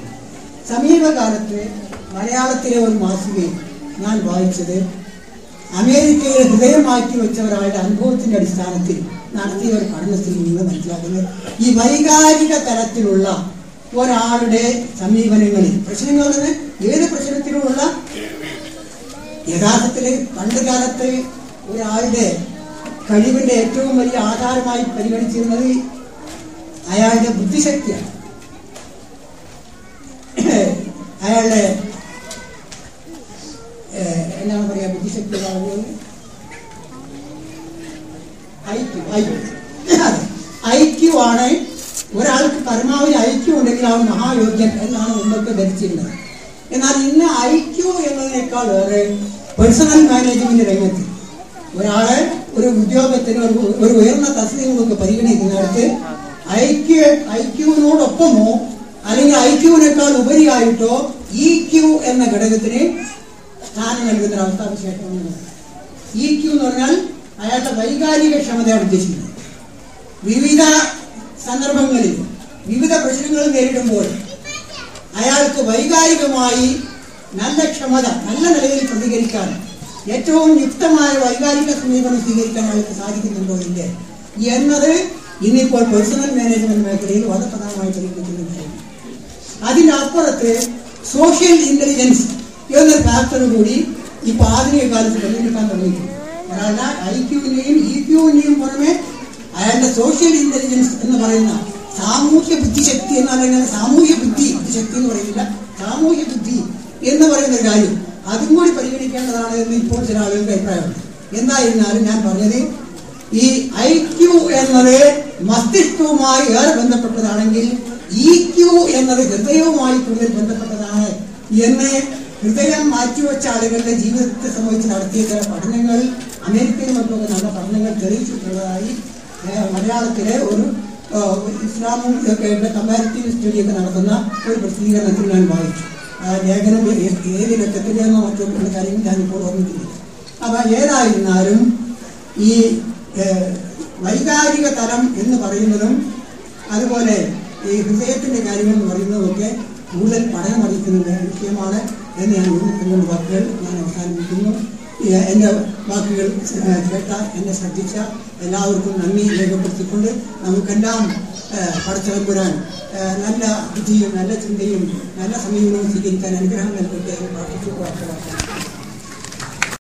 സമീപകാലത്ത് മലയാളത്തിലെ ഒരു മാസികയിൽ ഞാൻ വായിച്ചത് അമേരിക്കയിൽ ഹൃദയം മാറ്റി വെച്ചവരായ അനുഭവത്തിന്റെ അടിസ്ഥാനത്തിൽ നടത്തിയ ഒരു പഠനത്തിൽ നിന്ന് മനസ്സിലാക്കുന്നത് ഈ വൈകാരിക തലത്തിലുള്ള ഒരാളുടെ സമീപനങ്ങളിൽ പ്രശ്നങ്ങൾ തന്നെ ഏത് പ്രശ്നത്തിലുമുള്ള യഥാർത്ഥത്തില് പണ്ടുകാലത്ത് ഒരാളുടെ കഴിവിന്റെ ഏറ്റവും വലിയ ആധാരമായി പരിഗണിച്ചിരുന്നത് അയാളുടെ ബുദ്ധിശക്തിയാണ്. അയാളുടെ എന്താണ് പറയാ, ബുദ്ധിശക്തി ഐക്യു ആണ്. ഒരാൾക്ക് പരമാവധി ഐക്യു ഉണ്ടെങ്കിൽ അവൻ മഹായോഗ്യൻ എന്നാണ് മുമ്പൊക്കെ ധരിച്ചിരുന്നത്. എന്നാൽ ഇന്ന് ഐക്യു എന്നതിനേക്കാൾ ഏറെ പേഴ്സണൽ മാനേജ്മെന്റ് രംഗത്ത് ഒരാളെ ഒരു ഉദ്യോഗത്തിന് ഒരു ഉയർന്ന തസ്തികകളൊക്കെ പരിഗണിക്കുന്നിടത്ത് ഐക്യുവിനോടൊപ്പമോ അല്ലെങ്കിൽ ഐക്യുവിനേക്കാൾ ഉപരിയായിട്ടോ EQ എന്ന ഘടകത്തിന് സ്ഥാനം നൽകുന്ന ഒരു അവസ്ഥാവിശേഷമാണ്. EQ എന്ന് പറഞ്ഞാൽ അയാളുടെ വൈകാരിക ക്ഷമതയാണ് ഉദ്ദേശിക്കുന്നത്. വിവിധ സന്ദർഭങ്ങളിൽ വിവിധ പ്രശ്നങ്ങൾ നേരിടുമ്പോൾ അയാൾക്ക് വൈകാരികമായി നല്ല ക്ഷമത, നല്ല നിലയിൽ പ്രതികരിക്കാൻ, ഏറ്റവും യുക്തമായ വൈകാരിക സമീപനം സ്വീകരിക്കാൻ അയാൾക്ക് സാധിക്കുന്നുണ്ടോ ഇല്ലേ എന്നത് ഇന്നിപ്പോൾ പേഴ്സണൽ മാനേജ്മെന്റ് മേഖലയിൽ വളരെ പ്രധാനമായി പരിഗണിക്കുന്ന വിഷയം. അതിൻ്റെ അപ്പുറത്ത് സോഷ്യൽ ഇന്റലിജൻസ് എന്നൊരു ഫാക്ടർ കൂടി ഇപ്പൊ ആധുനിക കാലത്ത് പരിഗണിക്കാൻ തുടങ്ങിയിട്ടുണ്ട്. ഒരാളുടെ ഐക്യുവിന്റെയും EQവിന്റെയും പുറമെ അയാളുടെ സോഷ്യൽ ഇന്റലിജൻസ് എന്ന് പറയുന്ന സാമൂഹ്യ ബുദ്ധിശക്തി എന്നല്ലെങ്കിൽ സാമൂഹ്യ ബുദ്ധിശക്തി എന്ന് പറയുന്നില്ല, സാമൂഹ്യ ബുദ്ധി എന്ന് പറയുന്ന ഒരു കാര്യം അതും കൂടി പരിഗണിക്കേണ്ടതാണ് എന്ന് ഇപ്പോൾ ചില ആളുകൾക്ക് അഭിപ്രായമുണ്ട്. എന്തായിരുന്നാലും ഞാൻ പറഞ്ഞത് ഈ IQ എന്നത് മസ്തിഷ്കവുമായി ഏറെ ബന്ധപ്പെട്ടതാണെങ്കിൽ EQ എന്നത് ഹൃദയവുമായി കൂടുതൽ ബന്ധപ്പെട്ടതാണ് എന്ന് ഹൃദയം മാറ്റിവെച്ച ആളുകളുടെ ജീവിതത്തെ സംബന്ധിച്ച് നടത്തിയ ചില പഠനങ്ങൾ, അമേരിക്കയിലും മറ്റൊക്കെ നല്ല പഠനങ്ങൾ തെളിയിച്ചിട്ടുള്ളതായി മലയാളത്തിലെ ഒരു ഇസ്ലാമും കമ്പാരിറ്റീവ് സ്റ്റഡിയൊക്കെ നടത്തുന്ന ഒരു പ്രസിദ്ധീകരണത്തിൽ ഞാൻ വായിച്ചു. ലേഖനം ഏത് ലക്കത്തിലെന്നോ മറ്റുള്ള കാര്യങ്ങൾ ഞാനിപ്പോൾ ഓർമ്മിക്കുന്നില്ല. അപ്പൊ ഏതായിരുന്നാലും ഈ വൈകാരിക തലം എന്ന് പറയുന്നതും അതുപോലെ ഈ ഹൃദയത്തിന്റെ കാര്യങ്ങൾ എന്ന് പറയുന്നതൊക്കെ കൂടുതൽ പഠനമറിയിക്കുന്ന വിഷയമാണ് എന്ന് ഞാൻ ഓർമ്മിക്കുന്ന വാക്കുകൾ ഞാൻ അവസാനിപ്പിക്കുന്നു. എൻ്റെ വാക്കുകൾ കേട്ട, എന്നെ ശ്രദ്ധിച്ച എല്ലാവർക്കും നന്ദി രേഖപ്പെടുത്തിക്കൊണ്ട് നമുക്കെല്ലാം പടച്ചതമ്പുരാൻ നല്ല ബുദ്ധിയും നല്ല ചിന്തയും നല്ല സമീപനവും സ്വീകരിക്കാൻ അനുഗ്രഹം നൽകട്ടെ എന്ന് പ്രാർത്ഥിച്ചു.